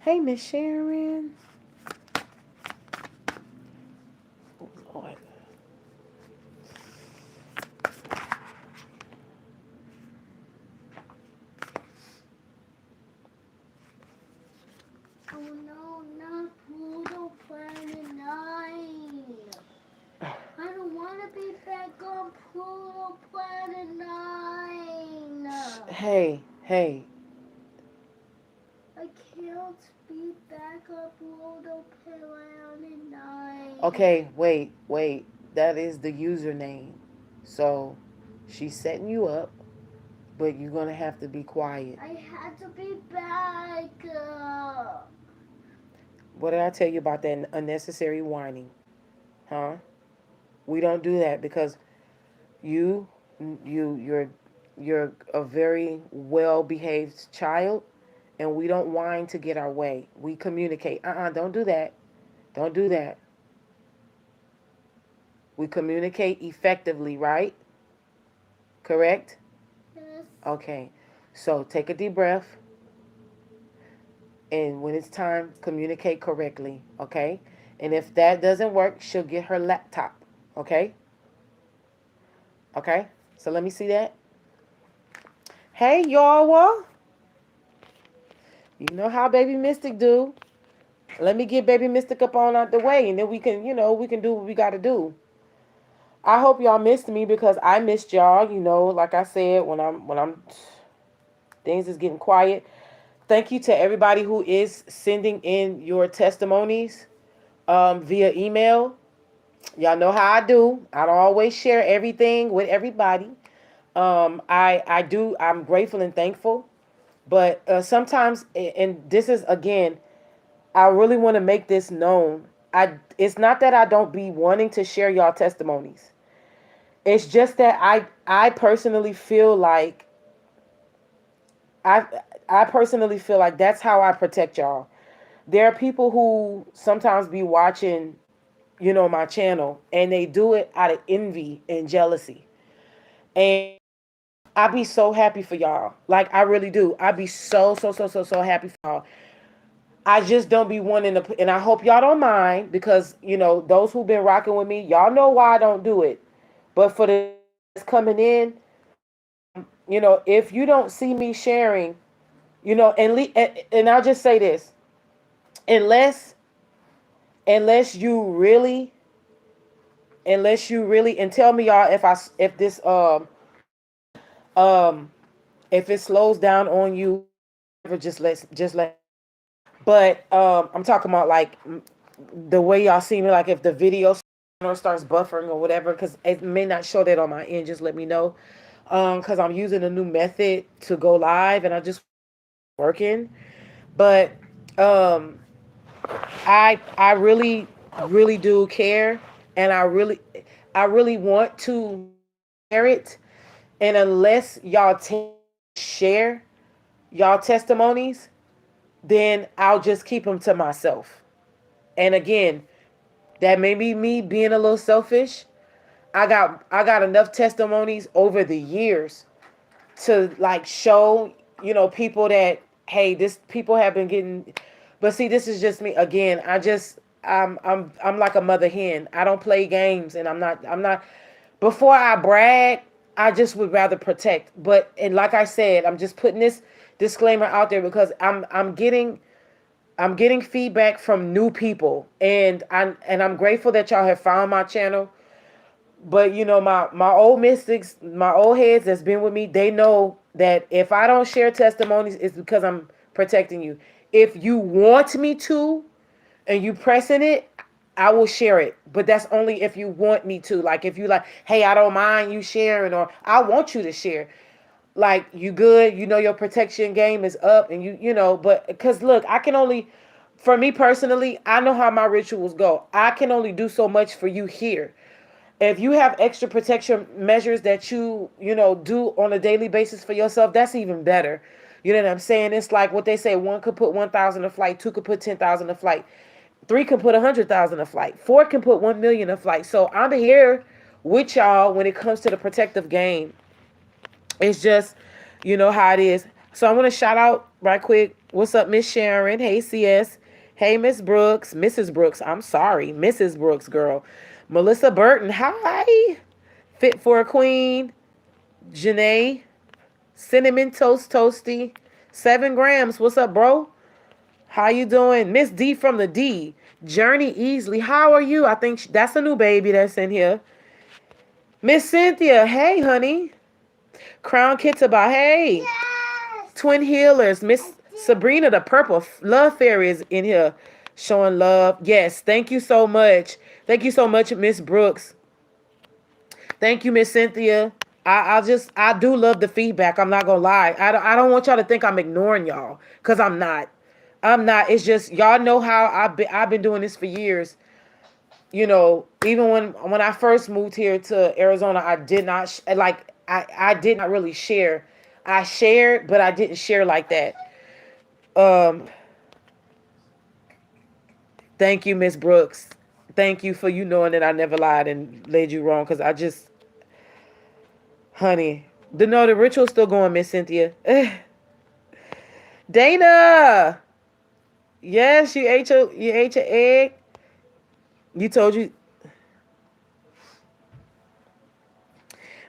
Hey, Miss Sharon. Oh, Lord. Oh no, not Pluto Planet 9. I don't want to be back on Pluto Planet 9. Hey, hey. I can't be back on Pluto Planet 9. Okay, wait, wait. That is the username. So she's setting you up, but you're gonna have to be quiet. I had to be back. What did I tell you about that unnecessary whining? Huh? We don't do that because you, you're a very well behaved child, and we don't whine to get our way. We communicate. Don't do that. Don't do that. We communicate effectively, right? Correct? Yes. Okay. So take a deep breath, and when it's time, communicate correctly, okay? And if that doesn't work, she'll get her laptop, okay? Okay? So let me see that. Hey, y'all. You know how Baby Mystic do. Let me get Baby Mystic up on out the way, and then we can, we can do what we got to do. I hope y'all missed me because I missed y'all. Like I said, when I'm things is getting quiet. Thank you to everybody who is sending in your testimonies via email. Y'all know how I do. I don't always share everything with everybody. I'm grateful and thankful, but sometimes, and this is again, I really want to make this known. It's not that I don't be wanting to share y'all testimonies. It's just that I personally feel like I I personally feel like that's how I protect y'all. There are people who sometimes be watching, my channel, and they do it out of envy and jealousy. And I be so happy for y'all. Like I really do. I be so so so so so happy for y'all. I just don't be wanting to, and I hope y'all don't mind because those who've been rocking with me, y'all know why I don't do it. But for the that's coming in, if you don't see me sharing, and I'll just say this, unless unless you really and tell me y'all if this um if it slows down on you, just let. But I'm talking about like the way y'all see me, like if the video starts buffering or whatever, because it may not show that on my end. Just let me know, because I'm using a new method to go live, and I just working. But um, I really do care, and I really want to share it. And unless y'all share y'all testimonies, then I'll just keep them to myself. And again, that may be me being a little selfish. I got enough testimonies over the years to like show, people that hey, this people have been getting. But see, this is just me again. I'm like a mother hen. I don't play games, and I'm not before I brag, I just would rather protect. But and like I said, I'm just putting this disclaimer out there because I'm getting feedback from new people, and I'm grateful that y'all have found my channel. But my old mystics, my old heads that's been with me, they know that if I don't share testimonies, it's because I'm protecting you. If you want me to, and you pressing it, I will share it. But that's only if you want me to. Like if you like, hey, I don't mind you sharing, or I want you to share. Like you good, your protection game is up, and but because look, I can only, for me personally, I know how my rituals go. I can only do so much for you here. If you have extra protection measures that do on a daily basis for yourself, that's even better. You know what I'm saying? It's like what they say: one could put 1,000 a flight, two could put 10,000 a flight, three can put 100,000 a flight, four can put 1 million a flight. So I'm here with y'all when it comes to the protective game. It's just, how it is. So I want to shout out right quick. What's up, Miss Sharon? Hey, CS. Hey, Miss Brooks. Mrs. Brooks. I'm sorry. Mrs. Brooks, girl. Melissa Burton. Hi. Fit for a Queen. Janae. Cinnamon Toast Toasty. 7 grams. What's up, bro? How you doing? Miss D from the D. Journey Easley. How are you? I think that's a new baby that's in here. Miss Cynthia. Hey, honey. Crown Kitaba. Hey. Yes. Twin Healers. Miss Sabrina, the purple love fairy, is in here showing love. Yes. Thank you so much. Thank you so much, Miss Brooks. Thank you, Miss Cynthia. I do love the feedback. I'm not gonna lie. I don't want y'all to think I'm ignoring y'all, because I'm not. I'm not. It's just y'all know how I've been doing this for years. You know, even when I first moved here to Arizona, I did not I did not really share. I shared, but I didn't share like that. Um, Thank you, Miss Brooks. Thank you for you knowing that I never lied and led you wrong, because I just, honey, the ritual's still going, Miss Cynthia. Dana, yes, you ate your egg. You told you.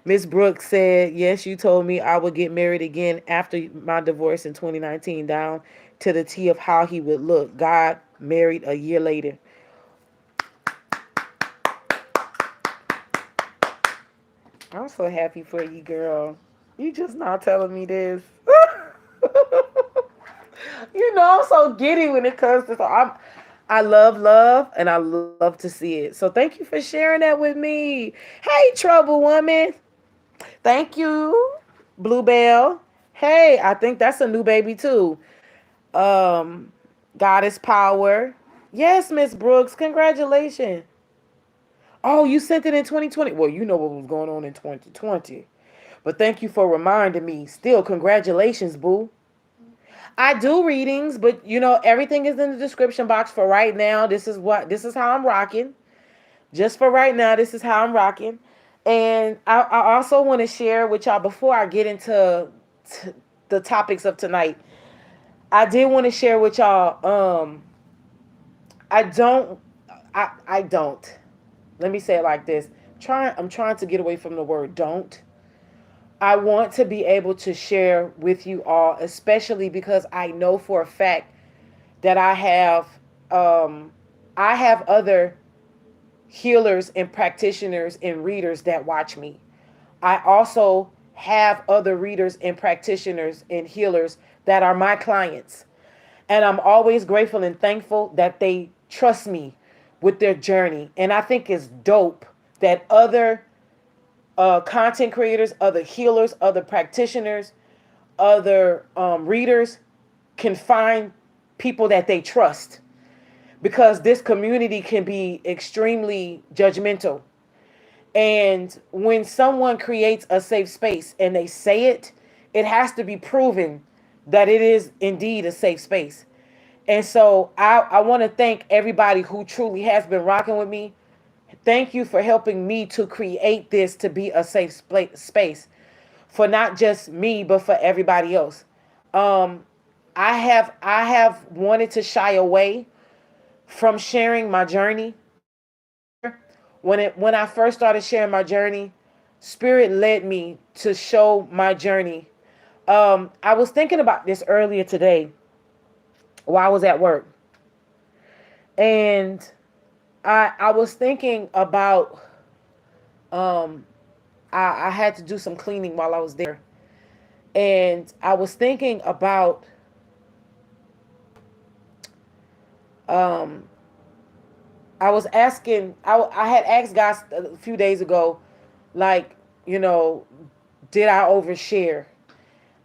Miss Brooks said, yes, you told me I would get married again after my divorce in 2019, down to the T of how he would look. God married a year later. I'm so happy for you, girl. You just not telling me this. You know, I'm so giddy when it comes to, I love, and I love to see it. So thank you for sharing that with me. Hey, Trouble Woman. Thank you, Bluebell. Hey, I think that's a new baby too. Um, Goddess Power. Yes, Miss Brooks. Congratulations. Oh, you sent it in 2020. Well, you know what was going on in 2020. But thank you for reminding me. Still, congratulations, boo. I do readings, but you know, everything is in the description box for right now. This is how I'm rocking. Just for right now, this is how I'm rocking. And I also want to share with y'all before I get into the topics of tonight. I did want to share with y'all. I don't. I don't. Let me say it like this. I'm trying to get away from the word don't. I want to be able to share with you all, especially because I know for a fact that I have other healers and practitioners and readers that watch me. I also have other readers and practitioners and healers that are my clients. And I'm always grateful and thankful that they trust me with their journey. And I think it's dope that other content creators, other healers, other practitioners, other readers can find people that they trust, because this community can be extremely judgmental. And when someone creates a safe space and they say it, it has to be proven that it is indeed a safe space. And so I want to thank everybody who truly has been rocking with me. Thank you for helping me to create this to be a safe space for not just me, but for everybody else. Um, I have wanted to shy away from sharing my journey. When I first started sharing my journey, Spirit led me to show my journey. I was thinking about this earlier today while I was at work, and I was thinking about um, I had to do some cleaning while I was there, and I was thinking about um, I was asking I had asked God a few days ago, like, you know, did I overshare?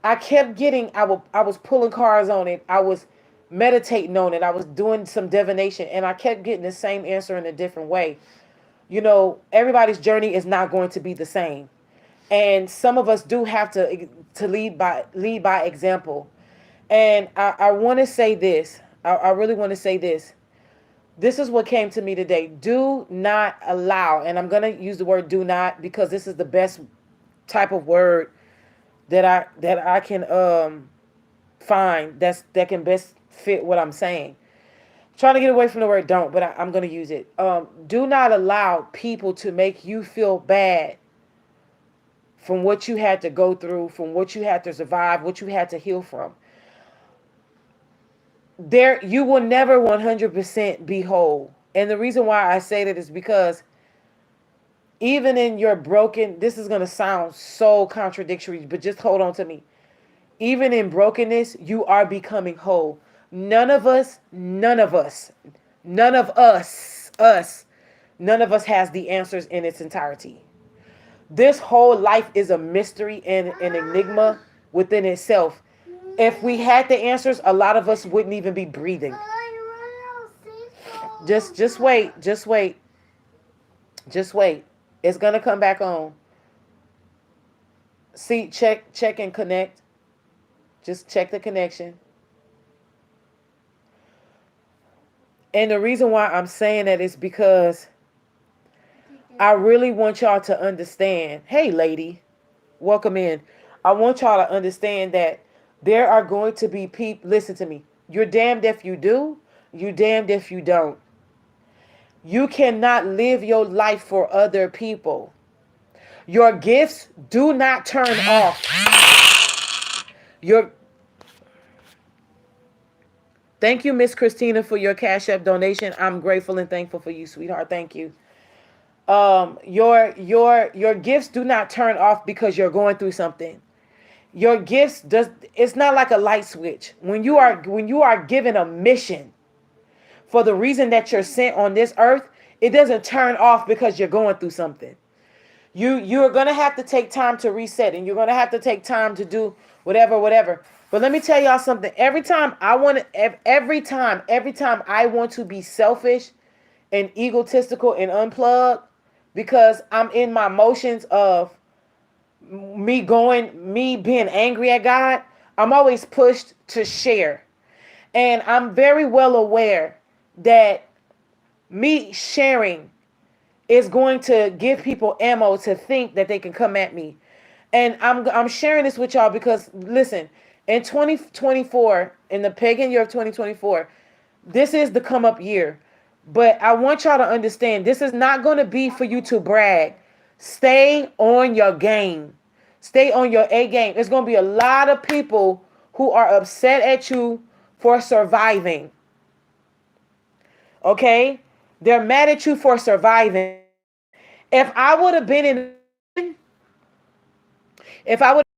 I kept getting I was pulling cards on it. I was meditating on it. I was doing some divination, and I kept getting the same answer in a different way. You know, everybody's journey is not going to be the same. And some of us do have to lead by example. And I want to say this. I really want to say this. This is what came to me today. Do not allow, and I'm going to use the word do not, because this is the best type of word that I can find that can best fit what I'm saying. Trying to get away from the word don't, but I'm going to use it. Do not allow people to make you feel bad from what you had to go through, from what you had to survive, what you had to heal from. There, you will never 100% be whole. And the reason why I say that is because even in your broken, this is going to sound so contradictory, but just hold on to me. Even in brokenness, you are becoming whole. None of us, none of us, none of us, none of us has the answers in its entirety. This whole life is a mystery and an enigma within itself. If we had the answers, a lot of us wouldn't even be breathing. Just wait, just wait, just wait. It's gonna come back on. See, check and connect. Just check the connection. And the reason why I'm saying that is because I really want y'all to understand. Hey, lady, welcome in. I want y'all to understand that there are going to be people. Listen to me. You're damned if you do. You're damned if you don't. You cannot live your life for other people. Your gifts do not turn off. Thank you, Miss Christina, for your Cash App donation. I'm grateful and thankful for you, sweetheart. Thank you. Your gifts do not turn off because you're going through something. Your gifts it's not like a light switch. When you are given a mission for the reason that you're sent on this earth, it doesn't turn off because you're going through something. You're going to have to take time to reset, and you're going to have to take time to do whatever. But let me tell y'all something. Every time I want to be selfish and egotistical and unplug because I'm in my motions of me being angry at God, I'm always pushed to share. And I'm very well aware that me sharing is going to give people ammo to think that they can come at me. And I'm sharing this with y'all because, listen, in 2024, in the pagan year of 2024, this is the come up year. But I want y'all to understand, this is not going to be for you to brag. Stay on your game. Stay on your A game. There's going to be a lot of people who are upset at you for surviving. Okay? They're mad at you for surviving. If I would have been in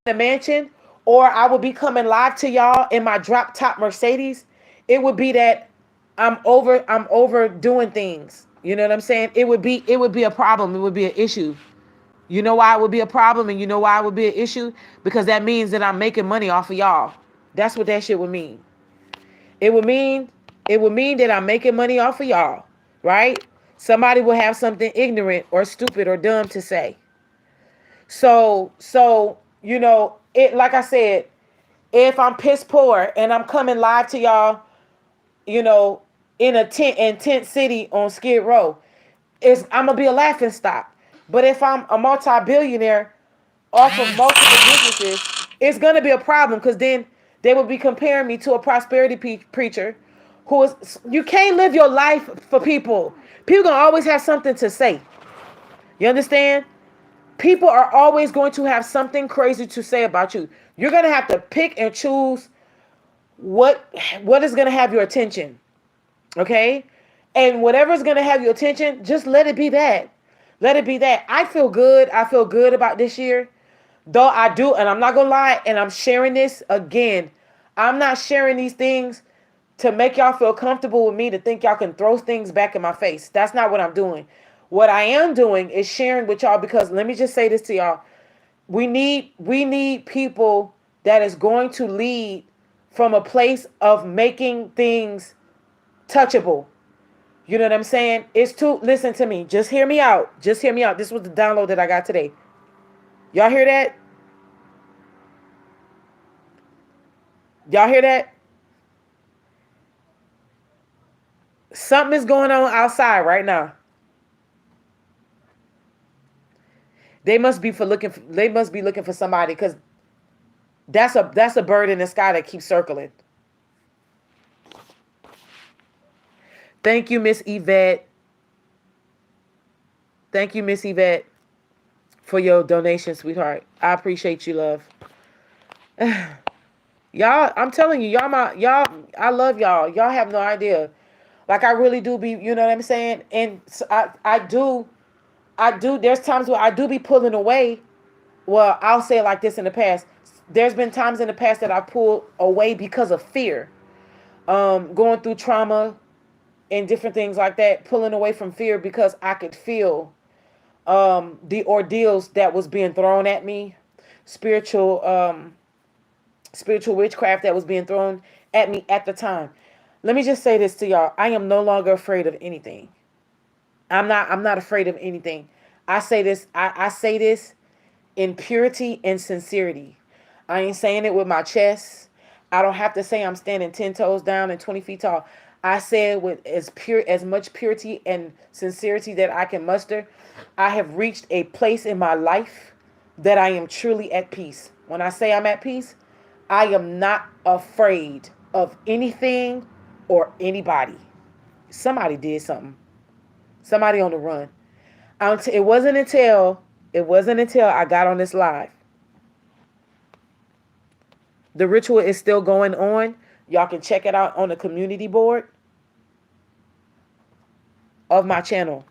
a mansion, or I would be coming live to y'all in my drop top Mercedes, it would be that I'm overdoing things. You know what I'm saying? It would be a problem. It would be an issue. You know why it would be a problem, and you know why it would be an issue? Because that means that I'm making money off of y'all. That's what that shit would mean. It would mean that I'm making money off of y'all, right? Somebody will have something ignorant or stupid or dumb to say. So it, like I said, if I'm piss poor and I'm coming live to y'all, in a tent city on Skid Row, I'm gonna be a laughing stock. But if I'm a multi-billionaire off of multiple businesses, it's gonna be a problem because then they will be comparing me to a prosperity preacher who is. You can't live your life for people. People gonna always have something to say. You understand? People are always going to have something crazy to say about you. You're gonna have to pick and choose what is gonna have your attention. Okay? And whatever's gonna have your attention, just let it be that. Let it be that. I feel good. I feel good about this year. Though I do, and I'm not gonna lie, and I'm sharing this again. I'm not sharing these things to make y'all feel comfortable with me, to think y'all can throw things back in my face. That's not what I'm doing. What I am doing is sharing with y'all because let me just say this to y'all. We need people that is going to lead from a place of making things touchable. You know what I'm saying? Listen to me. Just hear me out. Just hear me out. This was the download that I got today. Y'all hear that? Y'all hear that? Something is going on outside right now. They must be looking for somebody because That's a bird in the sky that keeps circling. Thank you, Miss Yvette. Thank you, Miss Yvette, for your donation, sweetheart. I appreciate you, love. Y'all, I'm telling you, y'all, I love y'all. Y'all have no idea. Like I really do be, you know what I'm saying? And so I do, there's times where I do be pulling away. Well, I'll say it like this in the past. There's been times in the past that I pulled away because of fear. Going through trauma and different things like that, pulling away from fear because I could feel the ordeals that was being thrown at me, spiritual spiritual witchcraft that was being thrown at me at the time. Let me just say this to y'all. I am no longer afraid of anything. I'm not afraid of anything. I say this in purity and sincerity. I ain't saying it with my chest. I don't have to say I'm standing 10 toes down and 20 feet tall. I say it with as much purity and sincerity that I can muster. I have reached a place in my life that I am truly at peace. When I say I'm at peace, I am not afraid of anything or anybody. Somebody did something. Somebody on the run. It wasn't until I got on this live. The ritual is still going on. Y'all can check it out on the community board of my channel.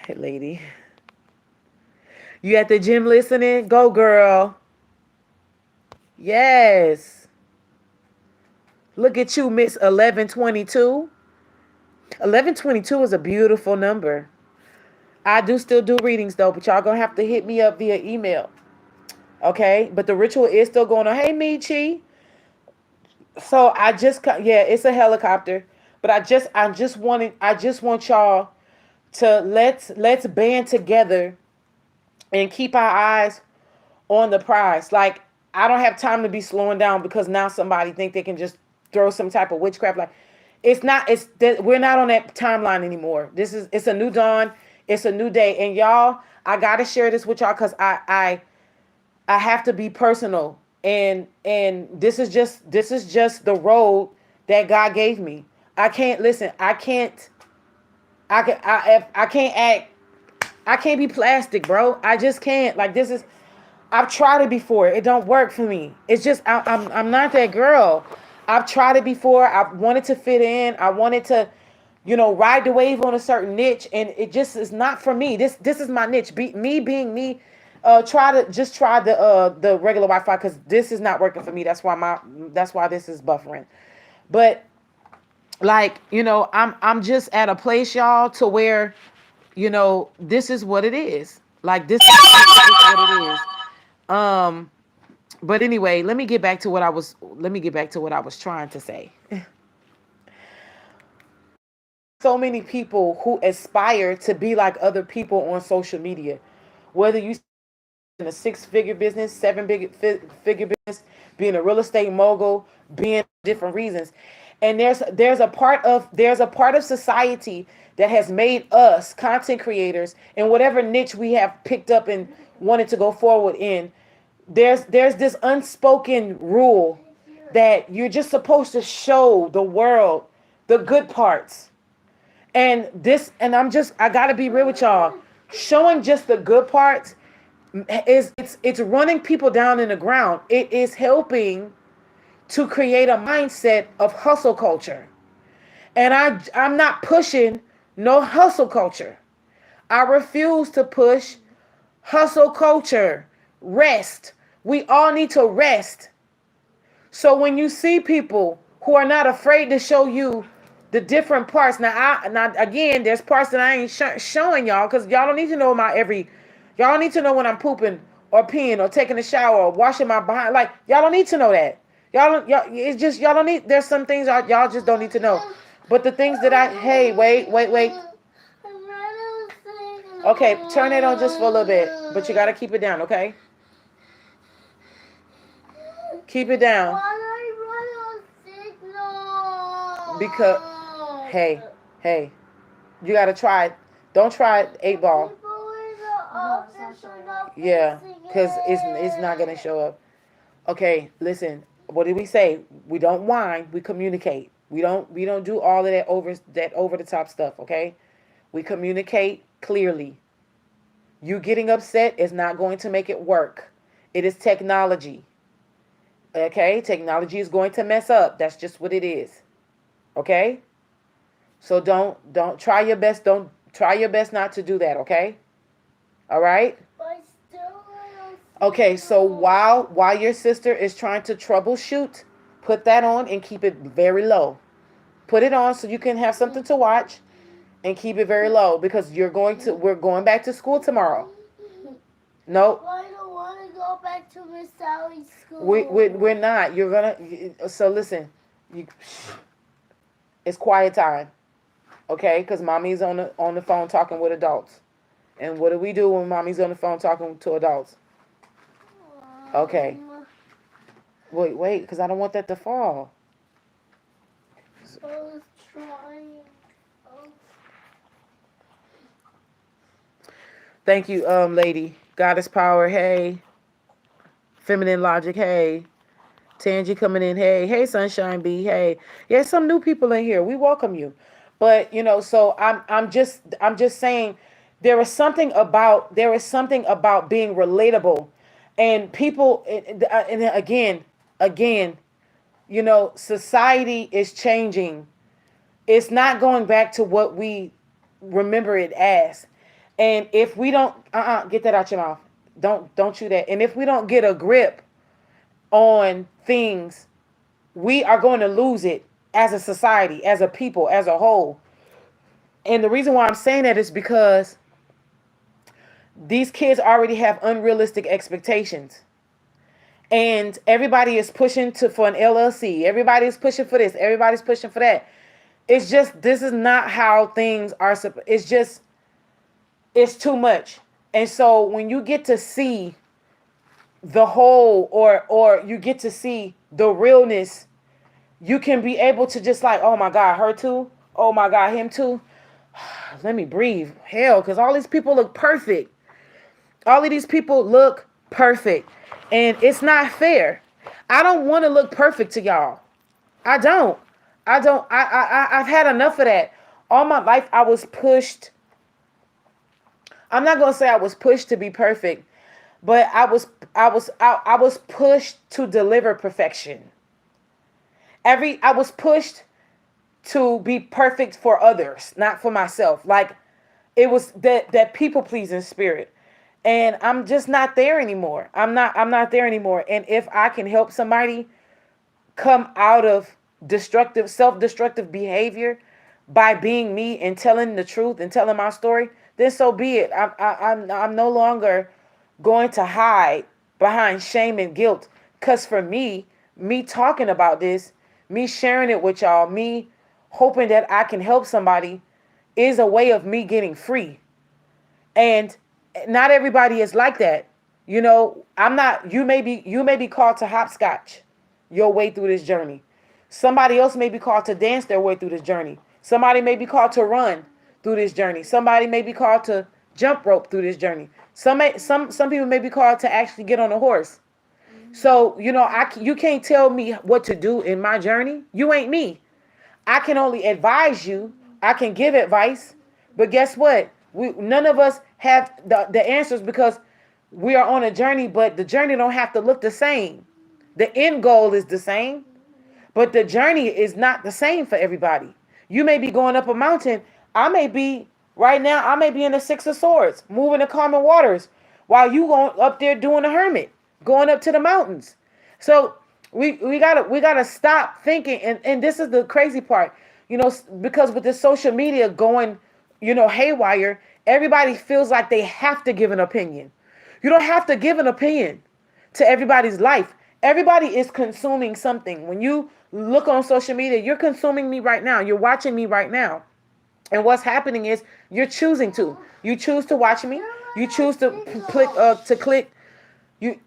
Hey, lady. You at the gym listening? Go, girl. Yes. Look at you, Miss 1122. 1122 is a beautiful number. I do still do readings though, but y'all gonna have to hit me up via email. Okay? But the ritual is still going on. Hey, Michi. So yeah, it's a helicopter. But I just want y'all to let's band together and keep our eyes on the prize. Like I don't have time to be slowing down because now somebody think they can just throw some type of witchcraft. Like it's not. It's that we're not on that timeline anymore. It's a new dawn. It's a new day. And y'all, I gotta share this with y'all because I have to be personal. And this is just the road that God gave me. I can't listen. I can't act. I can't be plastic, bro. I just can't. Like this is. I've tried it before. It don't work for me. It's just I'm not that girl. I've tried it before. I've wanted to fit in. I wanted to, ride the wave on a certain niche, and it just is not for me. This is my niche. Me being me. Try the regular Wi-Fi because this is not working for me. That's why this is buffering. But like I'm just at a place, y'all, to where this is what it is. Like this is what it is. Um, but anyway, let me get back to what I was trying to say. So many people who aspire to be like other people on social media, whether you in a six-figure business, seven-figure business, being a real estate mogul, being different reasons, and there's a part of society that has made us content creators in whatever niche we have picked up and wanted to go forward in. There's this unspoken rule that you're just supposed to show the world the good parts. I gotta be real with y'all. Showing just the good parts it's running people down in the ground. It is helping to create a mindset of hustle culture. And I'm not pushing no hustle culture. I refuse to push hustle culture. Rest. We all need to rest. So when you see people who are not afraid to show you the different parts, now again, there's parts that I ain't showing y'all because y'all don't need to know y'all don't need to know when I'm pooping or peeing or taking a shower or washing my behind. Like y'all don't need to know that. It's just y'all don't need. There's some things y'all just don't need to know. But the things that hey, wait. Okay, turn it on just for a little bit, but you gotta keep it down, okay? Keep it down. Because, hey, you gotta try it. Don't try it, 8 ball. Oh, this will not Yeah, fixing because it's not gonna it. show up. Okay, listen. What did we say? We don't whine. We communicate. We don't do all of that over the top stuff. Okay, we communicate clearly. You getting upset is not going to make it work. It is technology. Okay, technology is going to mess up. That's just what it is. Okay, so don't try your best. Don't try your best not to do that. Okay, all right. But still, I don't Okay, so know. while your sister is trying to troubleshoot, put that on and keep it very low. Put it on so you can have something to watch and keep it very low because we're going back to school tomorrow. No, I don't want to go back to Miss Sally's school. we're not. You're gonna. So listen, you, it's quiet time, okay? Because mommy's on the phone talking with adults. And what do we do when mommy's on the phone talking to adults? Okay. Wait, because I don't want that to fall. I was trying. Oh, Thank you, lady. Goddess power, hey. Feminine logic, hey. Tangy coming in, hey. Hey, Sunshine B, hey. Yeah, some new people in here. We welcome you. But so I'm just saying there is something about being relatable, and people and again, society is changing. It's not going back to what we remember it as. And if we don't get that out your mouth. Don't chew that. And if we don't get a grip on things, we are going to lose it as a society, as a people, as a whole. And the reason why I'm saying that is because these kids already have unrealistic expectations. And everybody is pushing for an LLC. Everybody is pushing for this. Everybody's pushing for that. It's just this is not how things are. It's too much. And so when you get to see the whole, or you get to see the realness, you can be able to just like, oh my God, her too. Oh my God, him too. Let me breathe. Hell, because all these people look perfect. All of these people look perfect. And it's not fair. I don't want to look perfect to y'all. I don't. I've had enough of that. All my life I was pushed. I'm not gonna say I was pushed to be perfect, but I was pushed to deliver perfection. I was pushed to be perfect for others, not for myself. Like it was that people pleasing spirit. And I'm just not there anymore. I'm not there anymore. And if I can help somebody come out of self-destructive behavior by being me and telling the truth and telling my story, then so be it. I'm no longer going to hide behind shame and guilt. Cause for me talking about this, me sharing it with y'all, me hoping that I can help somebody is a way of me getting free. And not everybody is like that. I'm not you may be called to hopscotch your way through this journey. Somebody else may be called to dance their way through this journey. Somebody may be called to run through this journey. Somebody may be called to jump rope through this journey. Some people may be called to actually get on a horse. So, you can't tell me what to do in my journey. You ain't me. I can only advise you. I can give advice. But guess what? None of us have the answers because we are on a journey, but the journey don't have to look the same. The end goal is the same, but the journey is not the same for everybody. You may be going up a mountain. Right now, I may be in the Six of Swords, moving the calming waters, while you going up there doing the hermit, going up to the mountains. So we gotta stop thinking, and this is the crazy part, because with the social media going, haywire, everybody feels like they have to give an opinion. You don't have to give an opinion to everybody's life. Everybody is consuming something. When you look on social media, you're consuming me right now. You're watching me right now. And what's happening is you're choosing to. You choose to watch me. You choose to click. You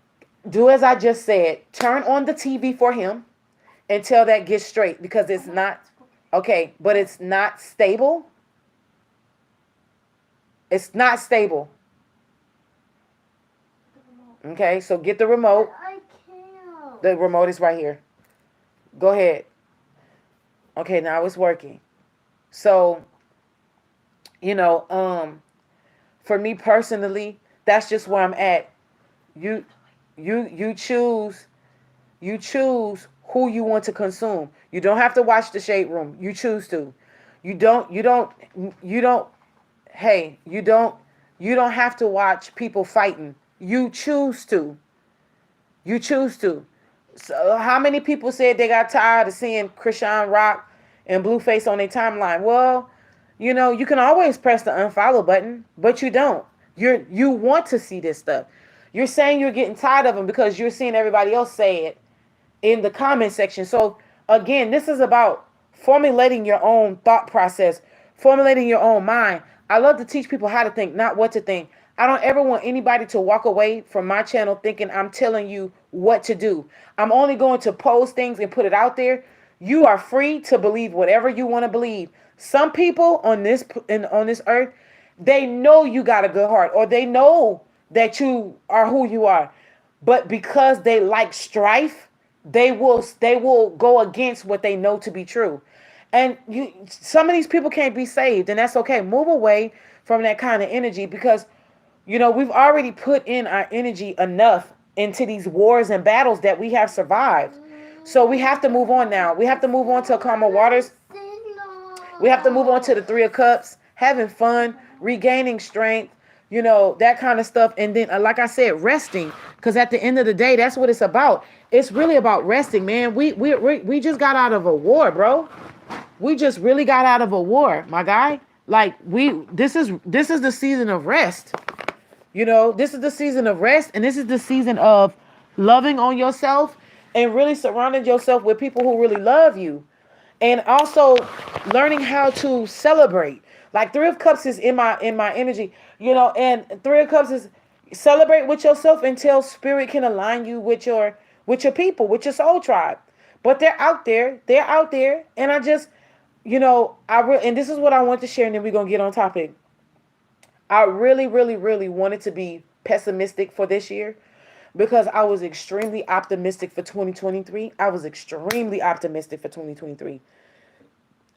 do as I just said. Turn on the TV for him until that gets straight, because it's not okay, but it's not stable. It's not stable. Okay, so get the remote. I can't. The remote is right here. Go ahead. Okay, now it's working. So, you know, for me personally, that's just where I'm at. You you choose who you want to consume. You don't have to watch the Shade Room. You choose to. You don't hey, you don't have to watch people fighting. You choose to. You choose to. So how many people said they got tired of seeing Krishan Rock and Blueface on their timeline? Well, you can always press the unfollow button, but you don't. You want to see this stuff. You're saying you're getting tired of them because you're seeing everybody else say it in the comment section. So again, this is about formulating your own thought process, formulating your own mind. I love to teach people how to think, not what to think. I don't ever want anybody to walk away from my channel thinking I'm telling you what to do. I'm only going to post things and put it out there. You are free to believe whatever you want to believe. Some people on this earth, they know you got a good heart, or they know that you are who you are. But because they like strife, they will go against what they know to be true. And some of these people can't be saved, and that's okay. Move away from that kind of energy, because we've already put in our energy enough into these wars and battles that we have survived. So we have to move on now. We have to move on to calmer waters. We have to move on to the Three of Cups, having fun, regaining strength, that kind of stuff. And then, like I said, resting. Because at the end of the day, that's what it's about. It's really about resting, man. We just got out of a war, bro. We just really got out of a war, my guy. Like this is the season of rest. This is the season of rest, and this is the season of loving on yourself and really surrounding yourself with people who really love you. And also learning how to celebrate. Like Three of Cups is in my energy, and Three of Cups is celebrate with yourself until spirit can align you with your people, with your soul tribe. But they're out there. They're out there. And I just, and this is what I want to share, and then we're gonna get on topic. I really, really, really wanted to be pessimistic for this year because I was extremely optimistic for 2023. I was extremely optimistic for 2023.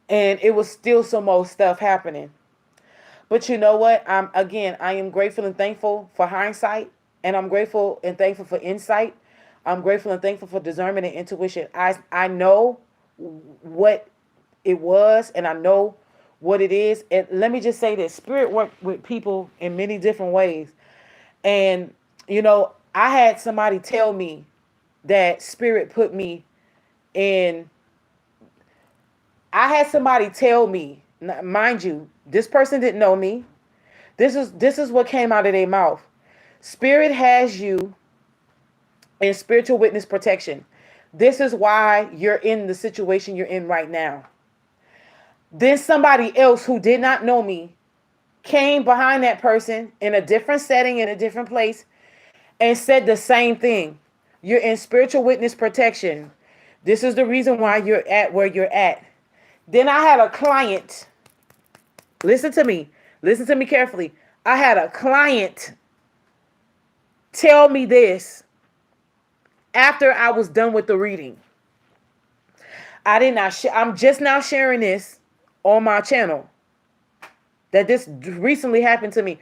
And it was still some more stuff happening. But you know what? I am grateful and thankful for hindsight, and I'm grateful and thankful for insight. I'm grateful and thankful for discernment and intuition. I know what it was, and I know what it is. And let me just say this: Spirit worked with people in many different ways. And I had somebody tell me that Spirit put me in. I had somebody tell me, mind you, this person didn't know me. This is what came out of their mouth. Spirit has you in spiritual witness protection. This is why you're in the situation you're in right now. Then somebody else who did not know me came behind that person in a different setting, in a different place, and said the same thing. You're in spiritual witness protection. This is the reason why you're at where you're at. Then I had a client. Listen to me. Listen to me carefully. I had a client tell me this after I was done with the reading. I did not. I'm just now sharing this on my channel. That this recently happened to me,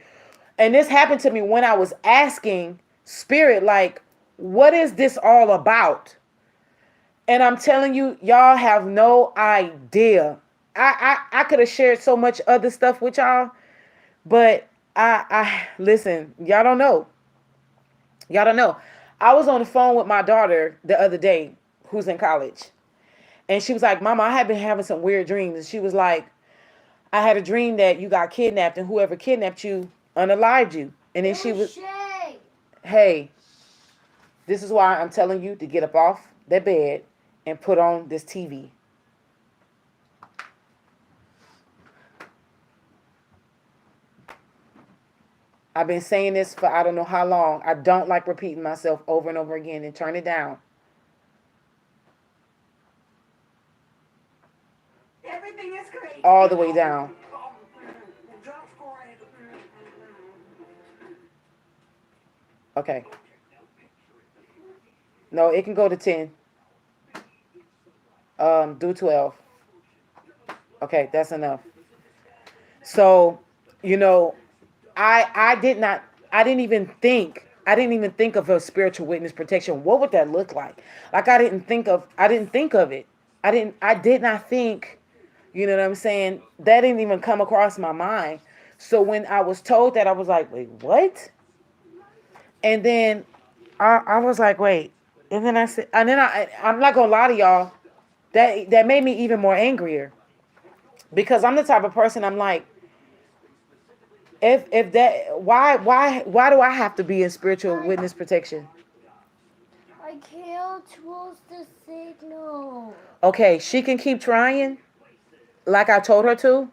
and this happened to me when I was asking Spirit, like, what is this all about? And I'm telling you, y'all have no idea. I could have shared so much other stuff with y'all, but I listen, y'all don't know. Y'all don't know. I was on the phone with my daughter the other day, who's in college. And she was like, Mama, I have been having some weird dreams. And she was like, I had a dream that you got kidnapped, and whoever kidnapped you unalived you. And then she was, hey, this is why I'm telling you to get up off that bed and put on this TV. I've been saying this for I don't know how long. I don't like repeating myself over and over again, and turn it down. Everything is great. All the way down. Okay. No, it can go to 10. Do 12. Okay, that's enough. So, you know, I did not I didn't even think of a spiritual witness protection. What would that look like? Like I didn't think of it. I did not think, you know what I'm saying? That didn't even come across my mind. So when I was told that, I was like, wait, what? And then I was like, wait. And then I said, and then I'm not gonna lie to y'all, that made me even more angrier because I'm the type of person I'm like, if that why do I have to be in spiritual witness protection? I can't trust the signal. Okay, she can keep trying like I told her to,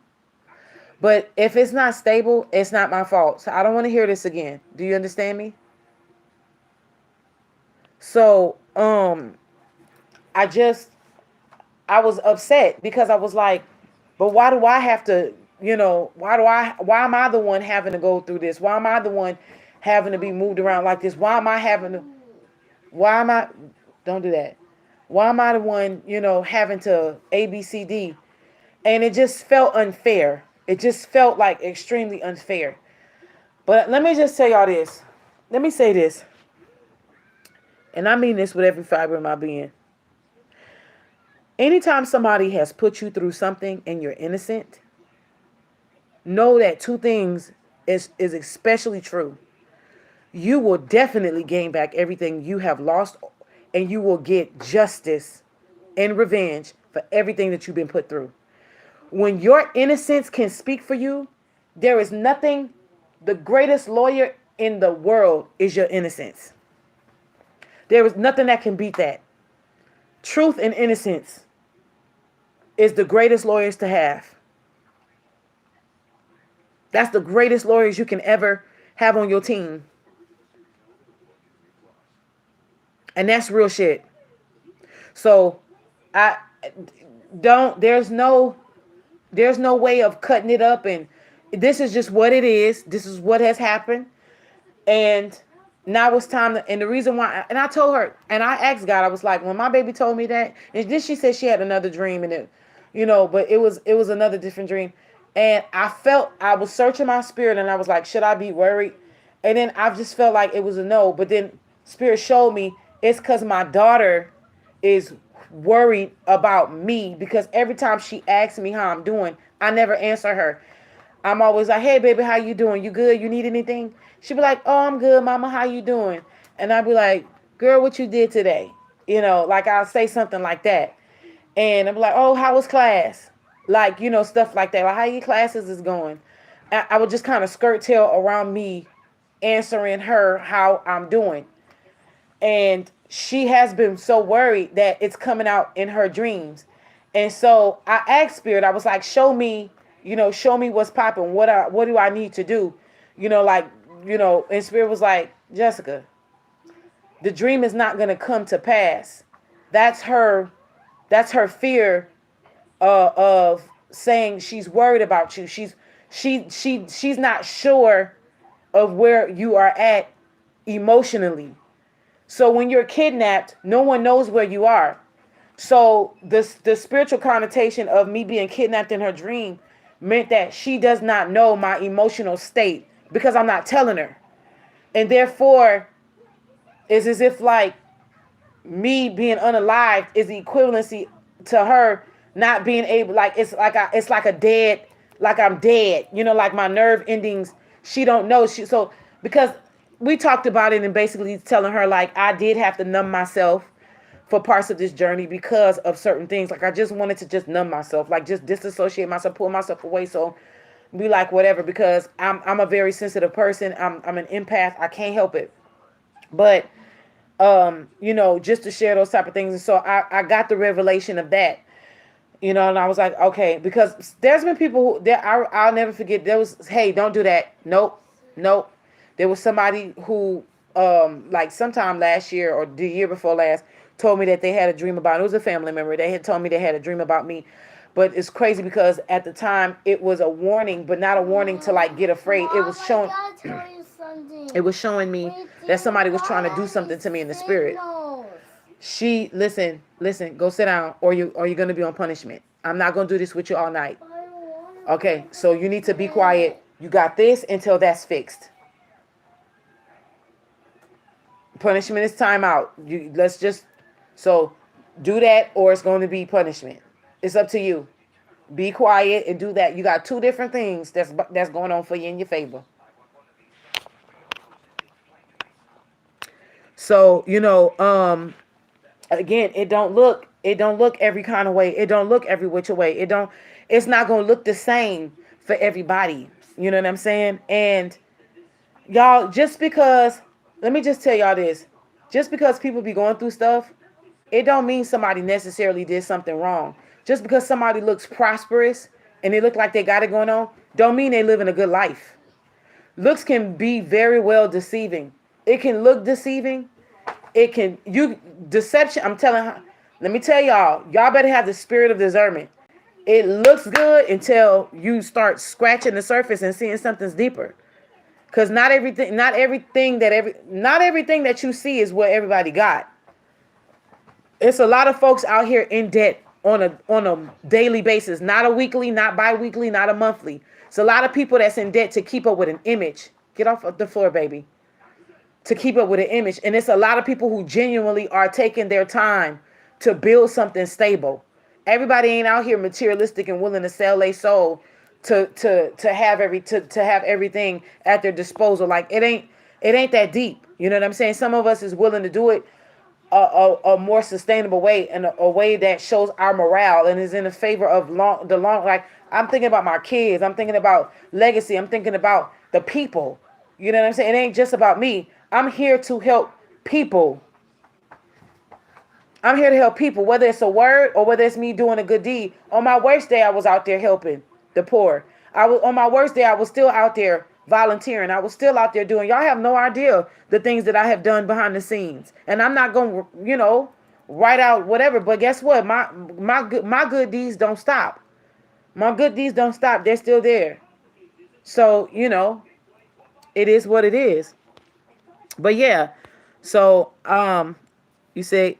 but if it's not stable, it's not my fault. So I don't want to hear this again. Do you understand me? So, I just I was upset because I was like, but why do I have to, why am I the one having to go through this? Why am I the one having to be moved around like this? Why am I, don't do that. Why am I the one, having to A, B, C, D? And it just felt unfair. It just felt like extremely unfair. But let me just tell y'all this. Let me say this. And I mean this with every fiber of my being. Anytime somebody has put you through something and you're innocent, know that two things is especially true. You will definitely gain back everything you have lost, and you will get justice and revenge for everything that you've been put through. When your innocence can speak for you, there is nothing, the greatest lawyer in the world is your innocence. There is nothing that can beat that. Truth and innocence is the greatest lawyers to have. That's the greatest lawyers you can ever have on your team. And that's real shit. So I don't there's no way of cutting it up, and this is just what it is. This is what has happened. And now it's time to, and the reason why, and I told her, and I asked God, I was like, when my baby told me that, and then she said she had another dream, and it, but it was another different dream. And I was searching my spirit, and I was like, should I be worried? And then I just felt like it was a no. But then Spirit showed me it's because my daughter is worried about me, because every time she asks me how I'm doing, I never answer her. I'm always like, hey, baby, how you doing? You good? You need anything? She'd be like, oh, I'm good, mama. How you doing? And I'd be like, girl, what you did today? Like I'll say something like that. And I'd be like, oh, how was class? Like, stuff like that. Like, how your classes is going? I would just kind of skirt tail around me answering her how I'm doing. And she has been so worried that it's coming out in her dreams. And so I asked Spirit, I was like, show me what's popping. What do I need to do? And Spirit was like, Jessica, the dream is not going to come to pass. That's her fear of saying she's worried about you. She's not sure of where you are at emotionally. So when you're kidnapped, no one knows where you are. So the spiritual connotation of me being kidnapped in her dream meant that she does not know my emotional state because I'm not telling her. And therefore, it's as if like me being unalived is the equivalency to her not being able, like it's like a dead, like I'm dead, like my nerve endings, she don't know. So because we talked about it and basically telling her like I did have to numb myself for parts of this journey because of certain things. Like I just wanted to just numb myself, like just disassociate myself, pull myself away. So be like whatever, because I'm a very sensitive person. I'm an empath. I can't help it. But just to share those type of things. And so I got the revelation of that. And I was like, okay, because there's been people I'll never forget. There was, hey, don't do that. Nope. There was somebody who, like sometime last year or the year before last, told me that they had a dream about, it was a family member. They had told me they had a dream about me. But it's crazy because at the time it was a warning, but not a warning to like get afraid. It was showing, It it was showing me that somebody was trying to do something to me in the spirit. Listen, go sit down, or you're gonna be on punishment. I'm not gonna do this with you all night. I don't want to Okay, go so back you to need to be bed. quiet. You got this until that's fixed. Punishment is time out. Let's just so do that, or it's going to be punishment. It's up to you. Be quiet and do that. You got two different things that's going on for you in your favor. So again, it don't look every kind of way. It don't look every which way. It's not gonna look the same for everybody. You know what I'm saying? And y'all, just because, let me just tell y'all this, just because people be going through stuff, it don't mean somebody necessarily did something wrong. Just because somebody looks prosperous and they look like they got it going on, don't mean they living a good life. Looks can be very well deceiving. It can look deceiving. It can you deception. Let me tell y'all better have the spirit of discernment. It looks good until you start scratching the surface and seeing something's deeper. Cause not everything that you see is what everybody got. It's a lot of folks out here in debt on a daily basis, not a weekly, not bi-weekly, not a monthly. It's a lot of people that's in debt to keep up with an image. Get off of the floor, baby. To keep up with an image. And it's a lot of people who genuinely are taking their time to build something stable. Everybody ain't out here materialistic and willing to sell their soul to have everything at their disposal. Like it ain't that deep. You know what I'm saying? Some of us is willing to do it a more sustainable way, and a way that shows our morale and is in the favor of the long. Like, I'm thinking about my kids, I'm thinking about legacy, I'm thinking about the people. You know what I'm saying? It ain't just about me. I'm here to help people. I'm here to help people, whether it's a word or whether it's me doing a good deed. On my worst day, I was out there helping the poor. I was on my worst day, I was still out there volunteering. I was still out there doing. Y'all have no idea the things that I have done behind the scenes. And I'm not going to, write out whatever. But guess what? My good deeds don't stop. My good deeds don't stop. They're still there. So it is what it is. But yeah. So you say,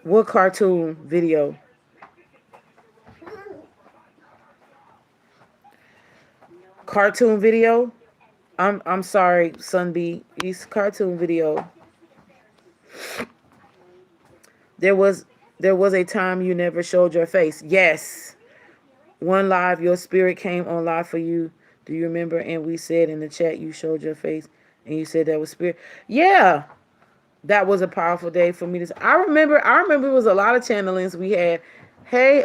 what cartoon video? Cartoon video? I'm sorry, Sunbee. It's cartoon video. There was there was a time you never showed your face. Yes. One live, your spirit came on live for you. Do you remember? And we said in the chat you showed your face and you said that was spirit. Yeah. That was a powerful day for me to. I remember it was a lot of channelings we had. Hey,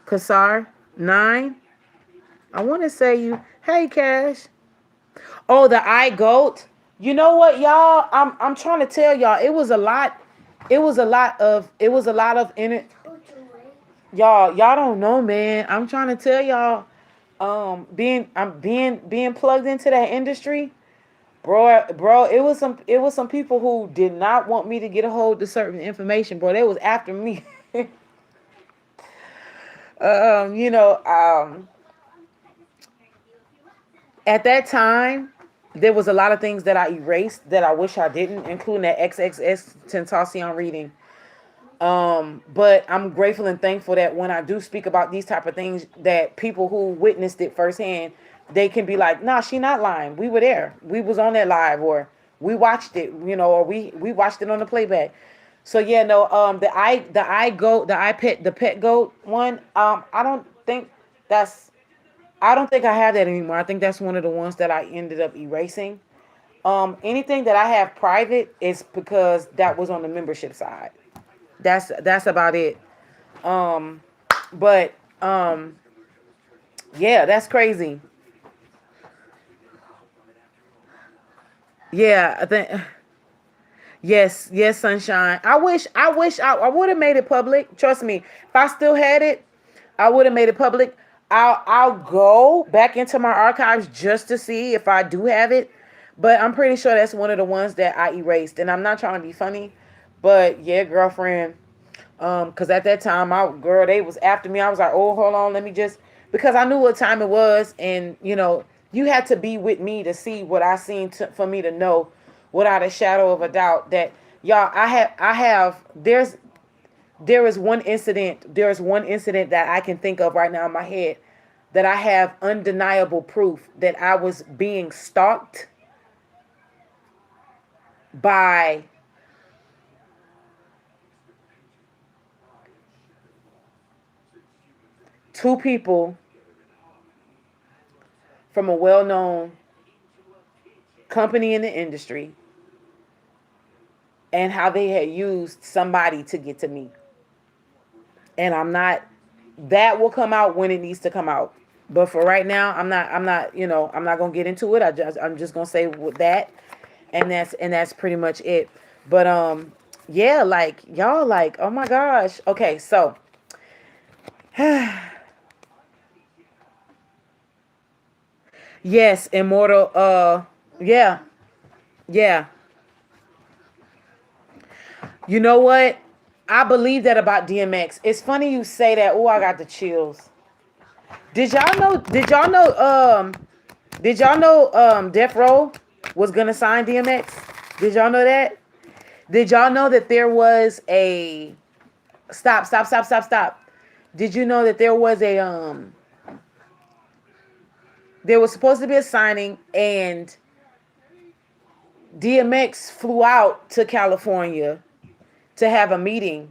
Kasar 9. I want to say you. Hey, Cash. Oh, the eye goat. You know what, y'all? I'm trying to tell y'all. It was a lot. It was a lot of in it. Y'all don't know, man. I'm trying to tell y'all. Being plugged into that industry, bro. It was some people who did not want me to get a hold of certain information, bro. They was after me. You know, at that time, there was a lot of things that I erased that I wish I didn't, including that XXX Tentacion reading. But I'm grateful and thankful that when I do speak about these type of things, that people who witnessed it firsthand, they can be like, nah, she not lying. We were there. We was on that live, or we watched it, or we watched it on the playback. So yeah, no, the eye goat, the pet goat one, that's I don't think I have that anymore. I think that's one of the ones that I ended up erasing. Anything that I have private is because that was on the membership side. That's about it. Um, but yeah, that's crazy. Yeah, I think yes, sunshine. I would have made it public. Trust me, if I still had it, I would have made it public. I'll go back into my archives just to see if I do have it, but I'm pretty sure that's one of the ones that I erased. And I'm not trying to be funny, but yeah, girlfriend. Cause at that time, they was after me. I was like, oh, hold on, let me just, because I knew what time it was, and You had to be with me to see what I seen for me to know without a shadow of a doubt that y'all, there is one incident that I can think of right now in my head that I have undeniable proof that I was being stalked by two people from a well-known company in the industry, and how they had used somebody to get to me. And that will come out when it needs to come out. But for right now, I'm not going to get into it. I'm just going to say with that. And that's pretty much it. But, yeah, like y'all, like, oh my gosh. Okay. So, yes, Immortal. Yeah. Yeah. You know what? I believe that about DMX. It's funny you say that. Oh, I got the chills. Did y'all know? Death Row was gonna sign DMX? Did y'all know that? Did y'all know that there was a stop? Did you know that there was supposed to be a signing, and DMX flew out to California to have a meeting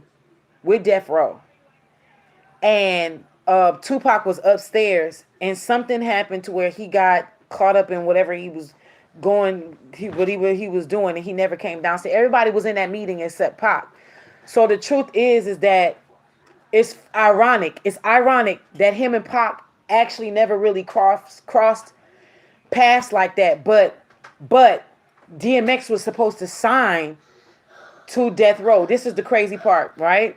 with Death Row, and Tupac was upstairs, and something happened to where he got caught up in whatever he was what he was doing, and he never came downstairs. Everybody was in that meeting except Pac. So the truth is that it's ironic. It's ironic that him and Pac actually never really crossed paths like that. But DMX was supposed to sign to Death Row. This is the crazy part, right?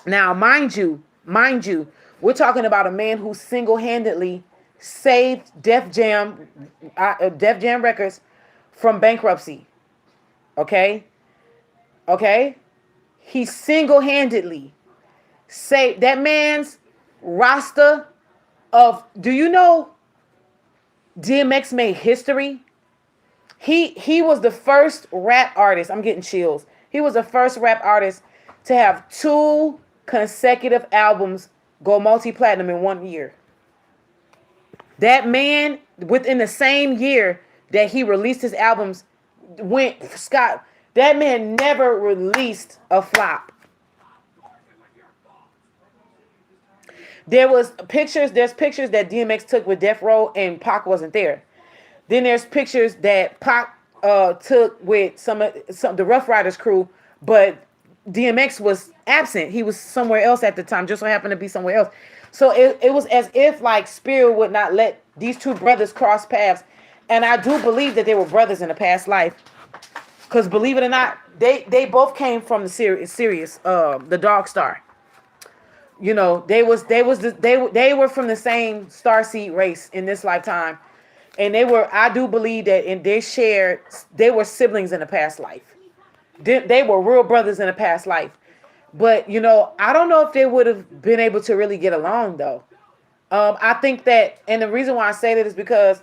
Now, mind you, we're talking about a man who single-handedly saved Def Jam Records from bankruptcy. Okay? He single-handedly saved that man's roster of, do you know DMX made history? He was the first rap artist. I'm getting chills. He was the first rap artist to have 2 consecutive albums go multi-platinum in 1 year. That man, within the same year that he released his albums, that man never released a flop. There's pictures that DMX took with Death Row and Pac wasn't there. Then there's pictures that Pac took with some the Rough Riders crew, but DMX was absent. He was somewhere else at the time, just so happened to be somewhere else. So it was as if like Spirit would not let these two brothers cross paths. And I do believe that they were brothers in a past life. Because believe it or not, they both came from the Sirius, the Dog Star. You know, they were from the same starseed race in this lifetime. And I do believe that they were siblings in a past life. They were real brothers in a past life. But, you know, I don't know if they would have been able to really get along, though. I think that, and the reason why I say that is because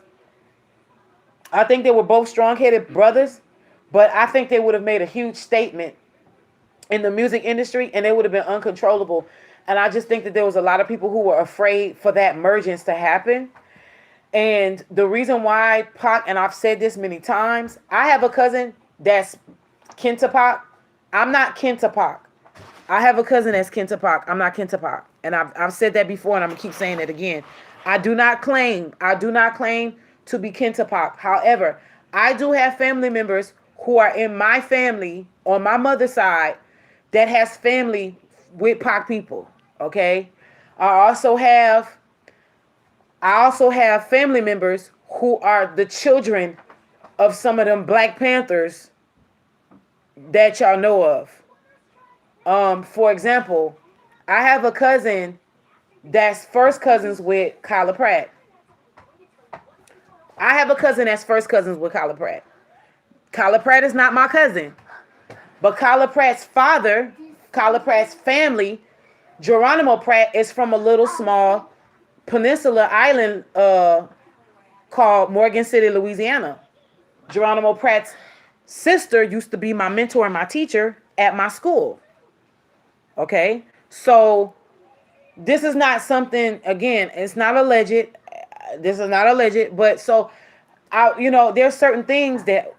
I think they were both strong-headed brothers, but I think they would have made a huge statement in the music industry, and they would have been uncontrollable. And I just think that there was a lot of people who were afraid for that mergence to happen. And the reason why Pac, and I've said this many times, I have a cousin that's kin to Pac. I'm not kin to Pac. I have a cousin that's kin to Pac. I'm not kin to Pac. And I've said that before, and I'm going to keep saying it again. I do not claim to be kin to Pac. However, I do have family members who are in my family, on my mother's side, that has family with Pac people, okay? I also have family members who are the children of some of them Black Panthers that y'all know of. For example, I have a cousin that's first cousins with Kyla Pratt. Kyla Pratt is not my cousin. But Kyla Pratt's father, Kyla Pratt's family, Geronimo Pratt, is from a little small peninsula island called Morgan City, Louisiana. Geronimo Pratt's sister used to be my mentor and my teacher at my school. Okay, so this is not something, again, it's not alleged. This is not alleged, but so there's certain things that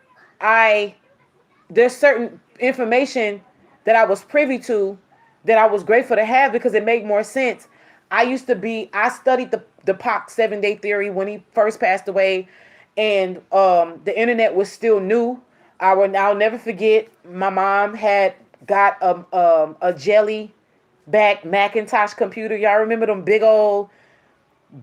there's certain information that I was privy to that I was grateful to have because it made more sense. I studied the Pac 7-day theory when he first passed away, and the internet was still new. I'll never forget, my mom had got a jelly back Macintosh computer. Y'all remember them big old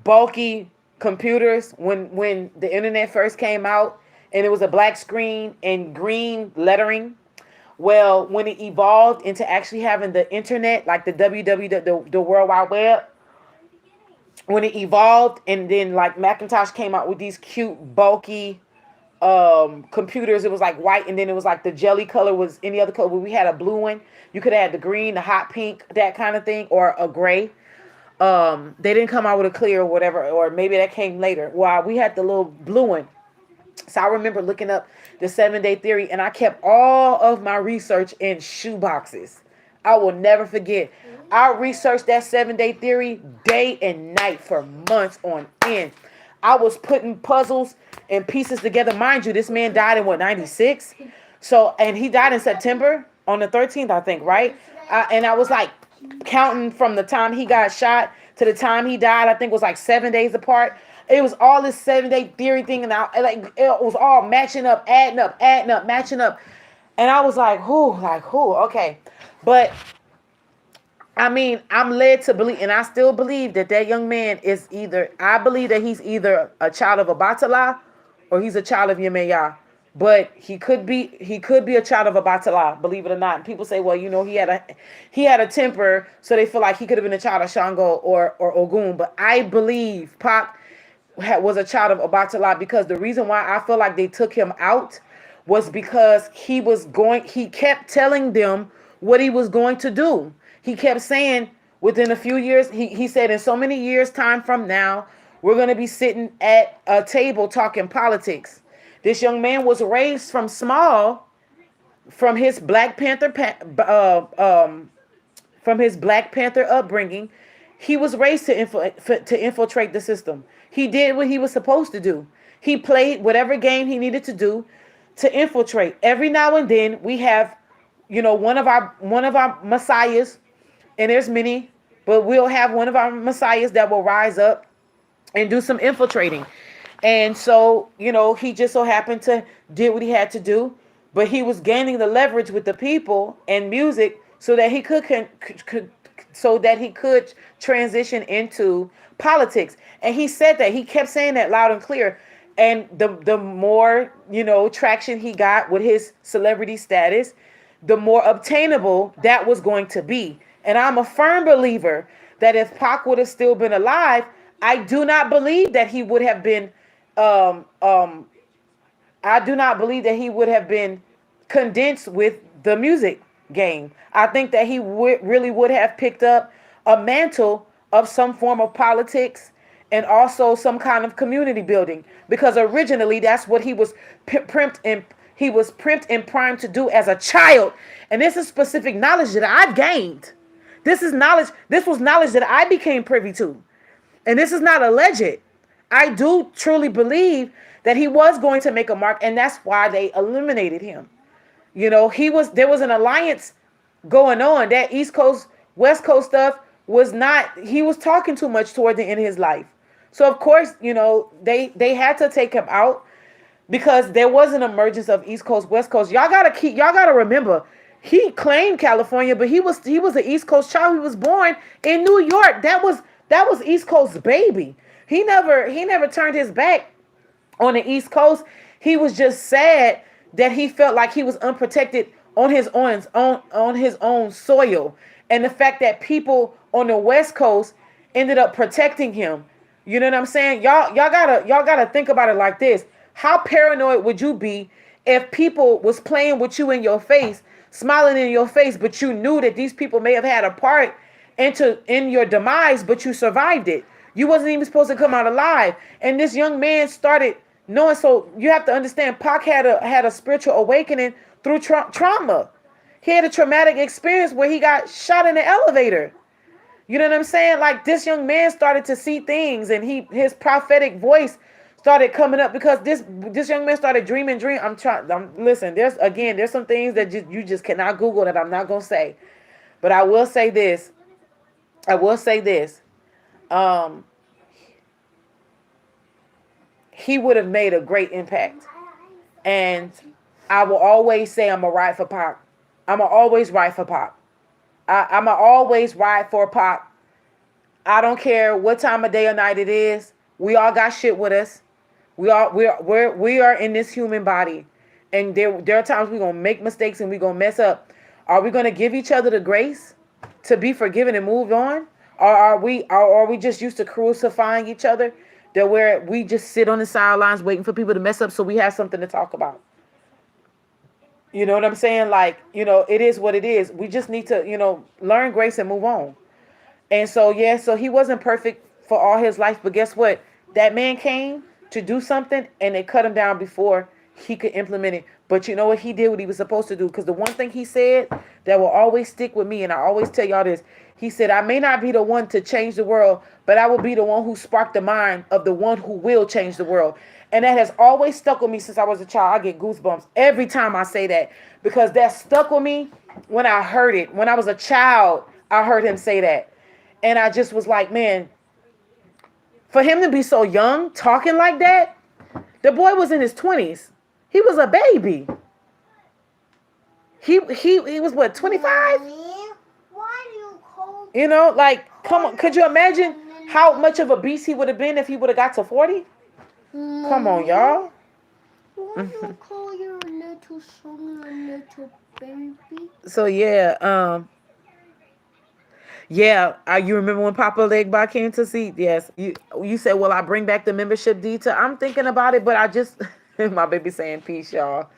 bulky computers when the internet first came out, and it was a black screen and green lettering. Well, when it evolved into actually having the internet, like the the World Wide Web, when it evolved, and then like Macintosh came out with these cute bulky computers, it was like white, and then it was like the jelly color was any other color. We had a blue one. You could have had the green, the hot pink, that kind of thing, or a gray. They didn't come out with a clear or whatever, or maybe that came later. Well, we had the little blue one. So I remember looking up the 7-day theory, and I kept all of my research in shoe boxes. I will never forget. I researched that 7-day theory day and night for months on end. I was putting puzzles and pieces together. Mind you, this man died in 96? So, and he died in September on the 13th, I think, right? And I was like counting from the time he got shot to the time he died. I think it was like 7 days apart. It was all this 7-day theory thing, and it was all matching up, adding up, matching up. And I was like, okay. But I mean, I'm led to believe, and I still believe that young man I believe that he's either a child of Obatala or he's a child of Yemaya. But he could be a child of Obatala, believe it or not. And people say, well, he had a temper, so they feel like he could have been a child of Shango or Ogun. But I believe Pac was a child of Obatala, because the reason why I feel like they took him out was because he kept telling them what he was going to do. He kept saying within a few years, he said in so many years time from now, we're going to be sitting at a table talking politics. This young man was raised from his Black Panther upbringing. He was raised to infiltrate the system. He did what he was supposed to do. He played whatever game he needed to do to infiltrate. Every now and then we have, one of our messiahs, and there's many, but we'll have one of our messiahs that will rise up and do some infiltrating. And so, he just so happened to did what he had to do, but he was gaining the leverage with the people and music so that he could transition into politics. And he said that, he kept saying that loud and clear. And the more, traction he got with his celebrity status, the more obtainable that was going to be. And I'm a firm believer that if Pac would have still been alive, I do not believe that he would have been condensed with the music game. I think that he really would have picked up a mantle of some form of politics and also some kind of community building, because originally that's what he was primed and primed to do as a child. And this is specific knowledge that I've gained. This was knowledge that I became privy to. And this is not alleged. I do truly believe that he was going to make a mark, and that's why they eliminated him. There was an alliance going on. That East Coast, West Coast stuff he was talking too much toward the end of his life. So of course, they had to take him out because there was an emergence of East Coast, West Coast. Y'all gotta remember, he claimed California, but he was an East Coast child. He was born in New York. That was East Coast baby. He never turned his back on the East Coast. He was just sad that he felt like he was unprotected on his own soil, and the fact that people on the West Coast ended up protecting him. You know what I'm saying? Y'all gotta think about it like this. How paranoid would you be if people was playing with you in your face, smiling in your face, but you knew that these people may have had a part in your demise, but you survived it? You wasn't even supposed to come out alive. And this young man started knowing. So you have to understand, Pac had a spiritual awakening through trauma. He had a traumatic experience where he got shot in the elevator. You know what I'm saying? Like, this young man started to see things, and his prophetic voice started coming up because this young man started dreaming. Listen, there's some things that you just cannot Google that I'm not gonna say, but I will say this. He would have made a great impact, and I will always say I'm a ride for Pac. I'm a always ride for Pac. I'm a always ride for Pac. I don't care what time of day or night it is. We all got shit with us. We are in this human body, and there are times we're gonna make mistakes and we're gonna mess up. Are we gonna give each other the grace to be forgiven and move on, or are we just used to crucifying each other, that where we just sit on the sidelines waiting for people to mess up so we have something to talk about? You know what I'm saying? Like, it is what it is. We just need to, learn grace and move on. And so, yeah, so he wasn't perfect for all his life. But guess what? That man came to do something, and they cut him down before he could implement it. But you know what? He did what he was supposed to do. Because the one thing he said that will always stick with me, and I always tell y'all this, he said, I may not be the one to change the world, but I will be the one who sparked the mind of the one who will change the world. And that has always stuck with me since I was a child. I get goosebumps every time I say that, because that stuck with me when I heard it. When I was a child, I heard him say that. And I just was like, man, for him to be so young, talking like that, the boy was in his 20s. He was a baby. He was what, 25? Mommy, why do you call Like, come on. Could you imagine how much of a beast he would have been if he would have got to 40? Come on, y'all. Why do you call your little son a little baby? So yeah, you remember when Papa Legba came to see? Yes, you said, "Will I bring back the membership detail?" I'm thinking about it, but I just my baby saying peace, y'all.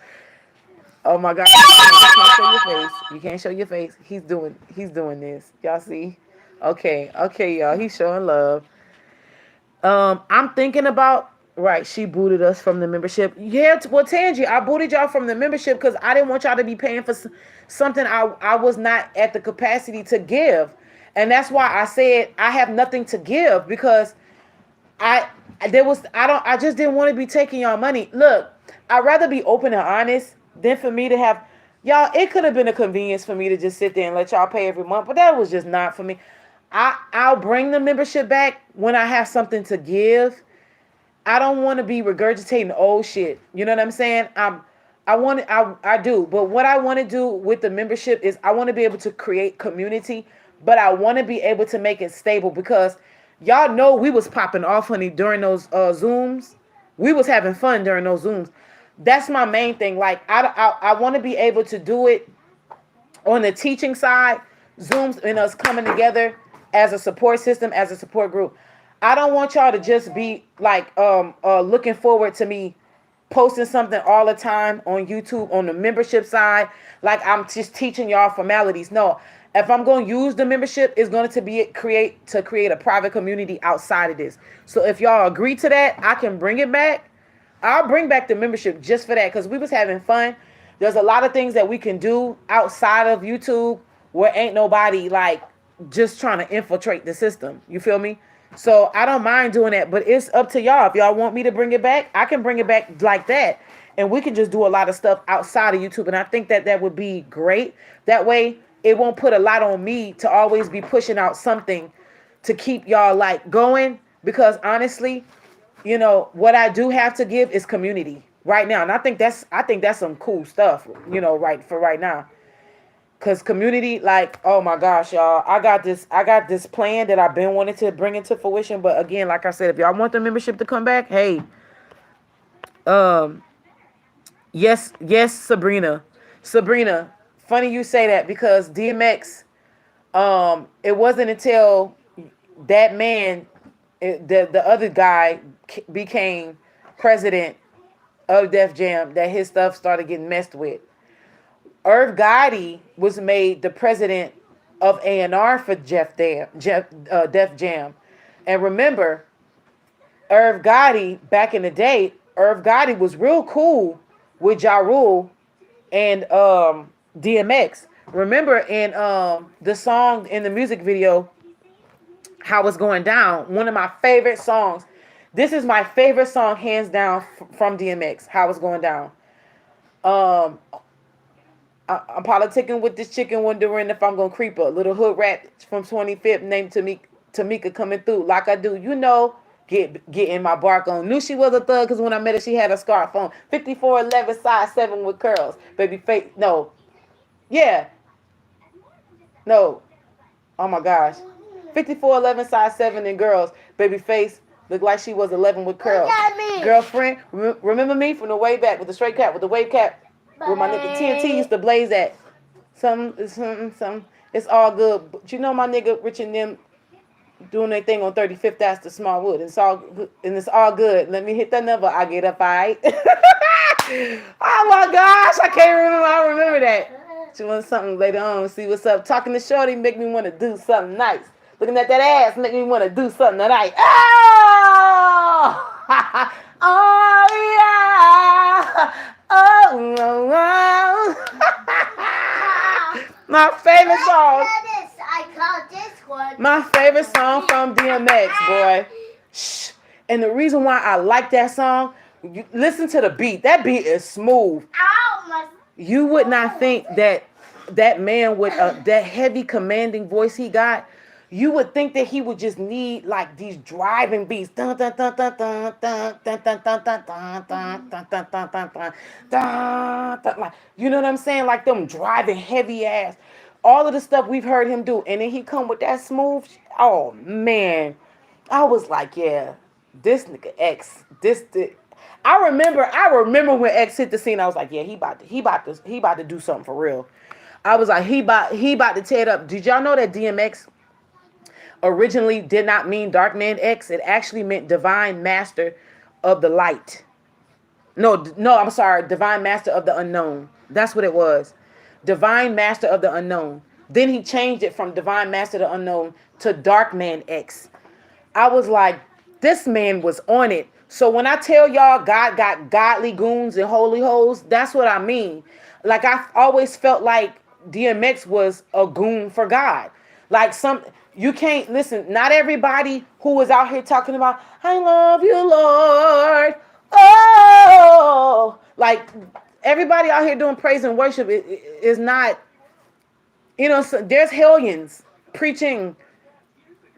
Oh my God, you can't show your face. You can't show your face. He's doing this. Y'all see? Okay, y'all. He's showing love. I'm thinking about. Right, she booted us from the membership. Yeah, well, Tangie, I booted y'all from the membership because I didn't want y'all to be paying for something I was not at the capacity to give. And that's why I said I have nothing to give, because I just didn't want to be taking y'all money. Look, I'd rather be open and honest than for me to have y'all. It could have been a convenience for me to just sit there and let y'all pay every month, but that was just not for me. I'll bring the membership back when I have something to give. I don't want to be regurgitating old shit. You know what I'm saying? I do. But what I want to do with the membership is I want to be able to create community, but I want to be able to make it stable, because y'all know we was popping off, honey, during those Zooms. We was having fun during those Zooms. That's my main thing. Like, I want to be able to do it on the teaching side, Zooms, and us coming together as a support system, as a support group. I don't want y'all to just be like looking forward to me posting something all the time on YouTube on the membership side, like I'm just teaching y'all formalities. No, if I'm going to use the membership, it's going to be create a private community outside of this. So if y'all agree to that, I can bring it back. I'll bring back the membership just for that, because we was having fun. There's a lot of things that we can do outside of YouTube where ain't nobody like just trying to infiltrate the system. You feel me? So I don't mind doing that, but it's up to y'all. If y'all want me to bring it back, I can bring it back like that. And we can just do a lot of stuff outside of YouTube. And I think that would be great. That way it won't put a lot on me to always be pushing out something to keep y'all like going. Because honestly, what I do have to give is community right now. And I think that's some cool stuff, right now. Cause community, like, oh my gosh, y'all, I got this plan that I've been wanting to bring into fruition. But again, like I said, if y'all want the membership to come back, hey, yes, Sabrina, funny you say that, because DMX, it wasn't until that man, the other guy became president of Def Jam that his stuff started getting messed with. Irv Gotti was made the president of A&R for Def Jam. And remember, Irv Gotti, back in the day, Irv Gotti was real cool with Ja Rule and DMX. Remember in the song in the music video, How It's Going Down, one of my favorite songs. This is my favorite song, hands down, from DMX, How It's Going Down. Um, I'm politicking with this chicken, wondering if I'm gonna creep her. Little hood rat from 25th named Tamika coming through like I do. You know, getting my bark on. Knew she was a thug because when I met her, she had a scarf on. 54'11", size 7 with curls. Baby face, no. Yeah. No. Oh my gosh. 54'11", size 7 and girls. Baby face looked like she was 11 with curls. Look at me. Girlfriend, remember me from the way back with the straight cap, with the wave cap? Where my nigga TNT used to blaze at. Something. It's all good. But you know my nigga Rich and them doing their thing on 35th. That's the small wood. It's all good. Let me hit that number. I get up, alright. Oh my gosh, I can't remember. I remember that. She wants something later on. See what's up. Talking to Shorty make me want to do something nice. Looking at that ass make me want to do something tonight. Oh! Oh yeah! Oh, my favorite song. I call this one. My favorite song from DMX, boy. Shh. And the reason why I like that song, you listen to the beat. That beat is smooth. Ow, my. You would not think that that man with that heavy commanding voice he got, you would think that he would just need like these driving beats. Dun, dun, dun, dun, dun, dun, dun, dun, dun, dun, dun, dun, dun, dun, dun, dun, dun, like, you know what I'm saying? Like them driving heavy ass. All of the stuff we've heard him do. And then he come with that smooth. Oh man. I was like, yeah, this nigga X. I remember when X hit the scene, I was like, yeah, he about to do something for real. I was like, he about to tear it up. Did y'all know that DMX originally did not mean Dark Man X? It actually meant Divine Master of the Light. No, I'm sorry, Divine Master of the Unknown. That's what it was. Divine Master of the Unknown. Then he changed it from Divine Master of the Unknown to Dark Man X. I was like, this man was on it. So when I tell y'all God got godly goons and holy hoes, that's what I mean. Like I always felt like DMX was a goon for God. Like you can't listen. Not everybody who is out here talking about, I love you, Lord. Oh, like everybody out here doing praise and worship is not, so there's hellions preaching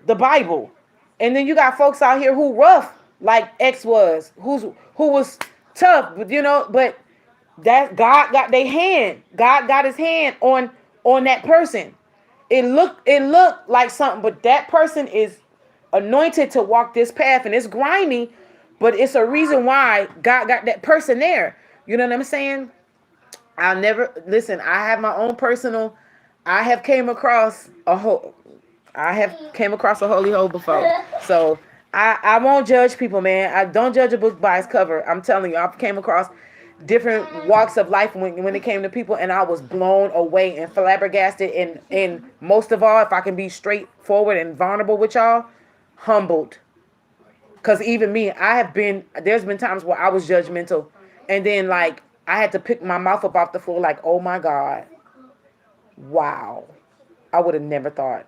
the Bible. And then you got folks out here who rough like X was, who was tough, but that God got their hand. God got his hand on that person. It looked like something, but that person is anointed to walk this path, and it's grimy, but it's a reason why God got that person there. You know what I'm saying? I have came across a holy hole before. So I won't judge people, man. I don't judge a book by its cover. I'm telling you, I came across different walks of life when it came to people, and I was blown away and flabbergasted, and most of all, if I can be straightforward and vulnerable with y'all, humbled. Because even me, there's been times where I was judgmental, and then like I had to pick my mouth up off the floor like, oh my God, wow, I would have never thought.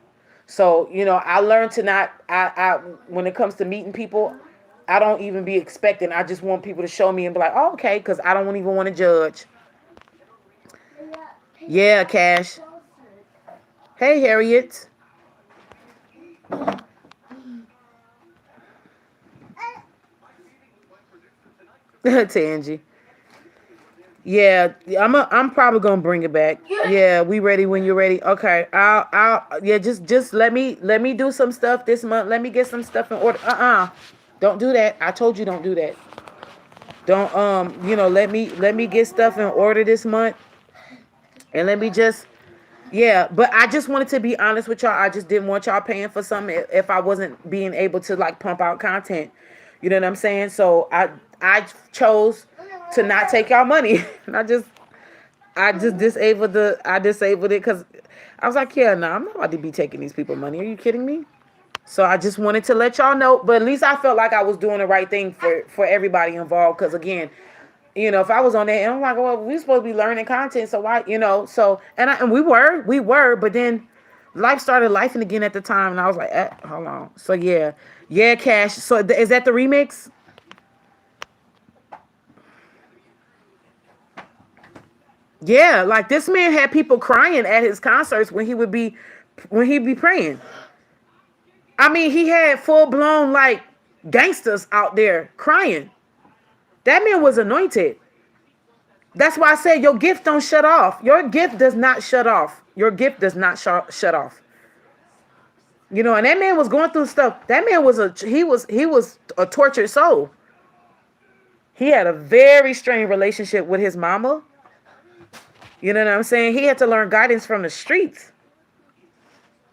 So, I learned to not, when it comes to meeting people, I don't even be expecting. I just want people to show me and be like, oh, okay, because I don't even want to judge. Yeah, Cash. Hey, Harriet. Tangy. Yeah, I'm probably gonna bring it back. Yeah, we ready when you're ready. Okay, just let me do some stuff this month. Let me get some stuff in order. Don't do that. I told you don't do that. Don't let me get stuff in order this month, and let me just but I just wanted to be honest with y'all. I just didn't want y'all paying for something if I wasn't being able to like pump out content. You know what I'm saying? So I chose to not take y'all money. And I just disabled it because I was like, I'm not about to be taking these people money. Are you kidding me? So I just wanted to let y'all know, but at least I felt like I was doing the right thing for everybody involved. Because again, if I was on there and I'm like, well, we supposed to be learning content, so why, so and we were, but then life started lifing again at the time, and I was like, hold on. So yeah, Cash. So is that the remix? Yeah, like this man had people crying at his concerts when he'd be praying. I mean, he had full blown like gangsters out there crying. That man was anointed. That's why I said your gift don't shut off. Your gift does not shut off. Your gift does not shut off. And that man was going through stuff. That man was he was a tortured soul. He had a very strained relationship with his mama. You know what I'm saying? He had to learn guidance from the streets.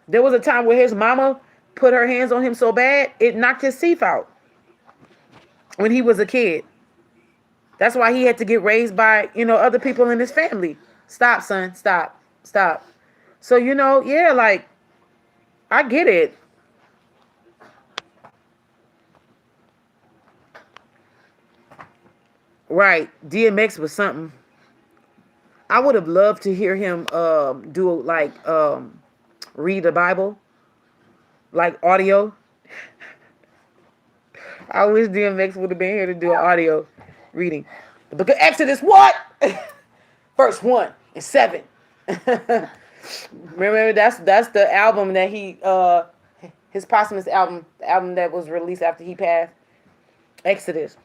There was a time where his mama put her hands on him so bad, it knocked his teeth out when he was a kid. That's why he had to get raised by, other people in his family. Stop, son. Stop. Stop. So, yeah, like, I get it. Right. DMX was something. I would have loved to hear him do like read the Bible, like audio. I wish DMX would have been here to do an audio reading. The book of Exodus, what? Verse 1 and 7. Remember, that's the album that he his posthumous album, the album that was released after he passed. Exodus,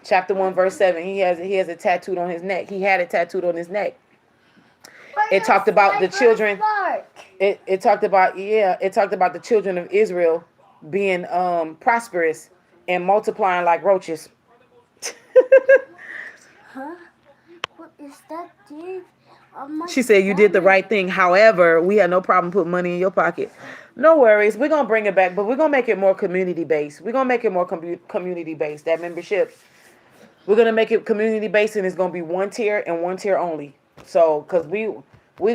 chapter 1, verse 7. He has it tattooed on his neck. He had it tattooed on his neck. It talked about the children. It talked about the children of Israel being prosperous and multiplying like roaches. Huh? What is that, dude? She said you did the right thing. However, we had no problem putting money in your pocket. No worries. We're going to bring it back, but we're going to make it more community-based. We're going to make it more community-based, that membership. We're going to make it community-based, and it's going to be one tier and one tier only. So, because we're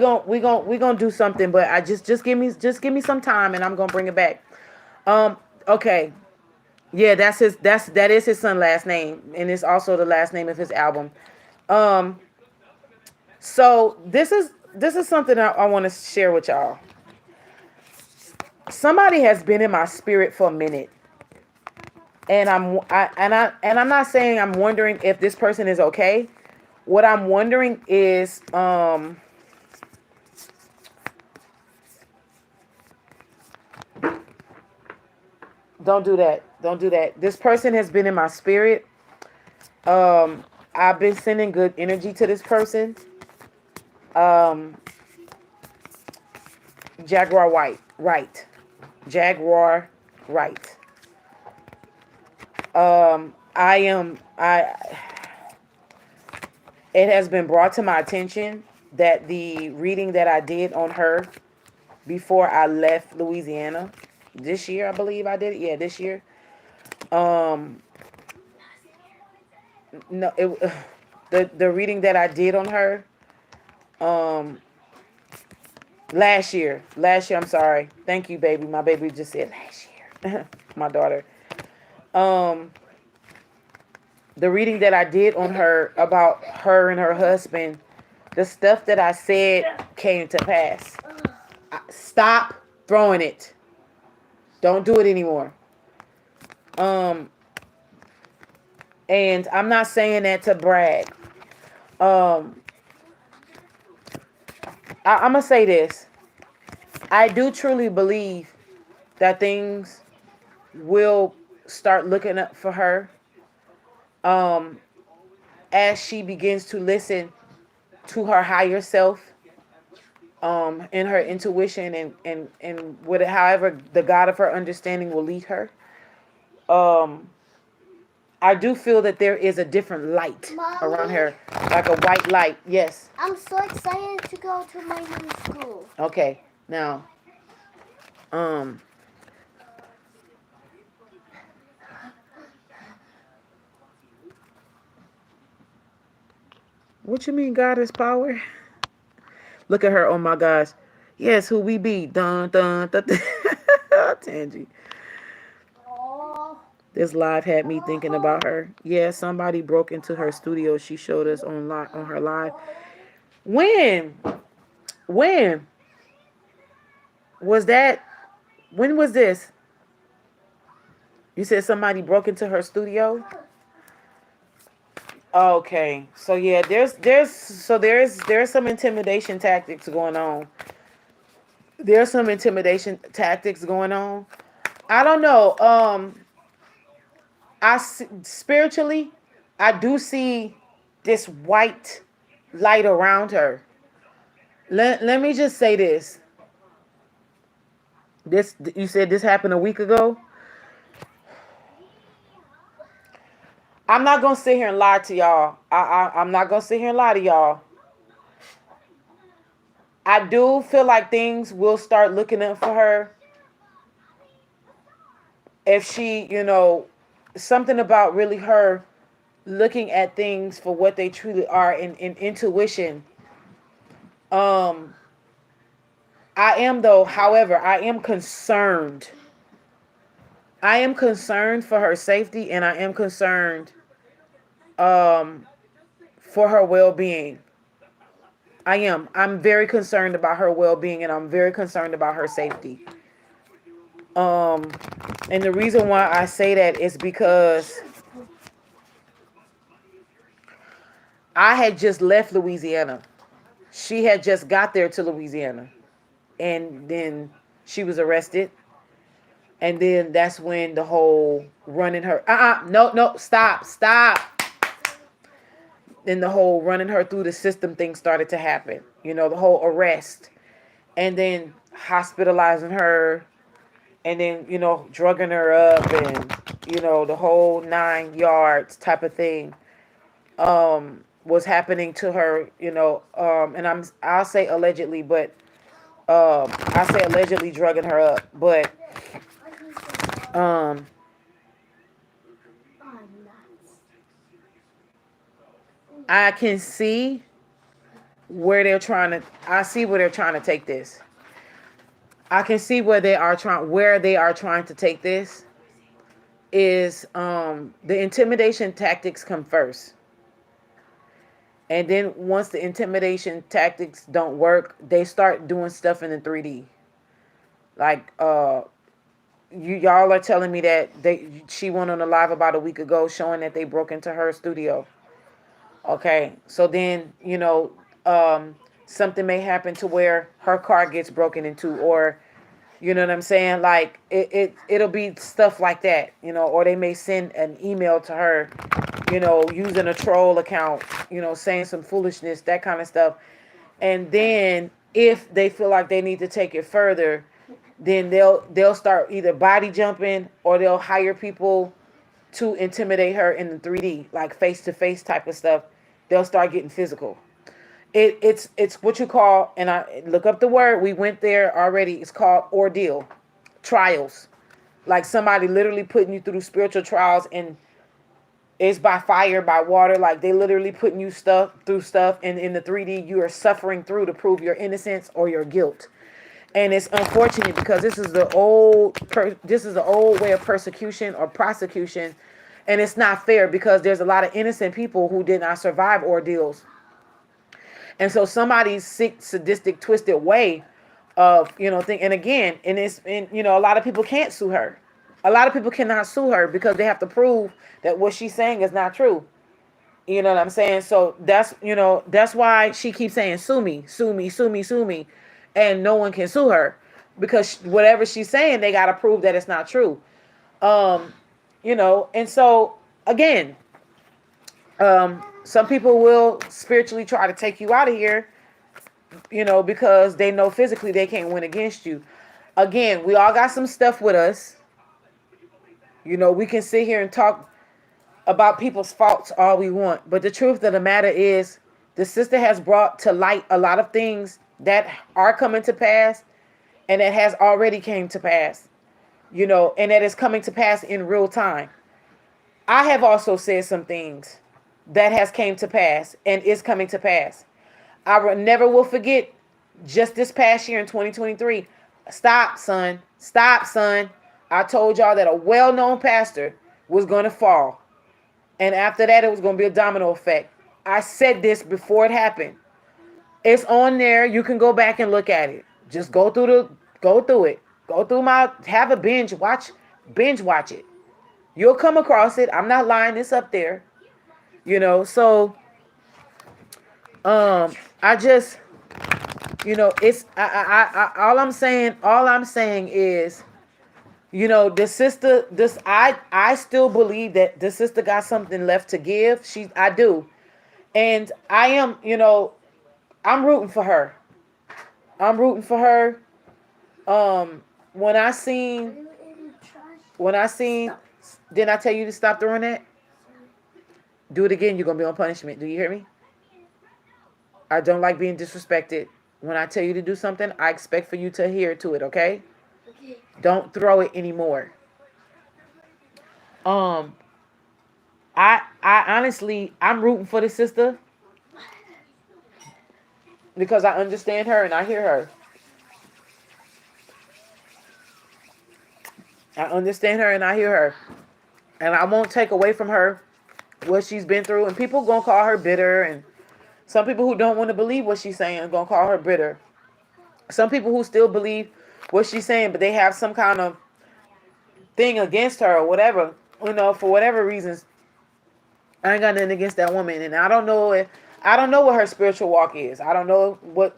going to do something, but I just give me some time, and I'm going to bring it back. Okay. Yeah, that is his son's last name, and it's also the last name of his album. So this is something I want to share with y'all. Somebody has been in my spirit for a minute, and I'm not saying I'm wondering if this person is okay. What I'm wondering is don't do that. Don't do that. This person has been in my spirit. I've been sending good energy to this person. Jaguar White, right. Jaguar Right. It has been brought to my attention that the reading that I did on her before I left Louisiana this year, I believe I did it. Yeah, this year. No, the reading that I did on her last year, I'm sorry. Thank you, baby. My baby just said last year. My daughter. The reading that I did on her about her and her husband, the stuff that I said came to pass. Stop throwing it. Don't do it anymore. And I'm not saying that to brag. I'm going to say this. I do truly believe that things will start looking up for her as she begins to listen to her higher self, and her intuition and however the God of her understanding will lead her. I do feel that there is a different light around her, like a white light. Yes. I'm so excited to go to my new school. Okay. Now, what you mean God is power? Look at her. Oh my gosh. Yes, who we be. Dun, dun, dun, dun. Tangy. This live had me thinking about her. Yeah, somebody broke into her studio. She showed us on her live. When? When was that? When was this? You said somebody broke into her studio? Okay. So yeah, there's some intimidation tactics going on. There's some intimidation tactics going on. I don't know. Spiritually, I do see this white light around her. Let me just say this. This you said this happened a week ago. I'm not gonna sit here and lie to y'all. I'm not gonna sit here and lie to y'all. I do feel like things will start looking up for her if she, something about really her looking at things for what they truly are in intuition. I am though, however, I am concerned. I am concerned for her safety, and I am concerned for her well-being. I am. I'm very concerned about her well-being, and I'm very concerned about her safety. And the reason why I say that is because I had just left Louisiana. She had just got there to Louisiana, and then she was arrested. And then that's when the whole running her, no, stop. Then the whole running her through the system thing started to happen. The whole arrest, and then hospitalizing her, and then, drugging her up, and, the whole 9 yards type of thing, was happening to her, and I'll say allegedly, but, I say allegedly drugging her up, but, I can see I see where they're trying to take this. I can see where they are trying to take this is the intimidation tactics come first. And then once the intimidation tactics don't work, they start doing stuff in the 3D. Like y'all are telling me that she went on a live about a week ago showing that they broke into her studio. Okay, so then something may happen to where her car gets broken into, or you know what I'm saying? Like it'll be stuff like that, or they may send an email to her, using a troll account, saying some foolishness, that kind of stuff. And then if they feel like they need to take it further, then they'll start either body jumping, or they'll hire people to intimidate her in the 3D, like face to face type of stuff. They'll start getting physical. It's what you call, and I look up the word, we went there already, it's called ordeal, trials. Like somebody literally putting you through spiritual trials, and it's by fire, by water, like they literally putting you through stuff, and in the 3D you are suffering through to prove your innocence or your guilt. And it's unfortunate because this is the old way of persecution or prosecution, and it's not fair because there's a lot of innocent people who did not survive ordeals. And so somebody's sick, sadistic, twisted way of, thing. And again, a lot of people can't sue her. A lot of people cannot sue her because they have to prove that what she's saying is not true. You know what I'm saying? So that's why she keeps saying, sue me, sue me, sue me, sue me. And no one can sue her because whatever she's saying, they got to prove that it's not true. And so again, some people will spiritually try to take you out of here, because they know physically they can't win against you. Again, we all got some stuff with us. We can sit here and talk about people's faults all we want. But the truth of the matter is, the sister has brought to light a lot of things that are coming to pass, and that has already came to pass, and that is coming to pass in real time. I have also said some things that has came to pass and is coming to pass. I never will forget just this past year in 2023. Stop, son. I told y'all that a well-known pastor was going to fall. And after that, it was going to be a domino effect. I said this before it happened. It's on there. You can go back and look at it. Just go through it. Go through have a binge watch it. You'll come across it. I'm not lying. It's up there. So I just, it's all I'm saying is, the sister, I still believe that the sister got something left to give. I do. And I am, I'm rooting for her. When I seen, didn't I tell you to stop doing that? Do it again, you're going to be on punishment. Do you hear me? I don't like being disrespected. When I tell you to do something, I expect for you to adhere to it, okay? Okay. Don't throw it anymore. I honestly, I'm rooting for the sister because I understand her and I hear her. I understand her and I hear her. And I won't take away from her what she's been through. And people going to call her bitter. And some people who don't want to believe what she's saying are going to call her bitter. Some people who still believe what she's saying, but they have some kind of thing against her or whatever, for whatever reasons. I ain't got nothing against that woman. And I don't know what her spiritual walk is. I don't know what.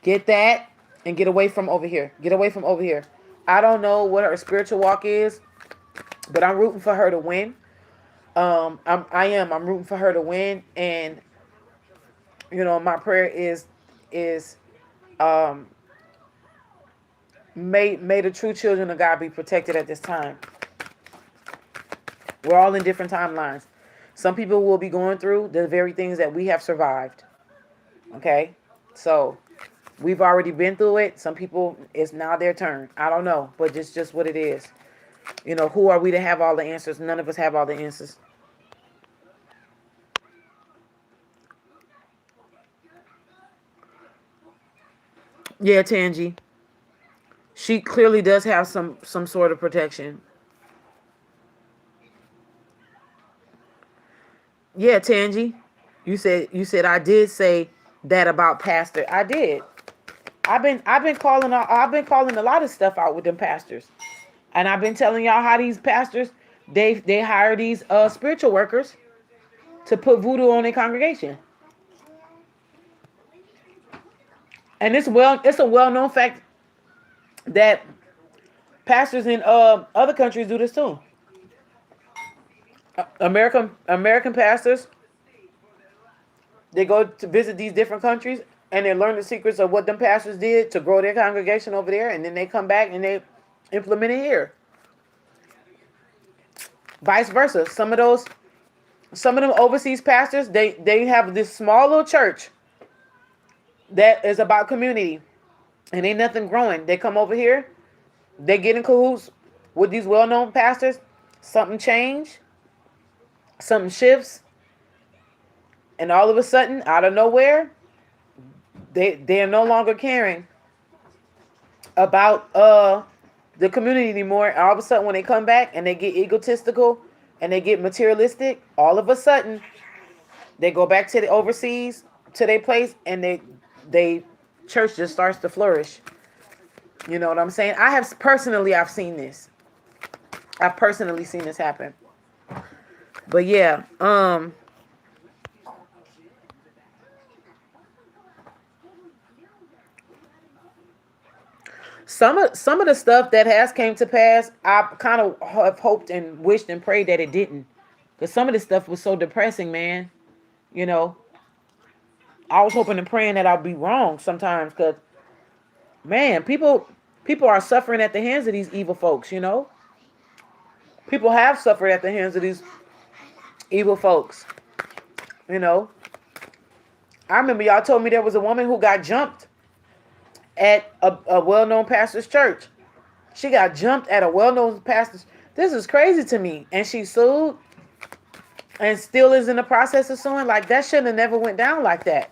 Get that and get away from over here. Get away from over here. I don't know what her spiritual walk is, but I'm rooting for her to win. I'm rooting for her to win, and my prayer is may the true children of God be protected at this time. We're all in different timelines. Some people will be going through the very things that we have survived. Okay, so we've already been through it. Some people, it's now their turn. I don't know, but it's just what it is. Who are we to have all the answers? None of us have all the answers. Yeah, Tangi. She clearly does have some sort of protection. Yeah, Tangi. You said I did say that about Pastor. I did. I've been calling a lot of stuff out with them pastors. And I've been telling y'all how these pastors, they hire these spiritual workers to put voodoo on their congregation. And it's a well-known fact that pastors in other countries do this too. American pastors, they go to visit these different countries and they learn the secrets of what them pastors did to grow their congregation over there, and then they come back and they implement it here. Vice versa. Some of them overseas pastors, they have this small little church that is about community, and ain't nothing growing. They come over here, they get in cahoots with these well-known pastors. Something change, something shifts, and all of a sudden, out of nowhere, they are no longer caring about the community anymore. And all of a sudden, when they come back and they get egotistical and they get materialistic, all of a sudden they go back to the overseas, to their place, and they church just starts to flourish. You know what I'm saying? I've seen this. I've personally seen this happen. But yeah, some of the stuff that has came to pass, I kind of have hoped and wished and prayed that it didn't, because some of this stuff was so depressing, man. I was hoping and praying that I'd be wrong sometimes, because man, people are suffering at the hands of these evil folks. People have suffered at the hands of these evil folks. I remember y'all told me there was a woman who got jumped at a well-known pastor's church. She got jumped at a well-known pastor's. This is crazy to me. And she sued and still is in the process of suing. Like, that shouldn't have never went down like that.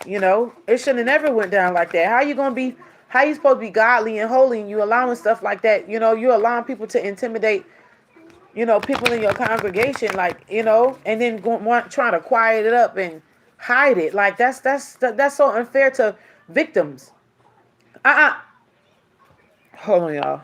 It shouldn't have never went down like that. How you going to be How you supposed to be godly and holy and you allowing stuff like that? You know, you're allowing people to intimidate, you know, people in your congregation, like, you know, and then trying to quiet it up and hide it. Like that's so unfair to victims. Hold on, y'all.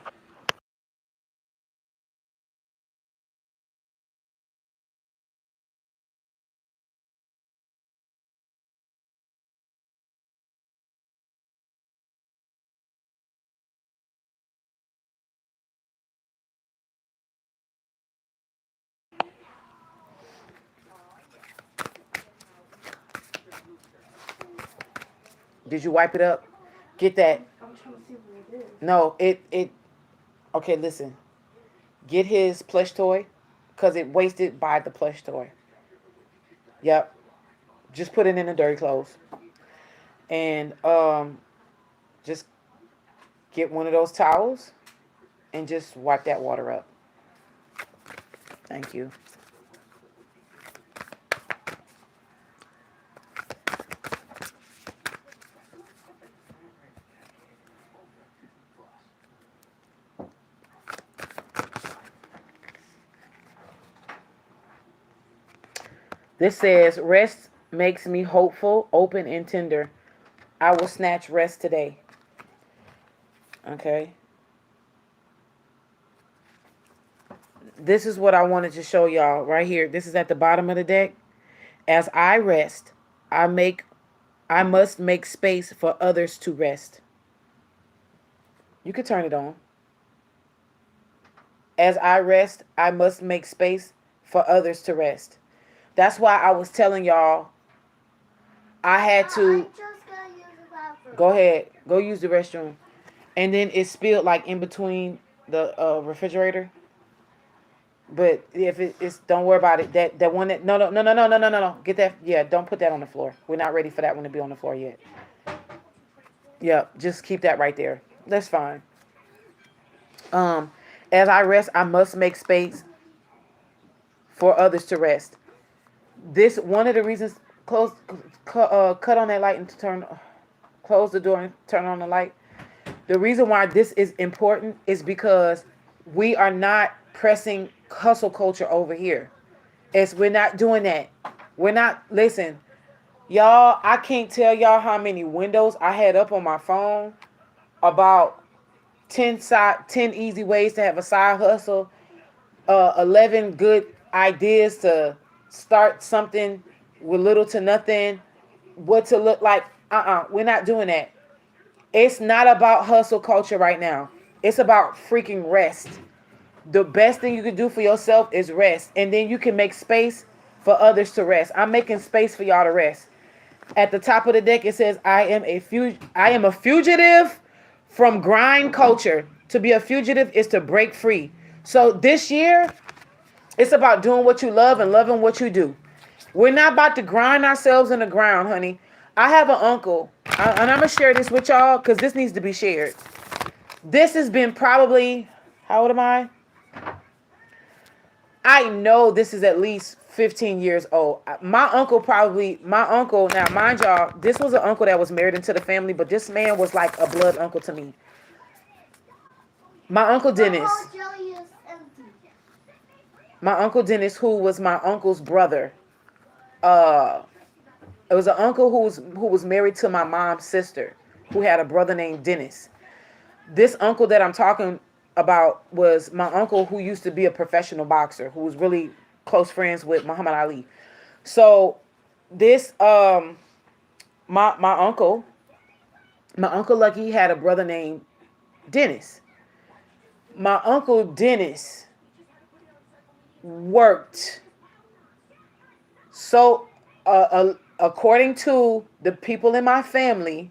Did you wipe it up? Get that. I'm trying to see what it is. No, it. Okay, listen. Get his plush toy, cause it wasted by the plush toy. Yep. Just put it in the dirty clothes, and just get one of those towels, and just wipe that water up. Thank you. This says, rest makes me hopeful, open, and tender. I will snatch rest today. Okay. This is what I wanted to show y'all right here. This is at the bottom of the deck. As I rest, I must make space for others to rest. You could turn it on. As I rest, I must make space for others to rest. That's why I was telling y'all I had I to just gotta use the bathroom. go ahead, go use the restroom. And then it spilled like in between the refrigerator. But if it's don't worry about it. That one that no. Get that, yeah, don't put that on the floor. We're not ready for that one to be on the floor yet. Yeah, just keep that right there. That's fine. As I rest, I must make space for others to rest. This one of the reasons cut on that light and close the door and turn on the light. The reason why this is important is because we are not pressing hustle culture over here. We're not doing that. We're not, listen, y'all, I can't tell y'all how many windows I had up on my phone about 10 easy ways to have a side hustle, 11 good ideas to start something with little to nothing, what to look like. We're not doing that. It's not about hustle culture right now. It's about freaking rest. The best thing you can do for yourself is rest. And then you can make space for others to rest. I'm making space for y'all to rest. At the top of the deck, it says, I am a fugitive from grind culture. To be a fugitive is to break free. So this year, it's about doing what you love and loving what you do. We're not about to grind ourselves in the ground, honey. I have an uncle, and I'm going to share this with y'all because this needs to be shared. This has been probably, how old am I? I know this is at least 15 years old. My uncle, now mind y'all, this was an uncle that was married into the family, but this man was like a blood uncle to me. My uncle Dennis. My uncle Dennis, who was my uncle's brother. It was an uncle who was married to my mom's sister, who had a brother named Dennis. This uncle that I'm talking about was my uncle who used to be a professional boxer, who was really close friends with Muhammad Ali. So this my uncle Lucky had a brother named Dennis. My uncle Dennis worked so according to the people in my family,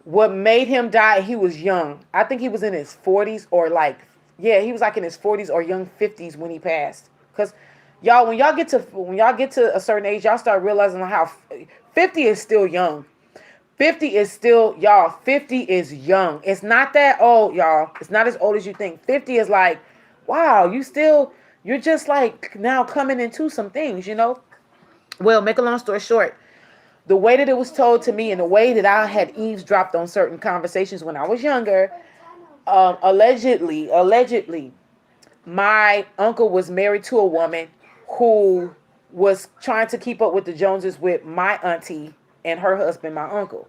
what made him die, he was young. I think he was in his 40s or he was like in his 40s or young 50s when he passed. Because y'all, when y'all get to a certain age, y'all start realizing how 50 is still young. 50 is still, y'all, 50 is young. It's not that old, y'all. It's not as old as you think. 50 is like, wow, you're just like now coming into some things, you know? Well, make a long story short, the way that it was told to me and the way that I had eavesdropped on certain conversations when I was younger, allegedly, my uncle was married to a woman who was trying to keep up with the Joneses with my auntie and her husband, my uncle.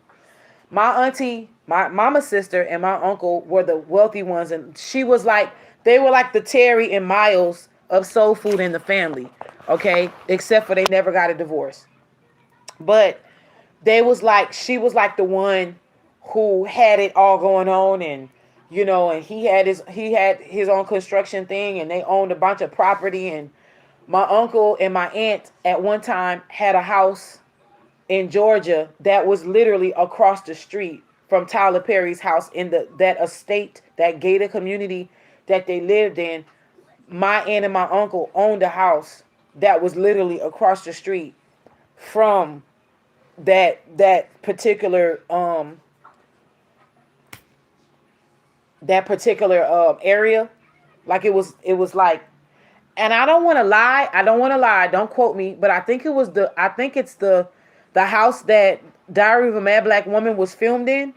My auntie, my mama's sister, and my uncle were the wealthy ones, and she was like, they were like the Terry and Miles of soul food in the family, okay? Except for they never got a divorce. But they was like, she was like the one who had it all going on, and and he had his own construction thing, and they owned a bunch of property. And my uncle and my aunt at one time had a house in Georgia that was literally across the street from Tyler Perry's house in that estate, that gated community that they lived in. My aunt and my uncle owned a house that was literally across the street from that particular area. Like it was like, and I don't want to lie. Don't quote me, but I think it's the house that Diary of a Mad Black Woman was filmed in.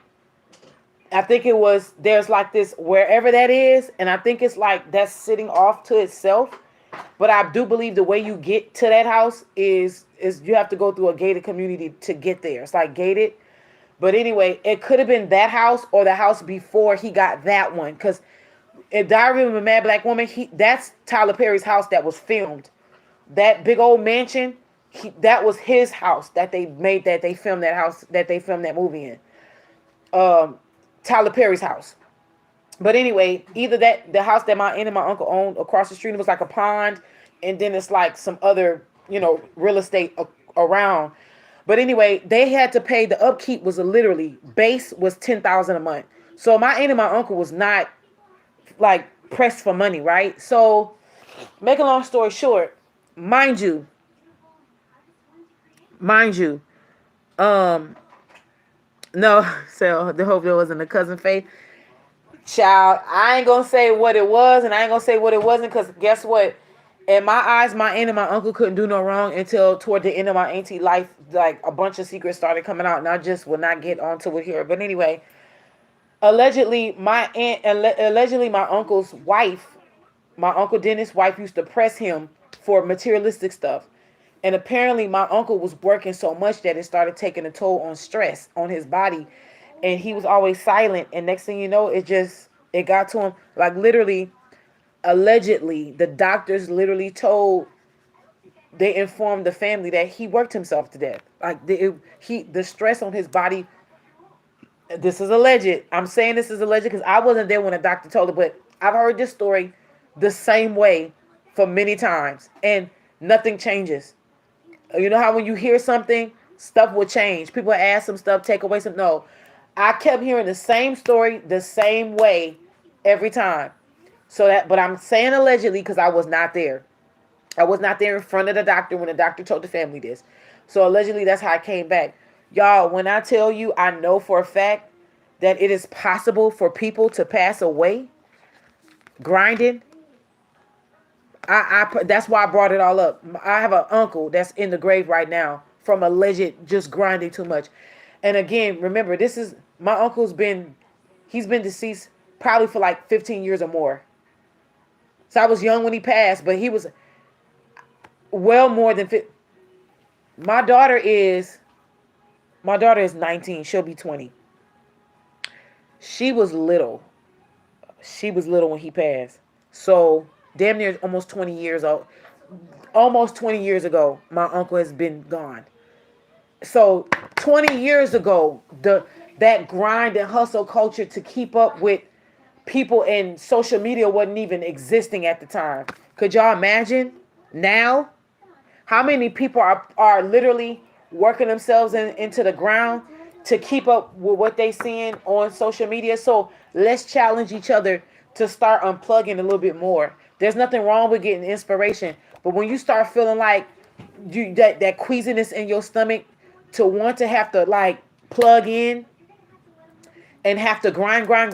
I think it was, there's like this, wherever that is, and I think it's like that's sitting off to itself. But I do believe the way you get to that house is you have to go through a gated community to get there. It's like gated. But anyway, it could have been that house or the house before he got that one. Because in Diary of a Mad Black Woman, that's Tyler Perry's house that was filmed. That big old mansion, that was his house that they filmed that movie in. Tyler Perry's house. But anyway, either the house that my aunt and my uncle owned across the street, it was like a pond, and then it's like some other, real estate around. But anyway, they had to pay, the upkeep was literally, base was $10,000 a month. So my aunt and my uncle was not like pressed for money, right? So, make a long story short, mind you, no, so I hope there wasn't a cousin Faith. Child, I ain't gonna say what it was, and I ain't gonna say what it wasn't, because guess what? In my eyes, my aunt and my uncle couldn't do no wrong until toward the end of my auntie life, like a bunch of secrets started coming out, and I just will not get onto it here. But anyway, allegedly, my uncle's wife, my uncle Dennis' wife, used to press him for materialistic stuff. And apparently my uncle was working so much that it started taking a toll on stress on his body. And he was always silent. And next thing you know, it got to him. Like literally, allegedly, the doctors literally they informed the family that he worked himself to death. Like the stress on his body. This is alleged. I'm saying this is alleged because I wasn't there when the doctor told it, but I've heard this story the same way for many times. And nothing changes. You know how when you hear something, stuff will change. People ask some stuff, take away some. No, I kept hearing the same story the same way every time. But I'm saying allegedly because I was not there. I was not there in front of the doctor when the doctor told the family this. So allegedly, that's how I came back. Y'all, when I tell you, I know for a fact that it is possible for people to pass away grinding. That's why I brought it all up. I have an uncle that's in the grave right now from alleged just grinding too much. And again, remember, my uncle's he's been deceased probably for like 15 years or more. So I was young when he passed, but he was well more than 50. My daughter is 19. She'll be 20. She was little. When he passed. So damn near almost 20 years old. Almost 20 years ago, my uncle has been gone. So 20 years ago, that grind and hustle culture to keep up with people in social media wasn't even existing at the time. Could y'all imagine now how many people are literally working themselves into the ground to keep up with what they seeing on social media? So let's challenge each other to start unplugging a little bit more. There's nothing wrong with getting inspiration, but when you start feeling like that queasiness in your stomach to want to have to like plug in and have to grind, that's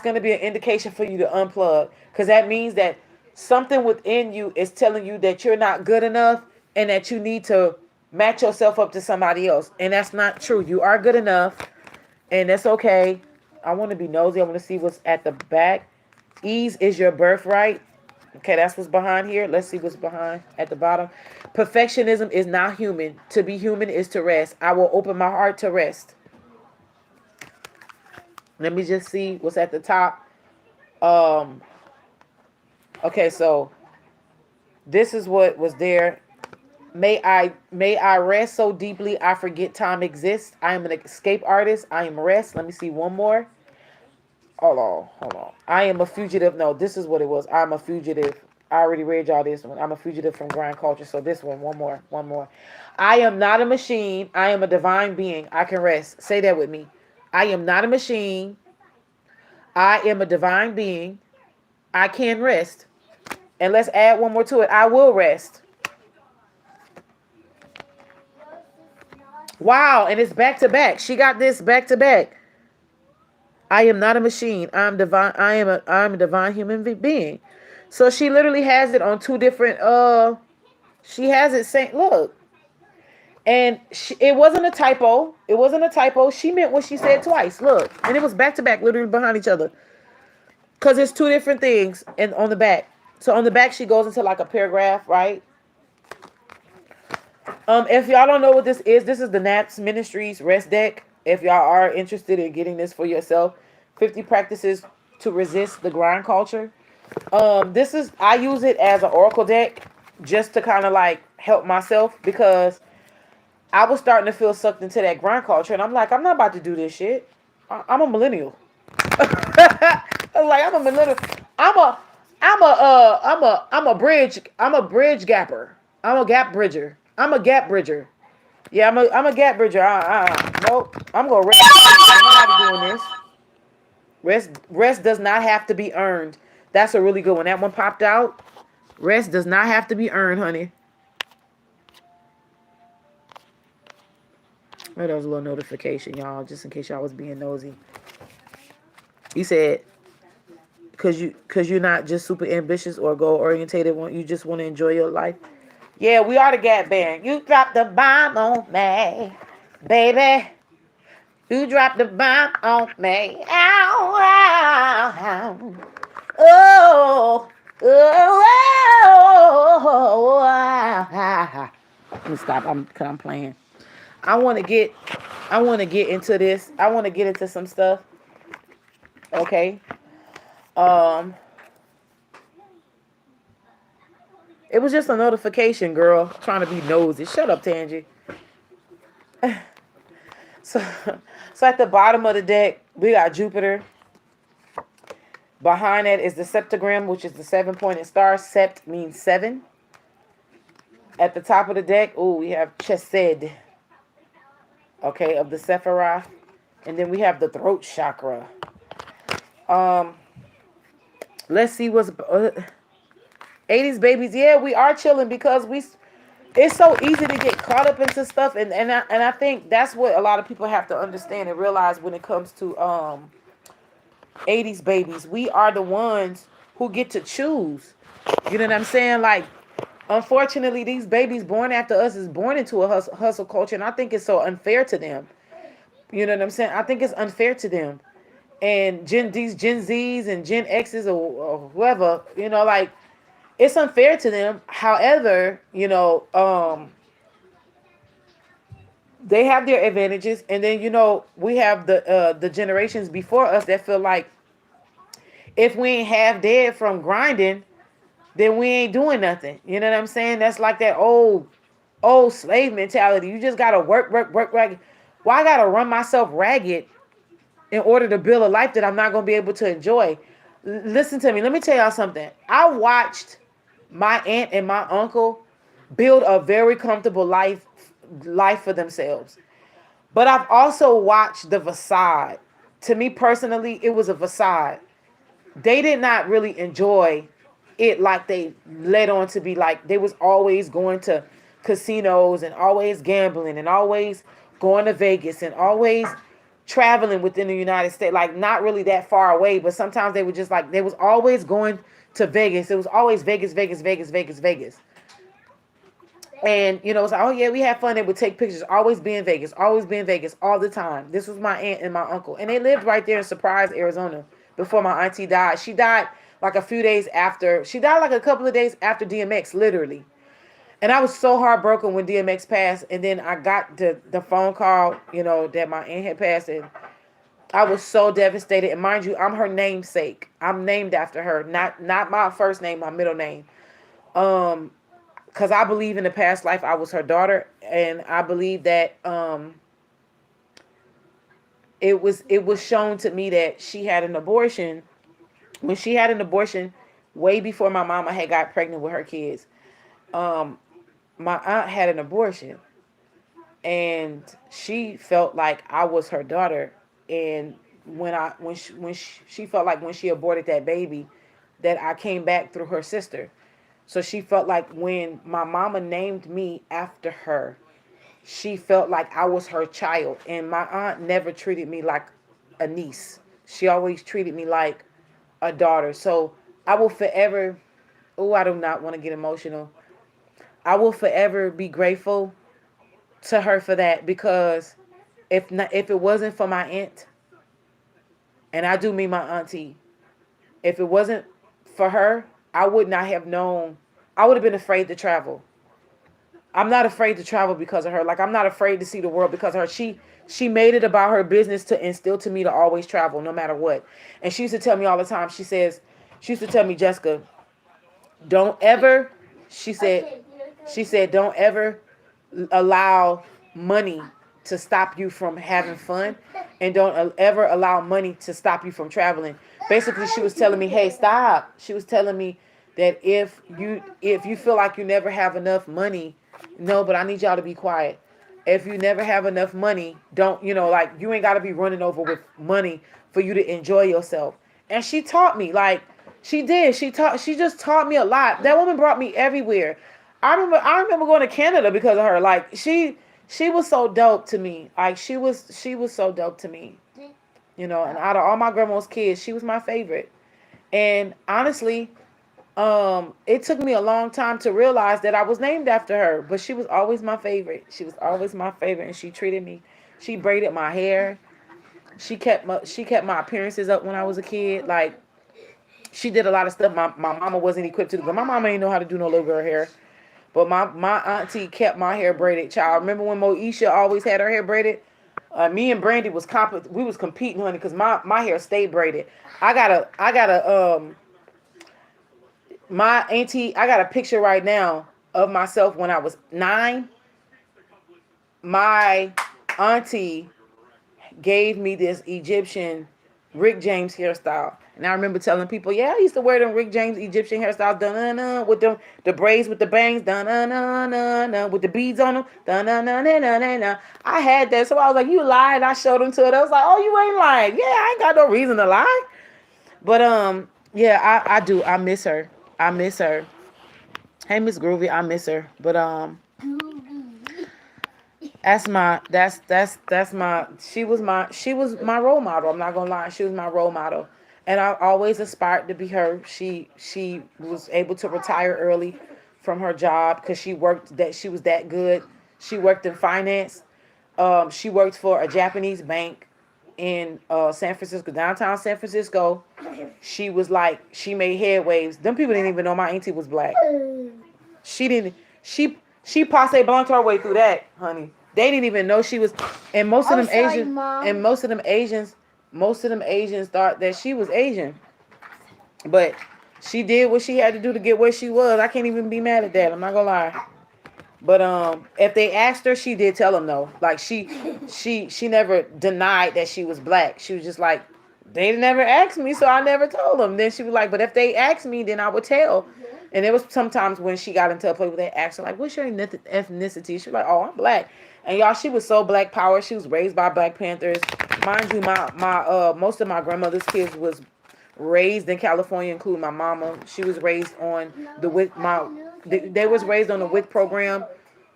going to be an indication for you to unplug, because that means that something within you is telling you that you're not good enough and that you need to match yourself up to somebody else. And that's not true. You are good enough, and that's okay. I want to be nosy. I want to see what's at the back. Ease is your birthright. Okay, that's what's behind here. Let's see what's behind at the bottom. Perfectionism is not human. To be human is to rest. I will open my heart to rest. Let me just see what's at the top. Okay, so this is what was there. May I rest so deeply I forget time exists. I am an escape artist. I am rest. Let me see one more. Hold on. I am a fugitive. No, this is what it was. I'm a fugitive. I already read y'all this one. I'm a fugitive from grind culture. So this one more. I am not a machine. I am a divine being. I can rest. Say that with me. I am not a machine. I am a divine being. I can rest. And let's add one more to it. I will rest. Wow, and it's back to back. She got this back to back. I am not a machine. I'm divine. I'm a divine human being. So she literally has it on two different she has it saying, look. And it wasn't a typo. It wasn't a typo. She meant what she said twice. Look. And it was back to back, literally behind each other. Cuz it's two different things and on the back. So on the back she goes into like a paragraph, right? If y'all don't know what this is the Naps Ministries Rest Deck. If y'all are interested in getting this for yourself, 50 practices to resist the grind culture. I use it as an oracle deck just to kind of like help myself because I was starting to feel sucked into that grind culture, and I'm like, I'm not about to do this shit. I'm a millennial. I was like, I'm a millennial. I'm a bridge gapper. I'm a gap bridger. I'm a gap bridger. Yeah, I'm a gap bridger. Nope. I'm gonna rest. I'm not doing this. Rest does not have to be earned. That's a really good one. That one popped out. Rest does not have to be earned, honey. Oh, that was a little notification, y'all, just in case y'all was being nosy. You said, cause you're not just super ambitious or goal orientated. You just want to enjoy your life. Yeah, we are the Gap Band. You dropped the bomb on me, baby. You dropped the bomb on me. Ow, ow, ow. Oh, oh. Let me stop. I'm playing. I want to get into this. I want to get into some stuff. Okay. It was just a notification, girl, trying to be nosy. Shut up, Tangy. So at the bottom of the deck, we got Jupiter. Behind that is the septagram, which is the 7-pointed star. Sept means 7. At the top of the deck, we have Chesed. Okay, of the Sephiroth. And then we have the throat chakra. Let's see what's 80s babies. Yeah, we are chilling because it's so easy to get caught up into stuff, and I think that's what a lot of people have to understand and realize when it comes to 80s babies. We are the ones who get to choose. You know what I'm saying? Like, unfortunately, these babies born after us is born into a hustle culture, and I think it's so unfair to them. You know what I'm saying? I think it's unfair to them. And these Gen Zs and Gen Xs or whoever, you know, like, it's unfair to them. However, you know, they have their advantages, and then, you know, we have the generations before us that feel like if we ain't half dead from grinding, then we ain't doing nothing. You know what I'm saying? That's like that old slave mentality. You just gotta work. Why I gotta run myself ragged in order to build a life that I'm not gonna be able to enjoy? Listen to me. Let me tell y'all something. I watched my aunt and my uncle build a very comfortable life for themselves. But I've also watched the facade. To me personally, it was a facade. They did not really enjoy it like they led on to be. Like, they was always going to casinos and always gambling and always going to Vegas and always traveling within the United States, like not really that far away, but sometimes they were just like, they was always going to Vegas. It was always Vegas. And it's like, oh yeah, we had fun. They would take pictures, always be in Vegas, all the time. This was my aunt and my uncle, and they lived right there in Surprise, Arizona. Before my auntie died, she died like a few days after. She died like a couple of days after DMX, literally. And I was so heartbroken when DMX passed, and then I got the phone call, that my aunt had passed, and I was so devastated. And mind you, I'm her namesake. I'm named after her, not my first name, my middle name. Because I believe in the past life I was her daughter, and I believe that it was shown to me that she had an abortion. When she had an abortion, way before my mama had got pregnant with her kids, my aunt had an abortion, and she felt like I was her daughter. And when she felt like when she aborted that baby, that I came back through her sister. So she felt like when my mama named me after her, she felt like I was her child. And my aunt never treated me like a niece. She always treated me like a daughter. So I will forever, oh, I do not want to get emotional. I will forever be grateful to her for that, because if it wasn't for my aunt, and I do mean my auntie, if it wasn't for her, I would not have known. I would have been afraid to travel. I'm not afraid to travel because of her. Like, I'm not afraid to see the world because of her. She made it about her business to instill to me to always travel no matter what. And she used to tell me all the time. She used to tell me, Jessica, don't ever, she said, don't ever allow money to stop you from having fun, and don't ever allow money to stop you from traveling. Basically, she was telling me, hey, stop. She was telling me that if you feel like you never have enough money, no, but I need y'all to be quiet. If you never have enough money, don't, like, you ain't got to be running over with money for you to enjoy yourself. And she taught me, like, she did. She just taught me a lot. That woman brought me everywhere. I remember going to Canada because of her. Like, she was so dope to me. Like, she was so dope to me. And out of all my grandma's kids, she was my favorite. And honestly, it took me a long time to realize that I was named after her, but she was always my favorite. She was always my favorite, and she treated me. She braided my hair. She kept my appearances up when I was a kid. Like, she did a lot of stuff my mama wasn't equipped to do. But my mama ain't know how to do no little girl hair. But my auntie kept my hair braided. Child, remember when Moesha always had her hair braided? Me and Brandy we was competing, honey, because my hair stayed braided. I got my auntie, I got a picture right now of myself when I was 9. My auntie gave me this Egyptian Rick James hairstyle. And I remember telling people, yeah, I used to wear them Rick James Egyptian hairstyles, dun-dun-dun, with the braids with the bangs, dun-dun-dun-dun, with the beads on them, dun-dun-dun-dun-dun-dun. I had that, so I was like, you lied. I showed them to her. I was like, oh, you ain't lying. Yeah, I ain't got no reason to lie. But yeah, I do. I miss her. I miss her. Hey, Miss Groovy, I miss her. But that's my she was my role model. I'm not gonna lie, she was my role model, and I always aspired to be her. She was able to retire early from her job because she was that good. She worked in finance. She worked for a Japanese bank in San Francisco, downtown San Francisco. She made headwaves. Them people didn't even know my auntie was black. She didn't. She passe blanc her way through that, honey. They didn't even know she was. And most of them Asians. Mom. And most of them Asians thought that she was Asian. But she did what she had to do to get where she was. I can't even be mad at that. I'm not gonna lie. But if they asked her, she did tell them no. Like, she never denied that she was black. She was just like, they never asked me, so I never told them. Then she was like, but if they asked me, then I would tell. And there was sometimes when she got into a place where they asked her, like, what's your ethnicity? She was like, oh, I'm black. And y'all, she was so black power. She was raised by Black Panthers. Mind you, my most of my grandmother's kids was raised in California, including my mama. She was raised on the WIC. They was raised on the WIC program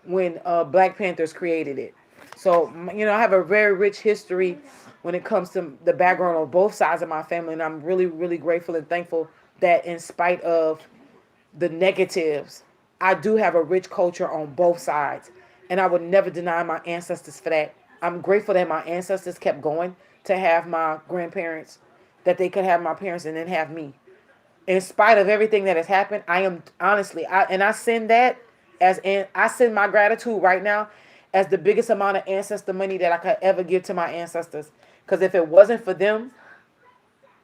when Black Panthers created it. So, I have a very rich history when it comes to the background of both sides of my family, and I'm really, really grateful and thankful that in spite of the negatives, I do have a rich culture on both sides. And I would never deny my ancestors for that. I'm grateful that my ancestors kept going to have my grandparents, that they could have my parents and then have me. In spite of everything that has happened, I am honestly, I send that I send my gratitude right now as the biggest amount of ancestor money that I could ever give to my ancestors. Because if it wasn't for them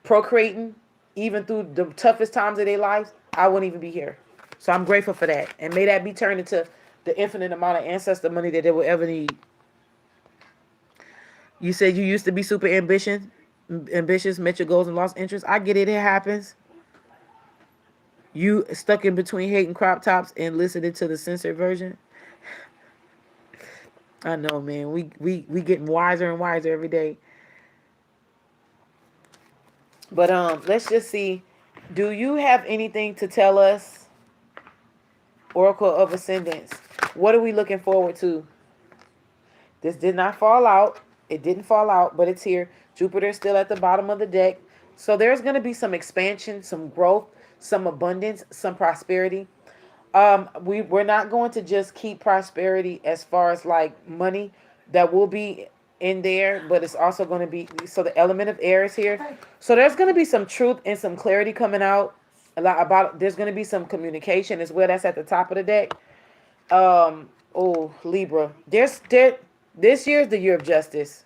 procreating, even through the toughest times of their lives, I wouldn't even be here. So I'm grateful for that. And may that be turned into the infinite amount of ancestor money that they will ever need. You said you used to be super ambitious, met your goals and lost interest. I get it, it happens. You stuck in between hating crop tops and listening to the censored version. I know, man. We getting wiser and wiser every day. But let's just see. Do you have anything to tell us, Oracle of Ascendance? What are we looking forward to? This did not fall out. It didn't fall out, but it's here. Jupiter is still at the bottom of the deck. So there's going to be some expansion, some growth, some abundance, some prosperity. We're not going to just keep prosperity as far as like money. That will be in there, but it's also going to be, so the element of air is here. So there's going to be some truth and some clarity coming out a lot about, there's going to be some communication as well. That's at the top of the deck. Oh, Libra. This year is the year of justice.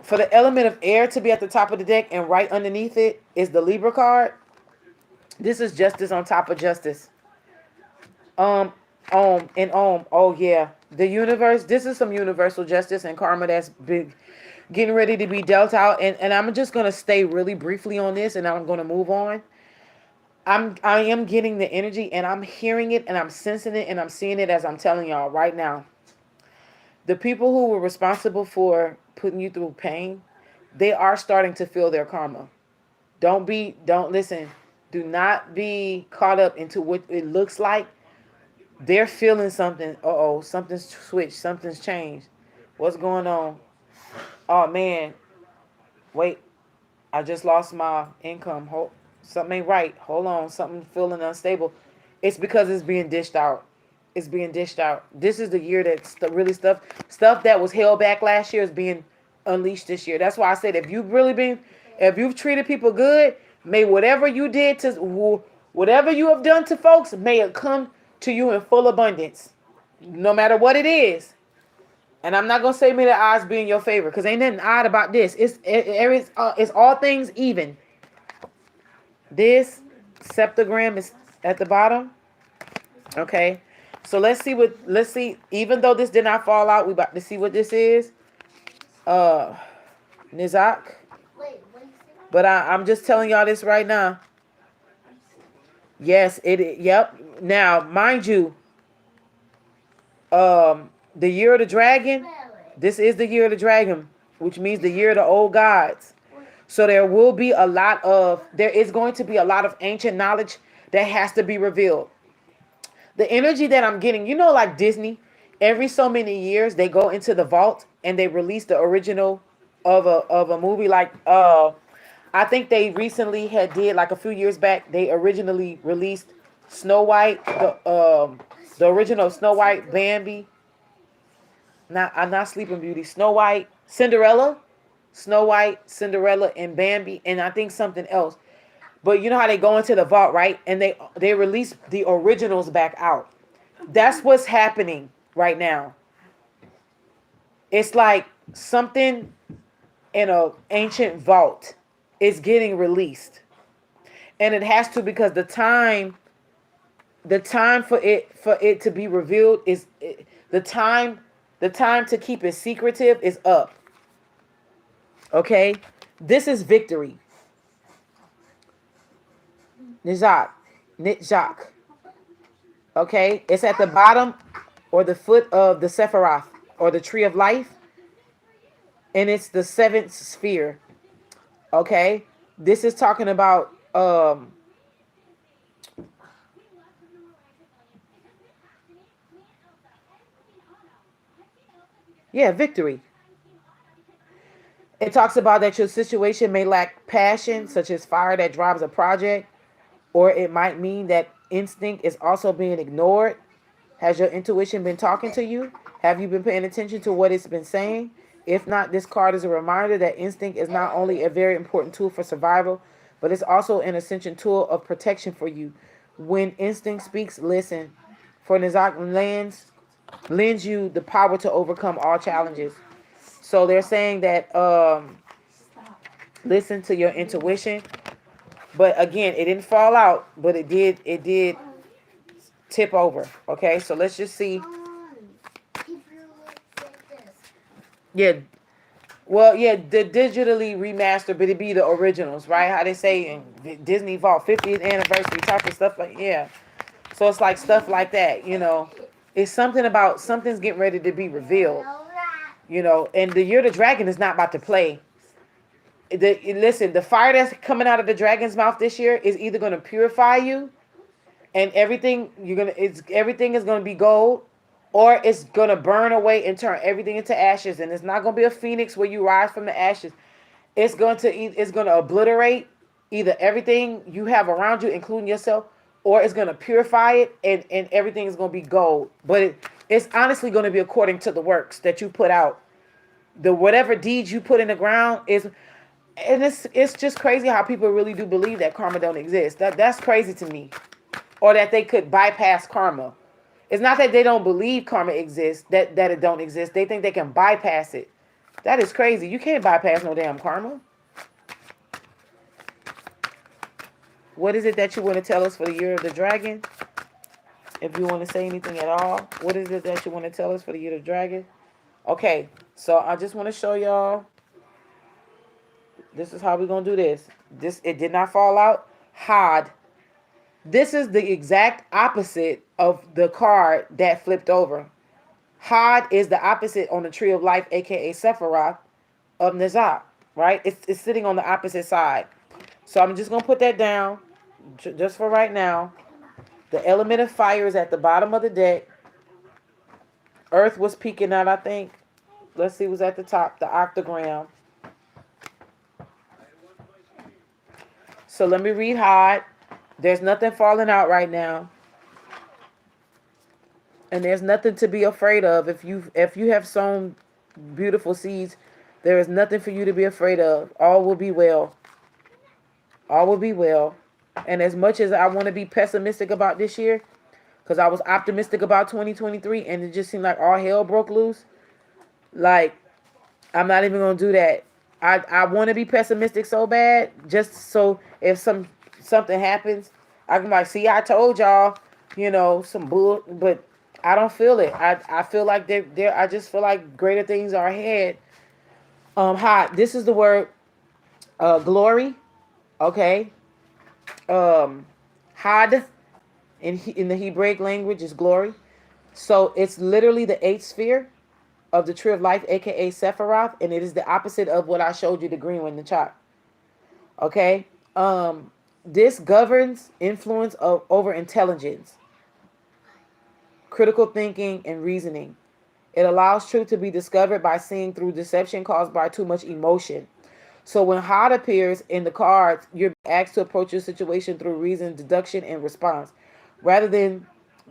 For the element of air to be at the top of the deck and right underneath it is the Libra card. This is justice on top of justice. Oh yeah. The universe, this is some universal justice and karma that's big, getting ready to be dealt out. And I'm just going to stay really briefly on this and I'm going to move on. I am getting the energy and I'm hearing it and I'm sensing it and I'm seeing it as I'm telling y'all right now. The people who were responsible for putting you through pain, they are starting to feel their karma. Don't listen. Do not be caught up into what it looks like. They're feeling something. Uh-oh, something's switched. Something's changed. What's going on? Oh, man. Wait, I just lost my income. Something ain't right. Hold on. Something feeling unstable. It's because it's being dished out. It's being dished out. This is the year that really stuff that was held back last year is being unleashed this year. That's why I said if you've treated people good, may whatever you have done to folks, may it come to you in full abundance, no matter what it is. And I'm not gonna say may the odds be in your favor, because ain't nothing odd about this. It's all things even. This septagram is at the bottom. Okay. So let's see, even though this did not fall out, we about to see what this is. Nizak. But I'm just telling y'all this right now. Yes, yep. Now, mind you, the year of the dragon, this is the year of the dragon, which means the year of the old gods. So there is going to be a lot of ancient knowledge that has to be revealed. The energy that I'm getting, like Disney, every so many years they go into the vault and they release the original of a movie. Like I think they recently did like a few years back. They originally released Snow White, the original Snow White, Bambi. Not Sleeping Beauty. Snow White, Cinderella, Snow White, Cinderella, and Bambi, and I think something else. But you know how they go into the vault, right? And they release the originals back out. That's what's happening right now. It's like something in an ancient vault is getting released. And it has to, because the time for it to be revealed is the time to keep it secretive is up. Okay? This is victory. Nizak. Okay? It's at the bottom or the foot of the Sephiroth or the tree of life. And it's the seventh sphere. Okay? This is talking about victory. It talks about that your situation may lack passion, such as fire that drives a project. or it might mean that instinct is also being ignored. Has your intuition been talking to you? Have you been paying attention to what it's been saying? If not, this card is a reminder that instinct is not only a very important tool for survival, but it's also an essential tool of protection for you. When instinct speaks, listen. For Nizak lends you the power to overcome all challenges. So they're saying that listen to your intuition. But again, it didn't fall out, but it did tip over. Okay, so let's just see. If you look at this. Yeah, well, yeah, the digitally remastered, but it be the originals, right? How they say in Disney Vault 50th anniversary type of stuff, like, yeah. So it's like stuff like that, you know. It's something about something's getting ready to be revealed, you know. And the Year of the Dragon is not about to play. Listen, the fire that's coming out of the dragon's mouth this year is either going to purify you, and everything is gonna be gold, or it's gonna burn away and turn everything into ashes. And it's not gonna be a phoenix where you rise from the ashes. It's gonna obliterate either everything you have around you, including yourself, or it's gonna purify it, and everything is gonna be gold. But it's honestly gonna be according to the works that you put out. The whatever deeds you put in the ground is. And it's just crazy how people really do believe that karma don't exist. That's crazy to me. Or that they could bypass karma. It's not that they don't believe karma exists, that it don't exist. They think they can bypass it. That is crazy. You can't bypass no damn karma. What is it that you want to tell us for the Year of the Dragon? If you want to say anything at all. What is it that you want to tell us for the Year of the Dragon? Okay, so I just want to show y'all. This is how we're going to do this. It did not fall out. Had. This is the exact opposite of the card that flipped over. Had is the opposite on the Tree of Life, aka Sephiroth, of Nizak, right? It's sitting on the opposite side. So I'm just going to put that down just for right now. The element of fire is at the bottom of the deck. Earth was peeking out, I think. Let's see what's at the top, the octagram. So let me read Had. There's nothing falling out right now. And there's nothing to be afraid of. If you have sown beautiful seeds, there is nothing for you to be afraid of. All will be well. All will be well. And as much as I want to be pessimistic about this year, because I was optimistic about 2023 and it just seemed like all hell broke loose, like, I'm not even going to do that. I want to be pessimistic so bad, just so if something happens, I can be like, see, I told y'all, some bull, but I don't feel it. I feel like I just feel like greater things are ahead. Hot. This is the word, glory. Okay. Had in the Hebraic language is glory. So it's literally the 8th sphere of the Tree of Life, aka Sephiroth, and it is the opposite of what I showed you, the green one, the chop. Okay. This governs influence over intelligence, critical thinking, and reasoning. It allows truth to be discovered by seeing through deception caused by too much emotion. So when Had appears in the cards, you're asked to approach your situation through reason, deduction, and response. Rather than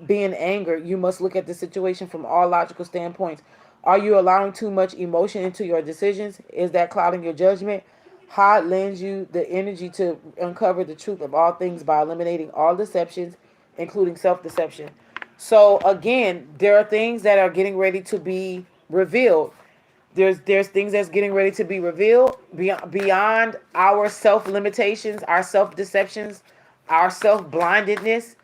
being angered, you must look at the situation from all logical standpoints. Are you allowing too much emotion into your decisions? Is that clouding your judgment? Had lends you the energy to uncover the truth of all things by eliminating all deceptions, including self-deception. So again, there are things that are getting ready to be revealed. There's things that's getting ready to be revealed beyond our self-limitations, our self-deceptions, our self-blindedness.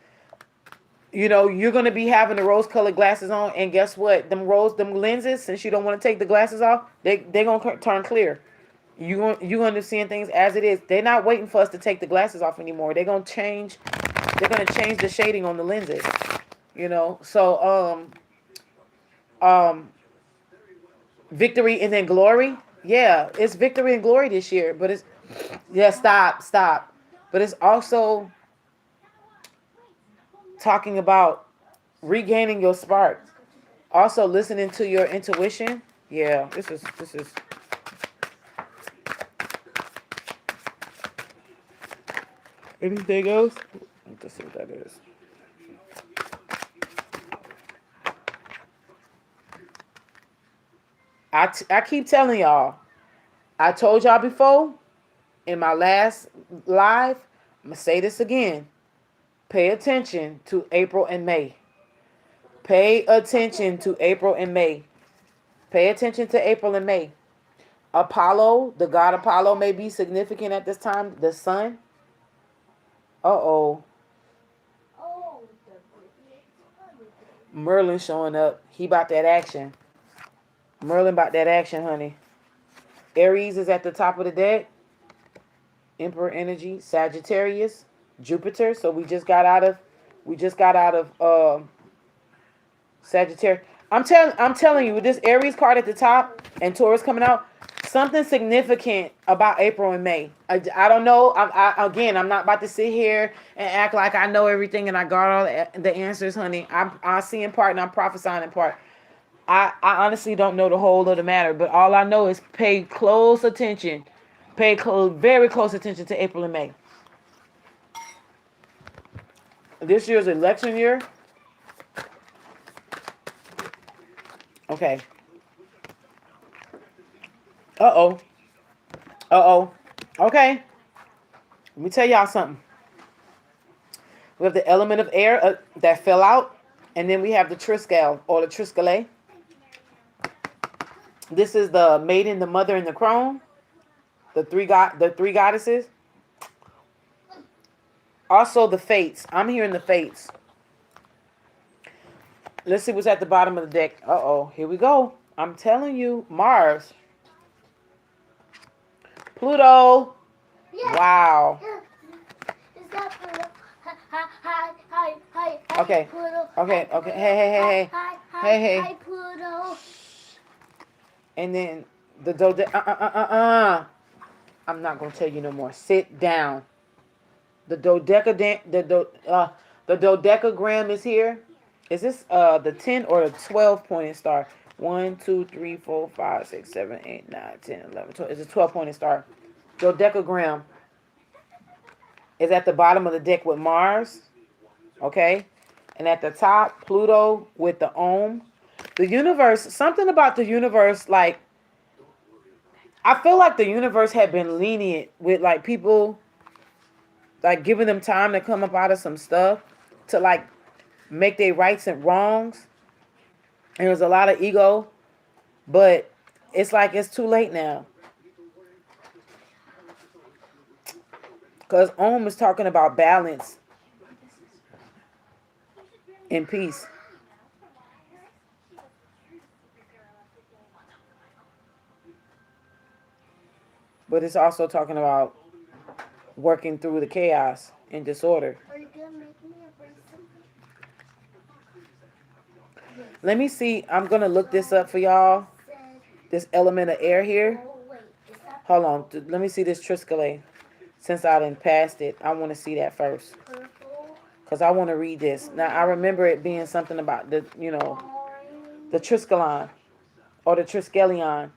You're going to be having the rose-colored glasses on, and guess what? Them lenses, since you don't want to take the glasses off, they're going to turn clear. You're going to seeing things as it is. They're not waiting for us to take the glasses off anymore. They're going to change the shading on the lenses. So victory and then glory. Yeah, it's victory and glory this year, but it's stop. But it's also talking about regaining your spark. Also listening to your intuition. Yeah, this is anything else? Let's see what that is. I keep telling y'all. I told y'all before in my last live. I'm gonna say this again. Pay attention to April and May. Pay attention to April and May. Pay attention to April and May. Apollo, the god Apollo, may be significant at this time. The sun. Uh-oh. Oh, Merlin showing up. He about that action. Merlin about that action, honey. Aries is at the top of the deck. Emperor energy. Sagittarius. Jupiter. So we just got out of Sagittarius. I'm telling you, with this Aries card at the top and Taurus coming out, something significant about April and May. I don't know. Again, I'm not about to sit here and act like I know everything and I got all the answers, honey. I see in part and I'm prophesying in part. I honestly don't know the whole of the matter, but all I know is pay close attention. Very close attention to April and May. This year's election year. Okay. Uh-oh. Uh-oh. Okay. Let me tell y'all something. We have the element of air that fell out. And then we have the Triskel or the Triskele. This is the maiden, the mother, and the crone. The three goddesses. Also the fates. I'm hearing the fates. Let's see what's at the bottom of the deck. Uh-oh. Here we go. I'm telling you. Mars. Pluto. yes. Wow. Is that Pluto? Hi, Okay. Pluto. Okay. Hi, Okay. Pluto. Hey. Hey. Hi, Pluto. And then the I'm not gonna tell you no more. Sit down. The dodecagram is here. Is this the 10 or the 12 pointed star? 1, 2, 3, 4, 5, 6, 7, 8, 9, 10, 11, 12. It's a 12 pointed star. Dodecagram is at the bottom of the deck with Mars. Okay? And at the top, Pluto with the Ohm. The universe, something about the universe, like, I feel like the universe had been lenient with, like, people, like, giving them time to come up out of some stuff, to, like, make their rights and wrongs. And there was a lot of ego, but it's like it's too late now. Because Ohm is talking about balance and peace. But it's also talking about working through the chaos and disorder. Are you gonna make me a bracelet? Let me see. I'm going to look this up for y'all. This element of air here. Oh, wait. Is that Hold on. Let me see this Triskele. Since I done passed it, I want to see that first. purple? Because I want to read this. Now, I remember it being something about the Orange? Triskelon or the Triskelion.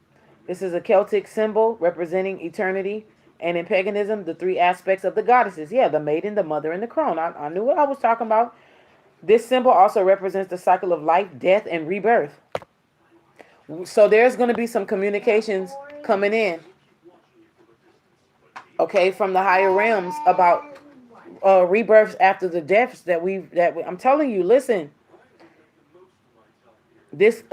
This is a Celtic symbol representing eternity. And in paganism, the three aspects of the goddesses. Yeah, the maiden, the mother, and the crone. I knew what I was talking about. This symbol also represents the cycle of life, death, and rebirth. So there's going to be some communications coming in, okay, from the higher realms about rebirths after the deaths I'm telling you, listen. This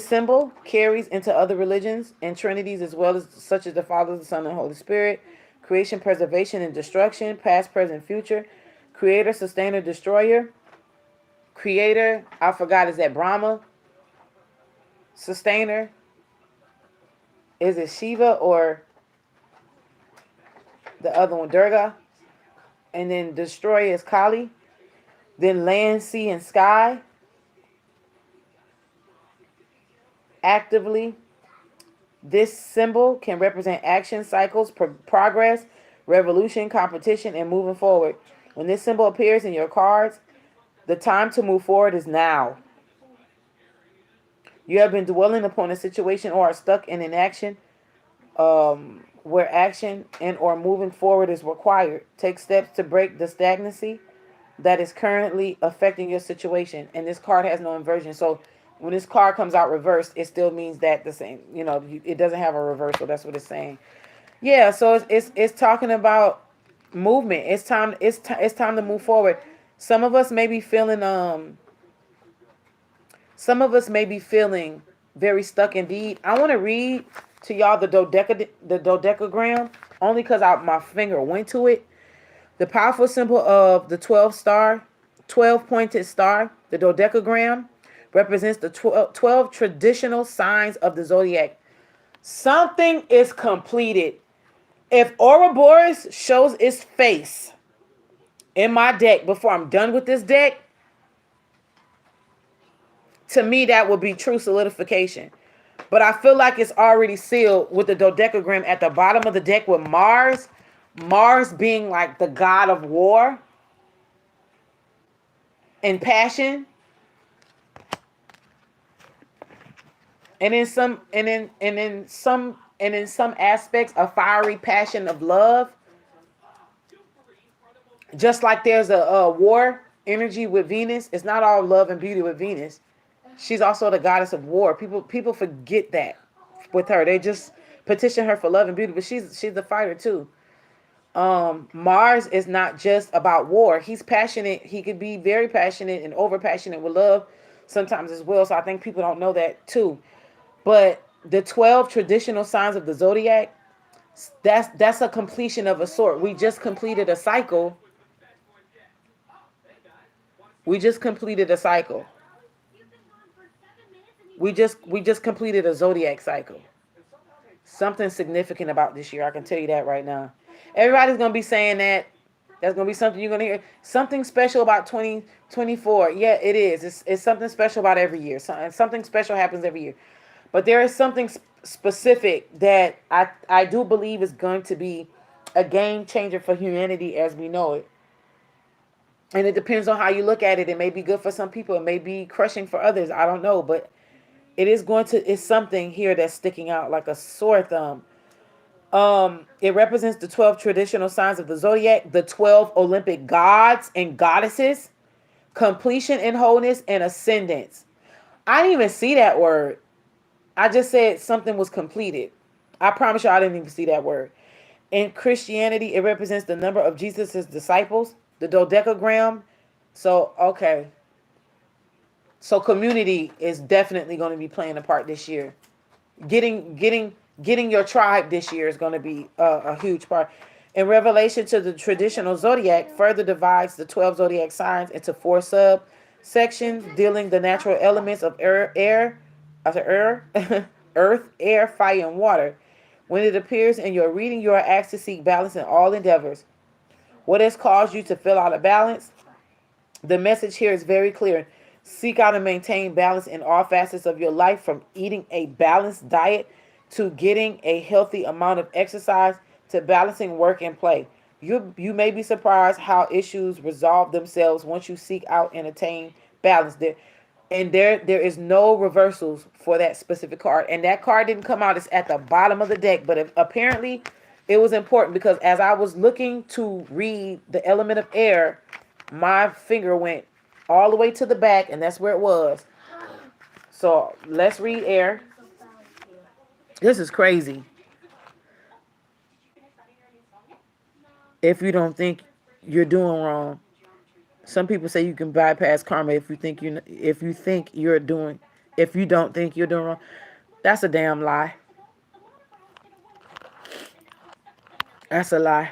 symbol carries into other religions and trinities as well as such as the Father, the Son, and the Holy Spirit. Creation, preservation, and destruction, past, present, future. Creator, sustainer, destroyer. Creator, I forgot, is that Brahma? Sustainer, is it Shiva or the other one, Durga? And then destroyer is Kali. Then land, sea, and sky. Actively, this symbol can represent action, cycles, progress, revolution, competition, and moving forward. When this symbol appears in your cards, the time to move forward is now. You have been dwelling upon a situation or are stuck in inaction where action and or moving forward is required. Take steps to break the stagnancy that is currently affecting your situation. And this card has no inversion. So when this card comes out reversed, it still means that the same, it doesn't have a reversal. That's what it's saying. Yeah, so it's talking about movement. It's time to move forward. Some of us may be feeling some of us may be feeling very stuck indeed. I want to read to y'all the dodecagram only because my finger went to it. The powerful symbol of the 12 pointed star, the dodecagram, represents the 12 traditional signs of the zodiac. Something is completed. If Ouroboros shows its face in my deck before I'm done with this deck, to me that would be true solidification. But I feel like it's already sealed with the dodecagram at the bottom of the deck with Mars being like the god of war and passion. And in some aspects a fiery passion of love. Just like there's a war energy with Venus, it's not all love and beauty with Venus. She's also the goddess of war. People forget that with her. They just petition her for love and beauty, but she's the fighter too. Mars is not just about war. He's passionate. He could be very passionate and over passionate with love sometimes as well. So I think people don't know that too. But the 12 traditional signs of the zodiac, that's a completion of a sort. We just completed a cycle. We just completed a cycle. We just completed a zodiac cycle. Something significant about this year. I can tell you that right now. Everybody's going to be saying that. That's going to be something you're going to hear. Something special about 2024. Yeah, it is. It's something special about every year. Something special happens every year. But there is something specific that I do believe is going to be a game changer for humanity as we know it. And it depends on how you look at it. It may be good for some people. It may be crushing for others. I don't know. But it's something here that's sticking out like a sore thumb. It represents the 12 traditional signs of the zodiac, the 12 Olympic gods and goddesses, completion and wholeness, and ascendance. I didn't even see that word. I just said something was completed. I promise you I didn't even see that word. In Christianity, it represents the number of Jesus' disciples, the dodecagram. So, okay. So community is definitely going to be playing a part this year. Getting your tribe this year is going to be a huge part. In Revelation to the traditional zodiac, further divides the 12 zodiac signs into 4 subsections, dealing the natural elements of earth, air, fire, and water. When it appears in your reading, you are asked to seek balance in all endeavors. What has caused you to feel out of balance? The message here is very clear. Seek out and maintain balance in all facets of your life, from eating a balanced diet to getting a healthy amount of exercise to balancing work and play. You may be surprised how issues resolve themselves once you seek out and attain balance. There is no reversals for that specific card. And that card didn't come out. It's at the bottom of the deck. But apparently it was important because as I was looking to read the element of air, my finger went all the way to the back, and that's where it was. So let's read air. This is crazy. If you don't think you're doing wrong, some people say you can bypass karma if you think if you don't think you're doing wrong. That's a damn lie. That's a lie.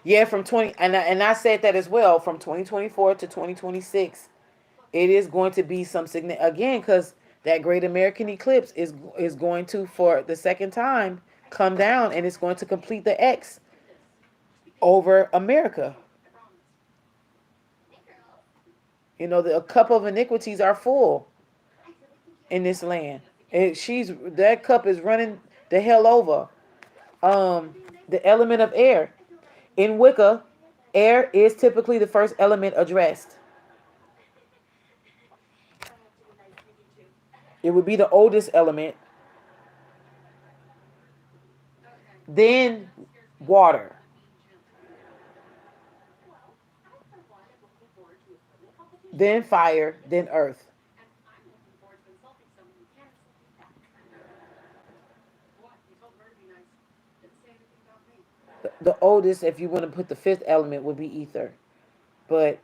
Yeah, from 20 and I said that as well, from 2024 to 2026. It is going to be some significant again because that great American eclipse is going to, for the second time, come down, and it's going to complete the X over America. The cup of iniquities are full in this land. That cup is running the hell over. The element of air. In Wicca, air is typically the first element addressed. It would be the oldest element. Then water. then fire, then earth. The oldest, if you want to put the fifth element, would be ether, but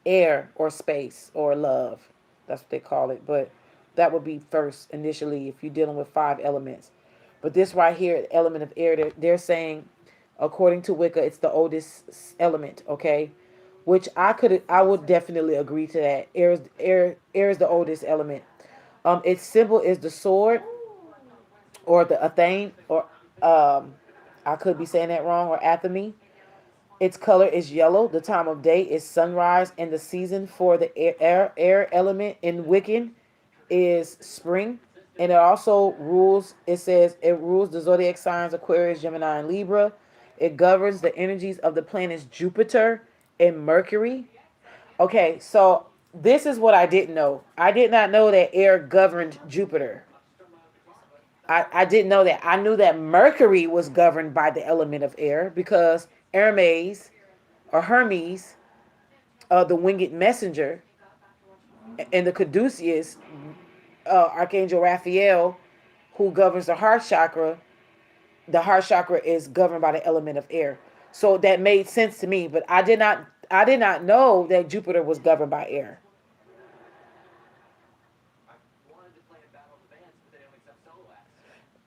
air or space or love, that's what they call it. But that would be first initially if you're dealing with five elements. But this right here, the element of air, they're saying, according to Wicca, it's the oldest element. Okay, which I would definitely agree to that. Air is the oldest element. Its symbol is the sword or the athame, or um, I could be saying that wrong, or athame. Its color is yellow. The time of day is sunrise, and the season for the air element in Wiccan is spring. And it also rules. It says it rules the zodiac signs Aquarius, Gemini, and Libra. It governs the energies of the planets Jupiter and Mercury. Okay, so this is what I didn't know. I did not know that air governed Jupiter. I didn't know that. I knew that Mercury was governed by the element of air because Hermes or Hermes, the winged messenger, and the Caduceus, Archangel Raphael, who governs the heart chakra is governed by the element of air. So that made sense to me, but I did not know that Jupiter was governed by air.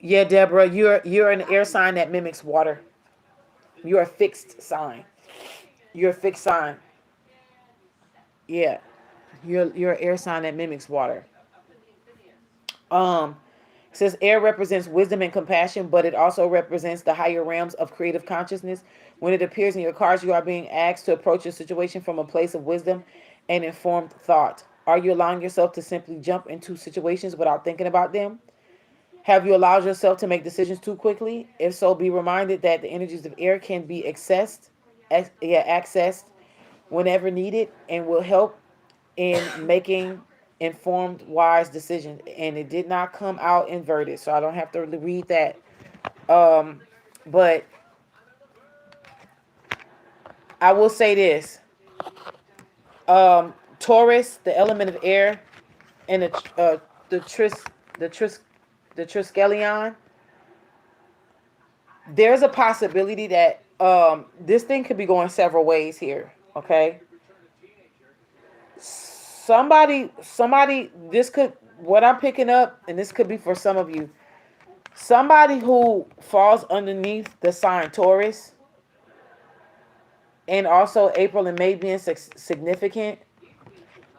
Yeah, Deborah, you're an air sign that mimics water. You're a fixed sign. You're a fixed sign. Yeah, you're an air sign that mimics water. Um, it says air represents wisdom and compassion, but it also represents the higher realms of creative consciousness. When it appears in your cards, you are being asked to approach a situation from a place of wisdom and informed thought. Are you allowing yourself to simply jump into situations without thinking about them? Have you allowed yourself to make decisions too quickly? If so, be reminded that the energies of air can be accessed whenever needed and will help in making informed, wise decisions. And it did not come out inverted, so I don't have to read that. Um, but I will say this: Taurus, the element of air, and the tris, the tris, the triskelion. There's a possibility that this thing could be going several ways here. Okay, somebody, this could, what I'm picking up, and this could be for some of you, somebody who falls underneath the sign Taurus, and also April and May being significant.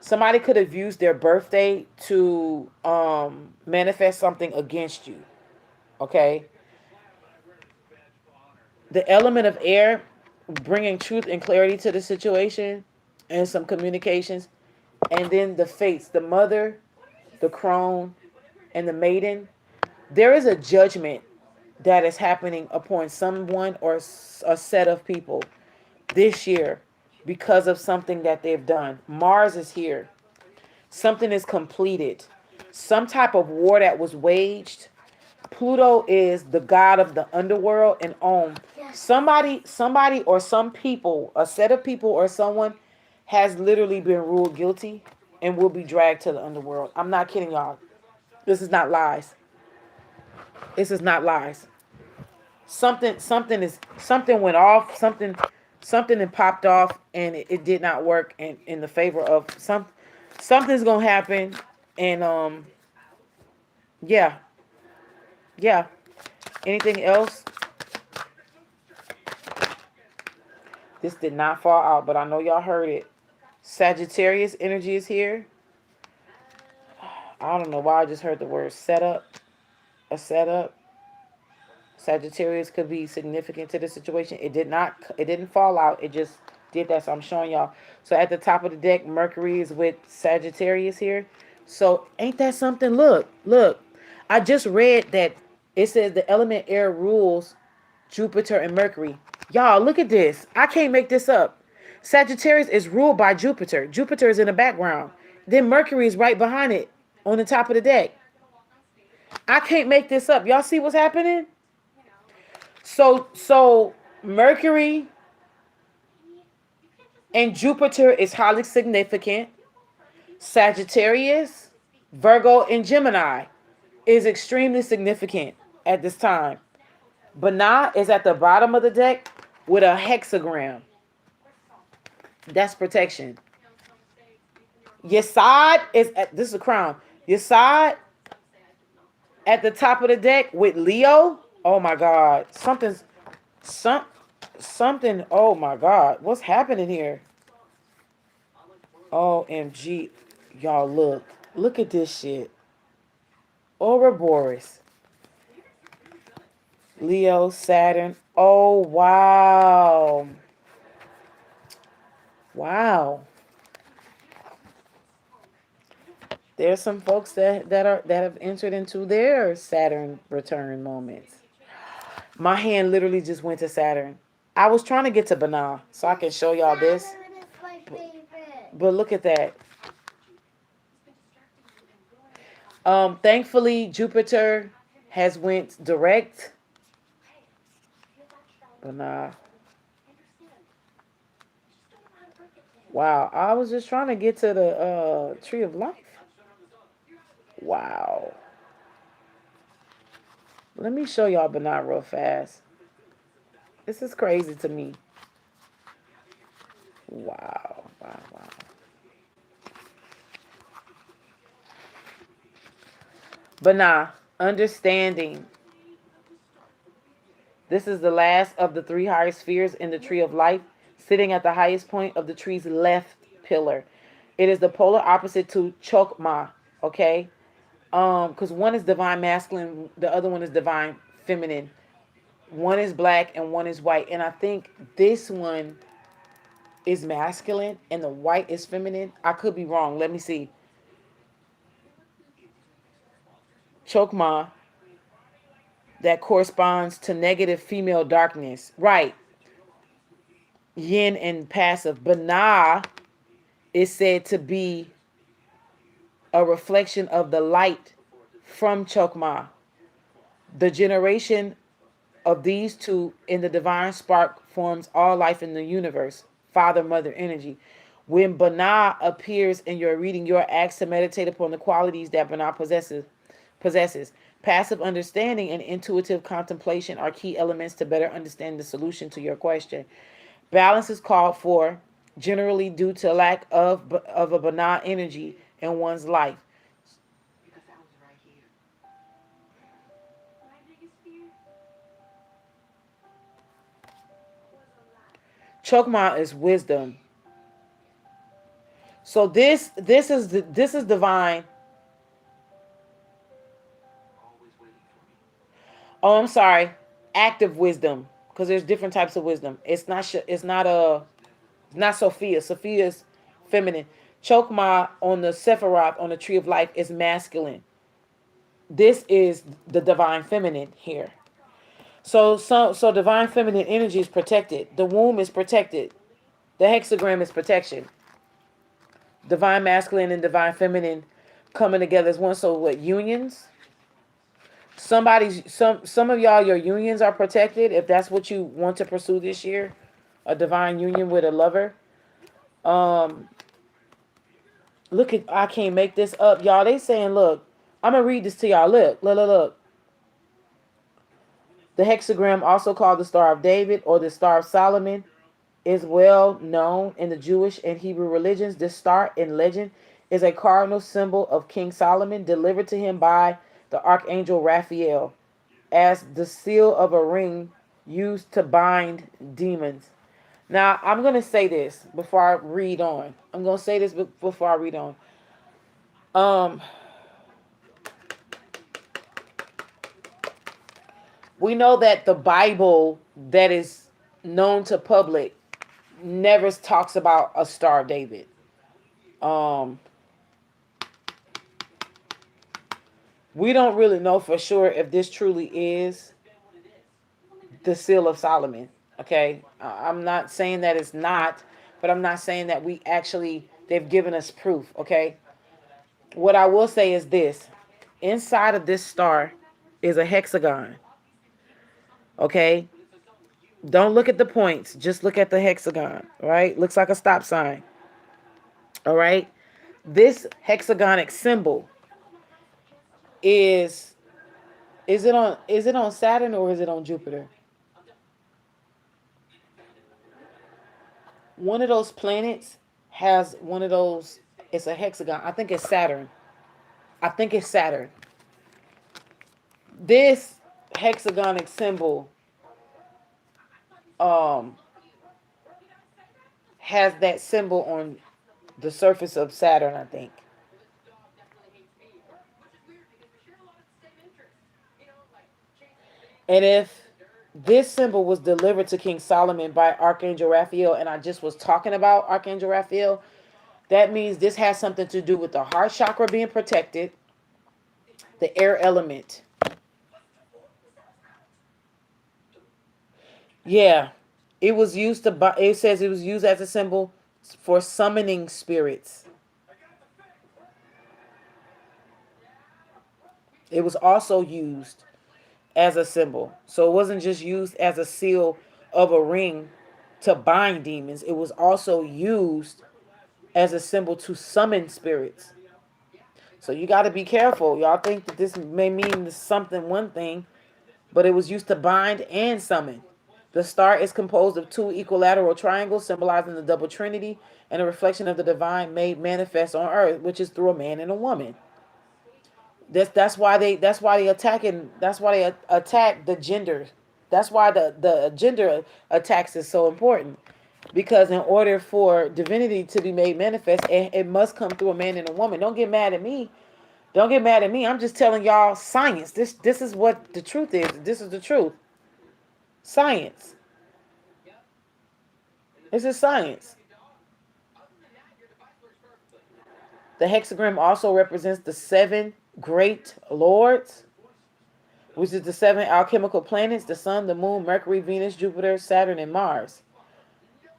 Somebody could have used their birthday to manifest something against you. Okay, the element of air bringing truth and clarity to the situation and some communications, and then the fates, the mother, the crone, and the maiden. There is a judgment that is happening upon someone or a set of people this year because of something that they've done. Mars is here. Something is completed. Some type of war that was waged. Pluto is the god of the underworld and Om. Somebody or some people, a set of people or someone has literally been ruled guilty and will be dragged to the underworld. I'm not kidding y'all. This is not lies. This is not lies. Something went off, something and popped off, and it did not work in the favor of something's gonna happen. And yeah, yeah. Anything else? This did not fall out, but I know y'all heard it. Sagittarius energy is here. I don't know why I just heard the word setup. A setup. Sagittarius could be significant to the situation. It didn't fall out. It just did that. So I'm showing y'all. So at the top of the deck, Mercury is with Sagittarius here. So ain't that something? Look. I just read that it says the element air rules Jupiter and Mercury. Y'all, look at this. I can't make this up. Sagittarius is ruled by Jupiter. Jupiter is in the background. Then Mercury is right behind it on the top of the deck. I can't make this up. Y'all see what's happening? So Mercury And Jupiter is highly significant. Sagittarius, Virgo, and Gemini is extremely significant at this time. Banah is at the bottom of the deck with a hexagram. That's protection. Yesod is at, this is a crown. Yesod at the top of the deck with Leo. Oh my God. Something. Oh my God. What's happening here? OMG. Y'all look. Look at this shit. Ouroboros. Leo, Saturn. Oh wow. Wow. There's some folks that have entered into their Saturn return moments. My hand literally just went to Saturn. I was trying to get to Banah so I can show y'all this. Saturn is my favorite. But look at that. Thankfully Jupiter has went direct. Banah. Wow. I was just trying to get to the tree of life. Wow. Let me show y'all Banah real fast. This is crazy to me. Wow. Wow. Wow. Banah, understanding. This is the last of the three higher spheres in the tree of life, sitting at the highest point of the tree's left pillar. It is the polar opposite to Chokmah, okay? Because one is divine masculine, the other one is divine feminine. One is black and one is white. And I think this one is masculine and the white is feminine. I could be wrong. Let me see. Chokmah, that corresponds to negative female darkness. Right. Yin and passive. Banah is said to be a reflection of the light from Chokmah. The generation of these two in the divine spark forms all life in the universe. Father, mother, energy. When Banah appears in your reading, you are asked to meditate upon the qualities that Banah possesses. Passive understanding and intuitive contemplation are key elements to better understand the solution to your question. Balance is called for, generally due to lack of a Banah energy in one's life. Because that was right here. My biggest fear was a lie. Chokmah is wisdom. So this is divine. Always waiting for me. Oh, I'm sorry. Active wisdom, because there's different types of wisdom. It's not Sophia. Sophia's feminine. Chokmah on the Sephiroth on the tree of life is masculine. This is the divine feminine here. So divine feminine energy is protected. The womb is protected. The hexagram is protection. Divine masculine and divine feminine coming together as one. So what, unions? Some of y'all, your unions are protected if that's what you want to pursue this year. A divine union with a lover. Look at, I can't make this up, y'all. They saying, look, I'm gonna read this to y'all. Look. The hexagram, also called the Star of David or the Star of Solomon, is well known in the Jewish and Hebrew religions. This star in legend is a cardinal symbol of King Solomon, delivered to him by the archangel Raphael as the seal of a ring used to bind demons. Now, I'm going to say this before I read on. We know that the Bible that is known to public never talks about a Star of David. We don't really know for sure if this truly is the seal of Solomon. Okay, I'm not saying that it's not, but I'm not saying that they've given us proof. Okay, what I will say is this: inside of this star is a hexagon. Okay, Don't look at the points. Just look at the hexagon, right? Looks like a stop sign. All right. This hexagonic symbol is is it on Saturn or is it on Jupiter? One of those planets has one of those. It's a hexagon. I think it's Saturn. I think it's Saturn. This hexagonic symbol um has that symbol on the surface of Saturn, I think. And if this symbol was delivered to King Solomon by Archangel Raphael, and I just was talking about Archangel Raphael, that means this has something to do with the heart chakra being protected, the air element. Yeah, it says it was used as a symbol for summoning spirits. It was also used as a symbol. So it wasn't just used as a seal of a ring to bind demons. It was also used as a symbol to summon spirits. So you got to be careful. Y'all think that this may mean something one thing, but it was used to bind and summon. The star is composed of two equilateral triangles symbolizing the double trinity and a reflection of the divine made manifest on earth, which is through a man and a woman. That's why they attack the gender. That's why the gender attacks is so important, because in order for divinity to be made manifest, it must come through a man and a woman. Don't get mad at me. Don't get mad at me. I'm just telling y'all science. This is what the truth is. This is the truth. Science. This is science. The hexagram also represents the seven great lords, which is the seven alchemical planets: the sun, the moon, Mercury, Venus, Jupiter, Saturn, and Mars.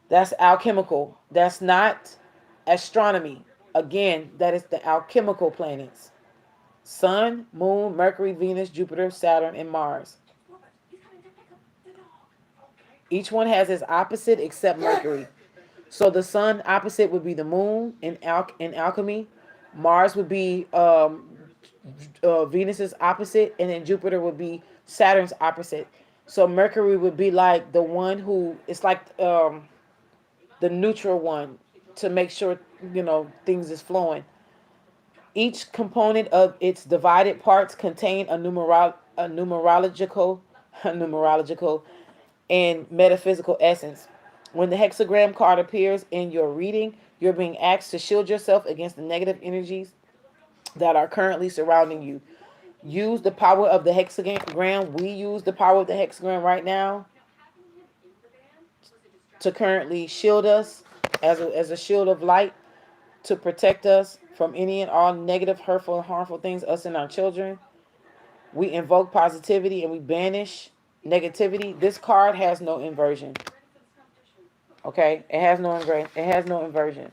That's alchemical. That's not astronomy. Again, that is the alchemical planets: sun, moon, Mercury, Venus, Jupiter, Saturn, and Mars. Each one has its opposite except Mercury. So the sun opposite would be the moon in alchemy. Mars would be Venus's opposite, and then Jupiter would be Saturn's opposite. So Mercury would be like the one who it's like the neutral one to make sure things is flowing. Each component of its divided parts contain a numerological a numerological and metaphysical essence. When the hexagram card appears in your reading, you're being asked to shield yourself against the negative energies that are currently surrounding you. Use the power of the hexagram. We use the power of the hexagram right now to currently shield us as a shield of light to protect us from any and all negative, hurtful, and harmful things, us and our children. We invoke positivity and we banish negativity. This card has no inversion. Okay? It has no inversion.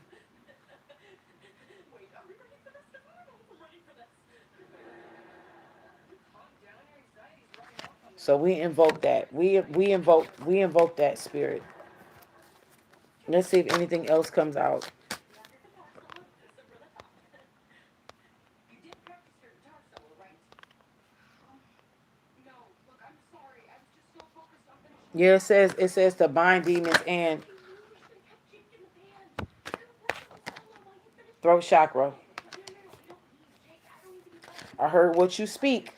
So we invoke that. We invoke that spirit. Let's see if anything else comes out. Yeah, it says to bind demons and throat chakra. I heard what you speak.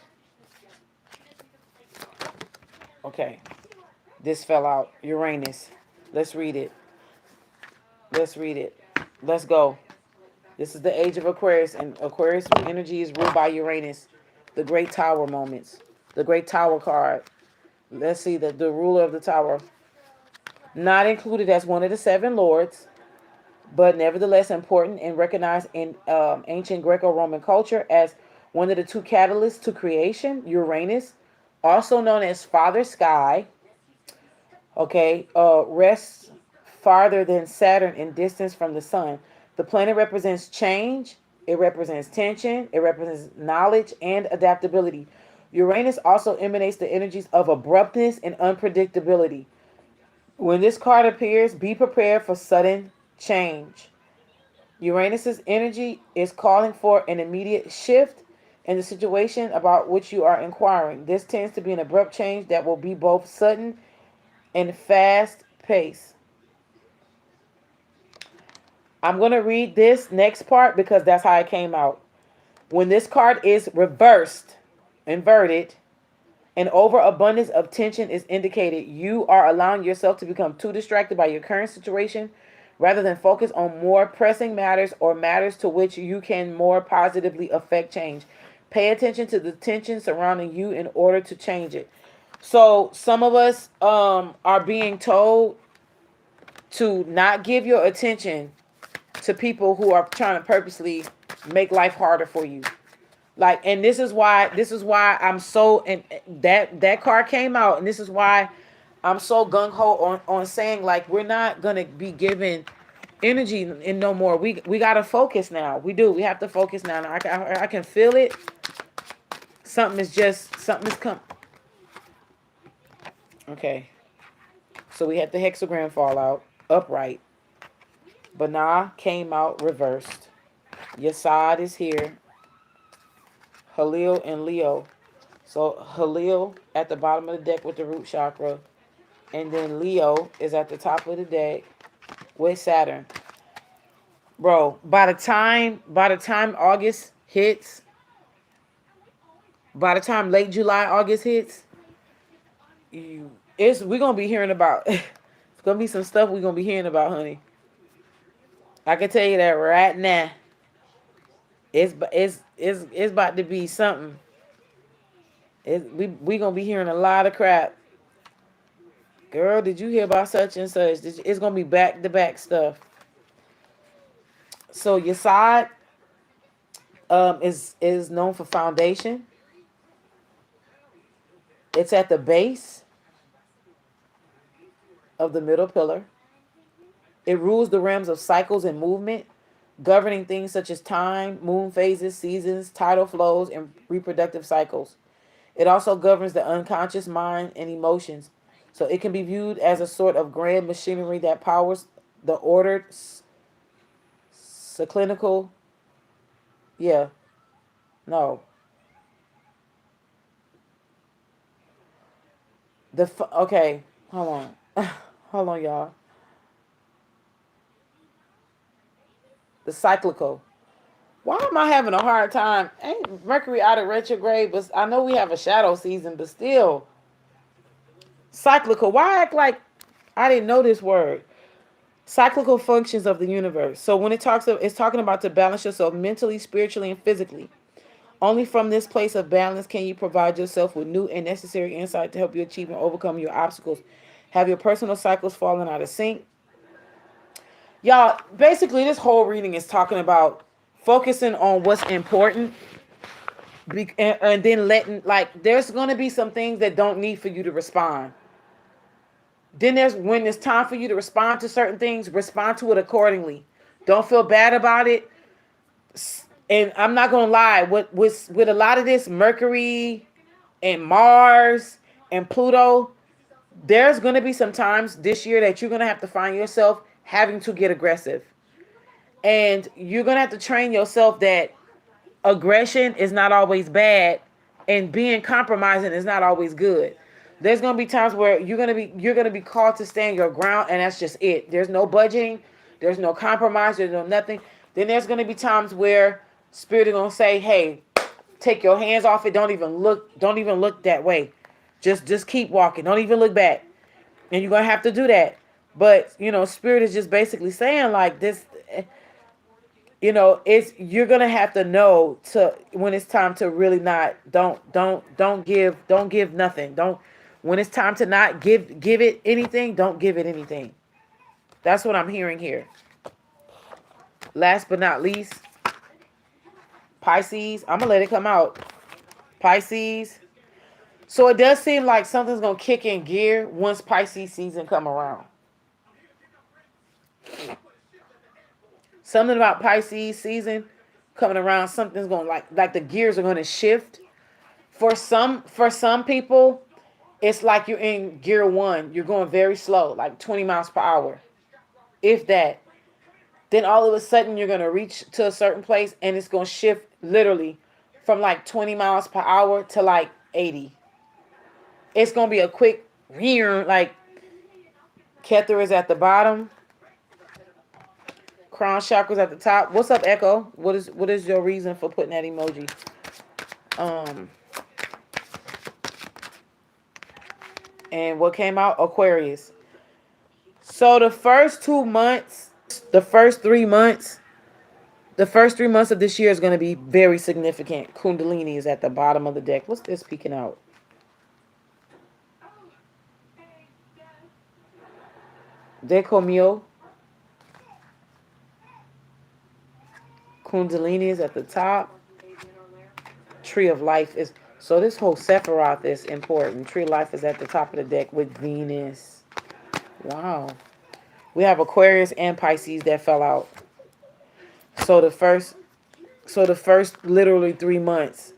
Okay. This fell out. Uranus. Let's read it. Let's read it. Let's go. This is the age of Aquarius, and Aquarius energy is ruled by Uranus. The Great Tower moments. The Great Tower card. Let's see the ruler of the tower. Not included as one of the seven lords, but nevertheless important and recognized in ancient Greco-Roman culture as one of the two catalysts to creation. Uranus, also known as Father Sky, okay, rests farther than Saturn in distance from the sun. The planet represents change, it represents tension, it represents knowledge and adaptability. Uranus also emanates the energies of abruptness and unpredictability. When this card appears, be prepared for sudden change. Uranus's energy is calling for an immediate shift in the situation about which you are inquiring. This tends to be an abrupt change that will be both sudden and fast paced. I'm going to read this next part because that's how it came out. When this card is reversed, inverted, an overabundance of tension is indicated. You are allowing yourself to become too distracted by your current situation rather than focus on more pressing matters or matters to which you can more positively affect change. Pay attention to the tension surrounding you in order to change it. So some of us are being told to not give your attention to people who are trying to purposely make life harder for you. Like, and this is why I'm so, and that card came out, and this is why I'm so gung-ho on saying, like, we're not gonna be given energy in no more. We gotta focus now. We have to focus now. I can feel it. Something is come. Okay, so we had the hexagram fall out upright. Banah came out reversed. Yesod is here. Halil and Leo. So Halil at the bottom of the deck with the root chakra. And then Leo is at the top of the deck with Saturn. Bro, by the time August hits, by the time late July, August hits, we're gonna be hearing about it's gonna be some stuff we're gonna be hearing about, honey. I can tell you that right now. It's about to be something. We gonna be hearing a lot of crap. Girl, did you hear about such and such? It's gonna be back to back stuff. So your side is known for foundation. It's at the base of the middle pillar. It rules the realms of cycles and movement, governing things such as time, moon phases, seasons, tidal flows, and reproductive cycles. It also governs the unconscious mind and emotions. So it can be viewed as a sort of grand machinery that powers the ordered, clinical, yeah, no. Okay, hold on. Hold on, y'all. The cyclical. Why am I having a hard time? Ain't Mercury out of retrograde, but I know we have a shadow season, but still. Cyclical. Why act like I didn't know this word? Cyclical functions of the universe. So when it's talking about to balance yourself mentally, spiritually, and physically. Only from this place of balance can you provide yourself with new and necessary insight to help you achieve and overcome your obstacles. Have your personal cycles fallen out of sync? Y'all, basically this whole reading is talking about focusing on what's important and then letting, like, there's going to be some things that don't need for you to respond. Then when it's time for you to respond to certain things, respond to it accordingly. Don't feel bad about it. And I'm not gonna lie, with a lot of this Mercury and Mars and Pluto, there's gonna be some times this year that you're gonna have to find yourself having to get aggressive. And you're gonna have to train yourself that aggression is not always bad and being compromising is not always good. There's gonna be times where you're gonna be called to stand your ground, and that's just it. There's no budging, there's no compromise, there's no nothing. Then there's gonna be times where Spirit is gonna say, "Hey, take your hands off it. Don't even look that way. Just keep walking. Don't even look back." And you're gonna have to do that. But Spirit is just basically saying, like, this. You're gonna have to know to when it's time to really not don't give nothing. Don't When it's time to not give it anything, don't give it anything. That's what I'm hearing here. Last but not least, Pisces. I'm gonna let it come out. Pisces. So it does seem like something's gonna kick in gear once Pisces season come around. Something about Pisces season coming around, something's going, like the gears are going to shift. For some people, It's like you're in gear one. You're going very slow, like 20 miles per hour, if that. Then all of a sudden you're gonna reach to a certain place and it's gonna shift literally from like 20 miles per hour to like 80. It's gonna be a quick like Kether is at the bottom, crown chakras at the top. What's up, Echo? What is your reason for putting that emoji? And what came out? Aquarius. So the first 2 months, the first 3 months, the first 3 months of this year is going to be very significant. Kundalini is at the bottom of the deck. What's this peeking out? Deco mio. Kundalini is at the top. Tree of Life is... So this whole Sephiroth is important. Tree of Life is at the top of the deck with Venus. Wow. We have Aquarius and Pisces that fell out. So the first literally 3 months,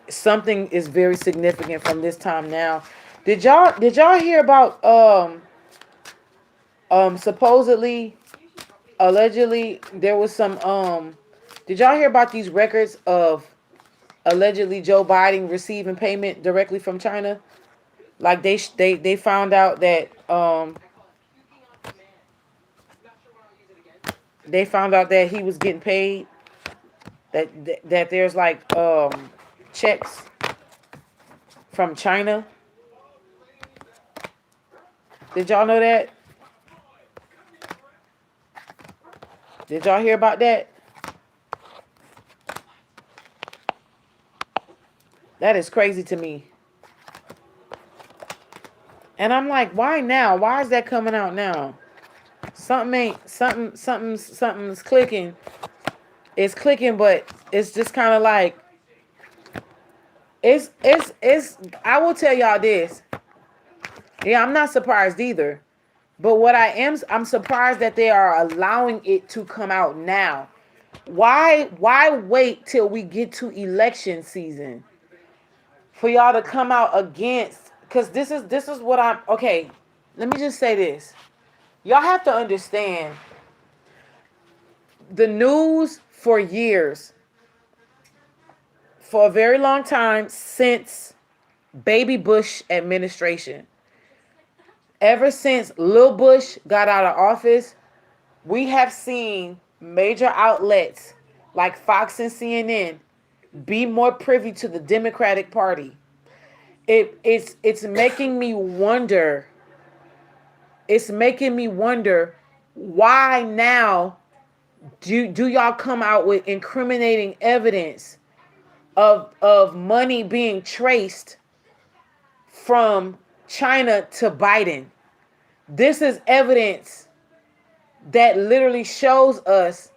something is very significant from this time now. Did y'all hear about supposedly, allegedly there was some did y'all hear about these records of allegedly Joe Biden receiving payment directly from China? Like they found out that he was getting paid, that there's like checks from China. Did y'all know that? Did y'all hear about that? That is crazy to me. And I'm like, why now? Why is that coming out now? Something's clicking. It's clicking, but it's just kind of like it's I will tell y'all this. Yeah, I'm not surprised either. But I'm surprised that they are allowing it to come out now. Why wait till we get to election season for y'all to come out against? Because this is what I'm... Okay, let me just say this. Y'all have to understand, the news for years, for a very long time, since baby Bush administration, ever since Lil Bush got out of office, we have seen major outlets like Fox and CNN be more privy to the Democratic Party. It's making me wonder. It's making me wonder, why now do y'all come out with incriminating evidence of money being traced from China to Biden? This is evidence that literally shows us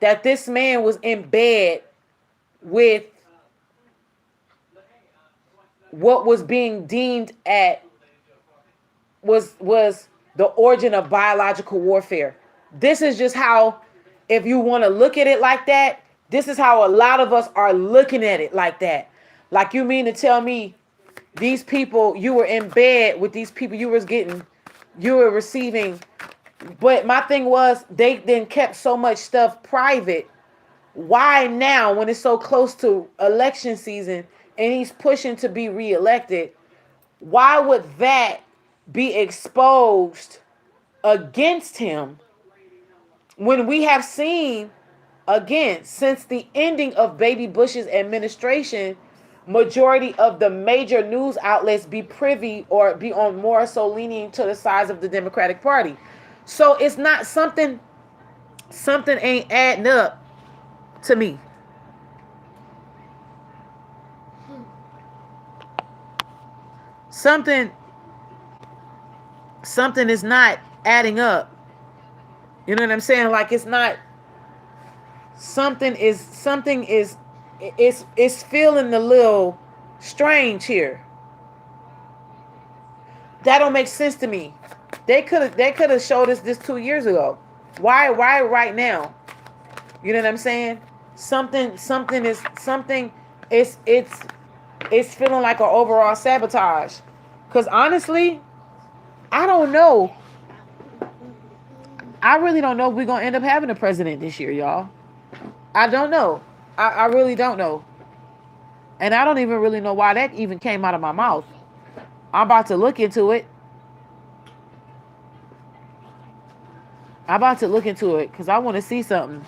that this man was in bed with what was being deemed was the origin of biological warfare. This is just how, if you want to look at it like that, this is how a lot of us are looking at it like that. Like, you mean to tell me these people, you were in bed with these people, you were receiving... But my thing was, they then kept so much stuff private. Why now, when it's so close to election season and he's pushing to be reelected, why would that be exposed against him, when we have seen, again, since the ending of baby Bush's administration, majority of the major news outlets be privy or be on more so leaning to the sides of the Democratic Party? So it's not something ain't adding up to me. Something is not adding up. You know what I'm saying? Like, it's not... Something is feeling a little strange here. That don't make sense to me. They could have showed us this 2 years ago. Why right now? You know what I'm saying? It's feeling like an overall sabotage. Because honestly, I don't know. I really don't know if we're going to end up having a president this year, y'all. I don't know. I really don't know. And I don't even really know why that even came out of my mouth. I'm about to look into it. I'm about to look into it because I want to see something.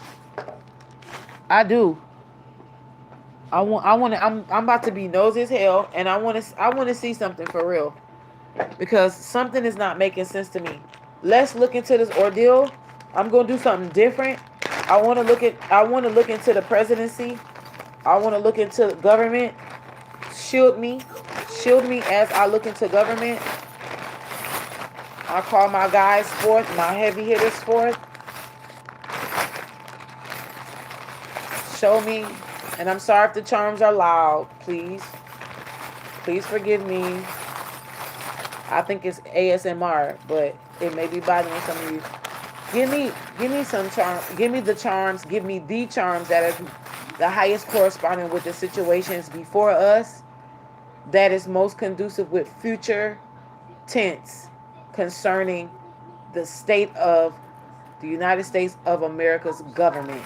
I do. I'm about to be nosy as hell, and I want to see something for real, because something is not making sense to me. Let's look into this ordeal. I'm gonna do something different. I want to look into the presidency. I want to look into government. Shield me as I look into government. I call my guys forth, my heavy hitters forth. Show me. And I'm sorry if the charms are loud. Please forgive me. I think it's ASMR, but it may be bothering some of you. Give me some charm. Give me the charms. Give me the charms that are the highest corresponding with the situations before us, that is most conducive with future tense concerning the state of the United States of America's government.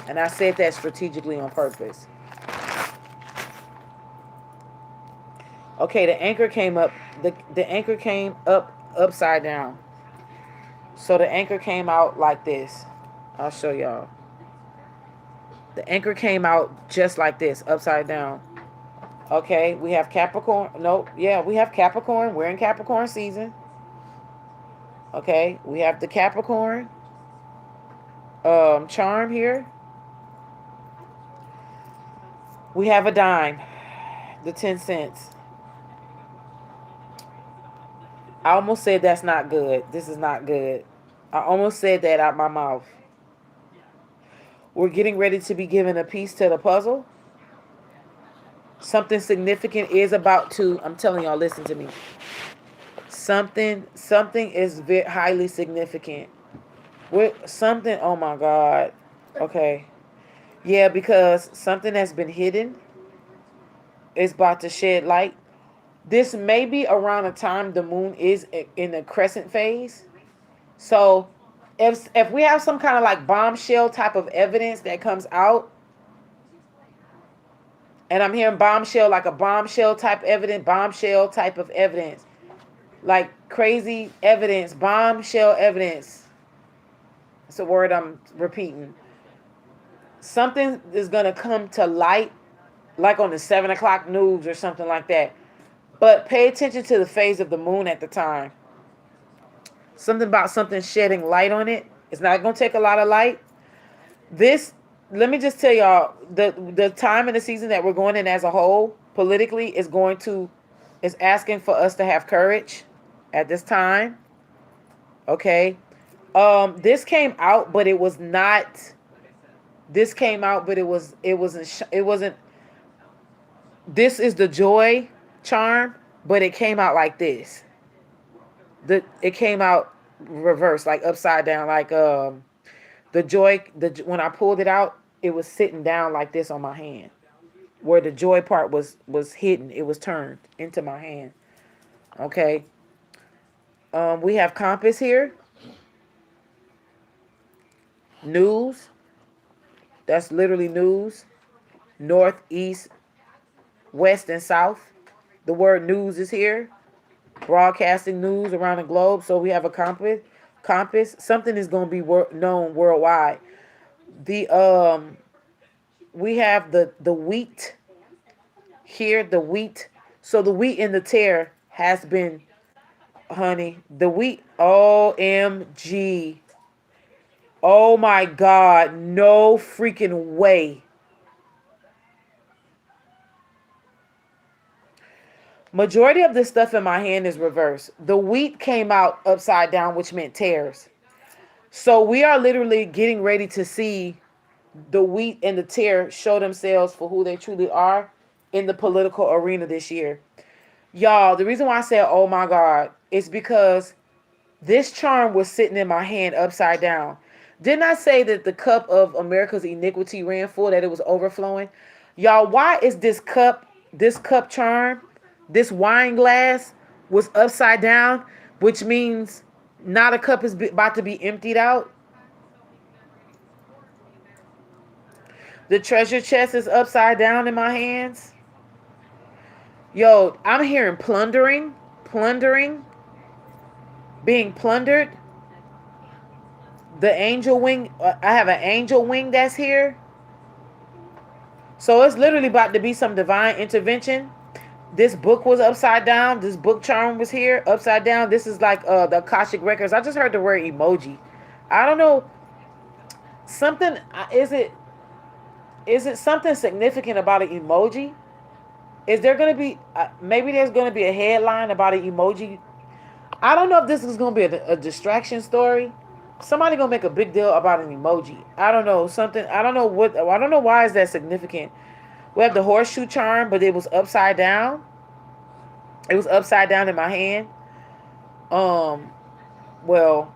And I said that strategically on purpose. Okay, the anchor came up. The anchor came up upside down. So the anchor came out like this. I'll show y'all. The anchor came out just like this, upside down. Okay, we have Capricorn. Nope. Yeah, we have Capricorn. We're in Capricorn season. Okay, we have the Capricorn charm here. We have a dime, the 10 cents. I almost said that's not good. This is not good. I almost said that out my mouth. We're getting ready to be given a piece to the puzzle. Something significant is about to, I'm telling y'all, listen to me. Something is very highly significant. Something, oh my God. Okay. Yeah, because something that's been hidden is about to shed light. This may be around the time the moon is in the crescent phase. So if we have some kind of like bombshell type of evidence that comes out, and I'm hearing bombshell, like a bombshell type of evidence, like crazy evidence, bombshell evidence. It's a word I'm repeating. Something is going to come to light, like on the 7 o'clock news or something like that. But pay attention to the phase of the moon at the time. Something about something shedding light on it. It's not going to take a lot of light. Let me just tell y'all, the time and the season that we're going in as a whole, politically, is asking for us to have courage at this time. Okay. This came out, but it was not. This came out, but it wasn't. This is the joy charm, but it came out like this. It came out reverse, like upside down, like the joy. When I pulled it out, it was sitting down like this on my hand, where the joy part was hidden. It was turned into my hand. Okay. We have compass here. News. That's literally news. North, east, west, and south. The word news is here. Broadcasting news around the globe. So we have a compass. Something is going to be known worldwide. We have the wheat here. The wheat. So the wheat in the tear has been, honey. The wheat. OMG. Oh my God. No freaking way. Majority of this stuff in my hand is reversed. The wheat came out upside down, which meant tears. So we are literally getting ready to see the wheat and the tear show themselves for who they truly are in the political arena this year. Y'all, the reason why I said, oh my God, is because this charm was sitting in my hand upside down. Didn't I say that the cup of America's iniquity ran full, that it was overflowing? Y'all, why is this cup this cup charm, this wine glass was upside down, which means not a cup is about to be emptied out. The treasure chest is upside down in my hands. Yo, I'm hearing plundering, being plundered. The angel wing, I have an angel wing that's here. So it's literally about to be some divine intervention. This book was upside down. This book charm was here, upside down. This is like the Akashic Records. I just heard the word emoji. I don't know. Something, is it something significant about an emoji? Is there going to be, maybe there's going to be a headline about an emoji? I don't know if this is going to be a distraction story. Somebody going to make a big deal about an emoji. I don't know. Something, I don't know what, I don't know why is that significant. We have the horseshoe charm, but it was upside down. It was upside down in my hand. Well,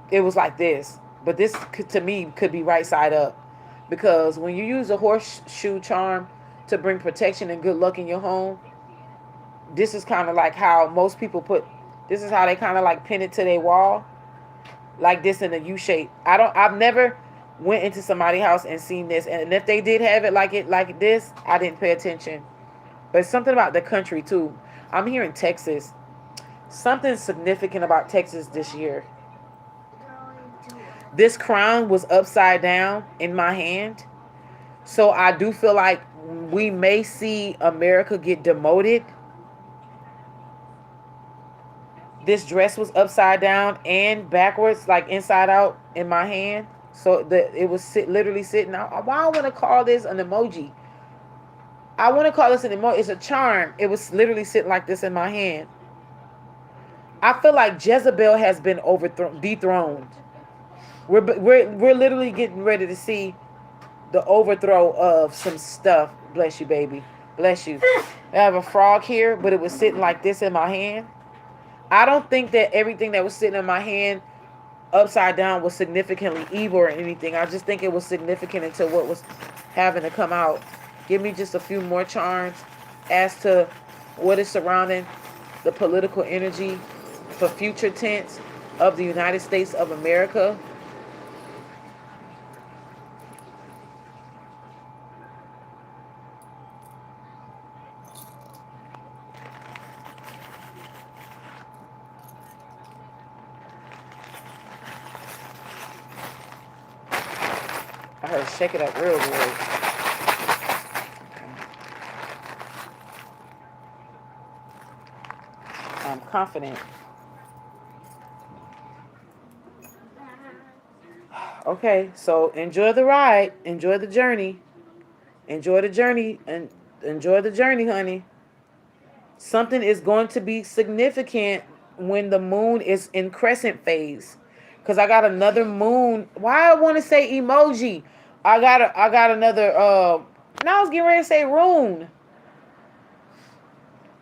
it was like this. But this, to me, could be right side up. Because when you use a horseshoe charm to bring protection and good luck in your home, this is kind of like how most people this is how they kind of like pin it to their wall. Like this in a U shape. I've never went into somebody's house and seen this. And if they did have it like this, I didn't pay attention. But something about the country too. I'm here in Texas. Something significant about Texas this year. This crown was upside down in my hand. So I do feel like we may see America get demoted. This dress was upside down and backwards, like inside out in my hand. So it was literally sitting out. Why I want to call this an emoji? I want to call this an emoji. It's a charm. It was literally sitting like this in my hand. I feel like Jezebel has been dethroned. We're literally getting ready to see the overthrow of some stuff. Bless you, baby. Bless you. I have a frog here, but it was sitting like this in my hand. I don't think that everything that was sitting in my hand upside down was significantly evil or anything. I just think it was significant until what was having to come out. Give me just a few more charms as to what is surrounding the political energy for future tense of the United States of America. I heard shake it up real good. I'm confident. Okay, so enjoy the ride. Enjoy the journey. Enjoy the journey and enjoy the journey, honey. Something is going to be significant when the moon is in crescent phase. Cause I got another moon. Why I want to say emoji? I got another now I was getting ready to say rune.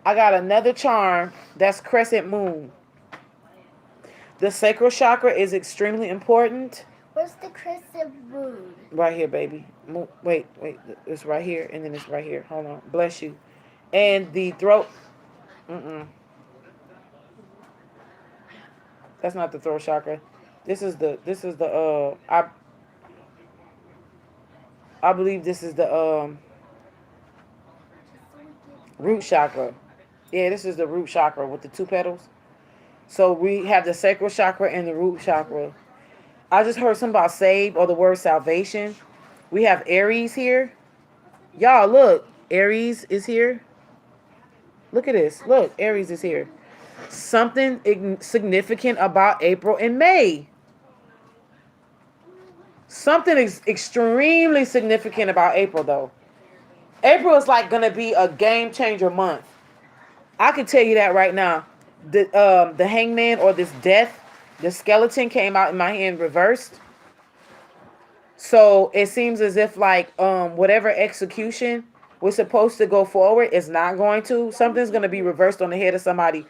I got another charm that's crescent moon. The sacral chakra is extremely important. Where's the crescent moon? Right here, baby. Wait. It's right here, and then it's right here. Hold on. Bless you. And the throat. That's not the throat chakra. This is the I believe this is the root chakra. Yeah, this is the root chakra with the two petals. So we have the sacral chakra and the root chakra. I just heard something about save or the word salvation. We have Aries here. Y'all, look. Aries is here. Look at this. Look, Aries is here. Something significant about April and May. Something is extremely significant about April, though. April is like going to be a game changer month. I can tell you that right now. The hangman or this death, the skeleton came out in my hand reversed. So it seems as if like whatever execution was supposed to go forward is not going to. Something's going to be reversed on the head of somebody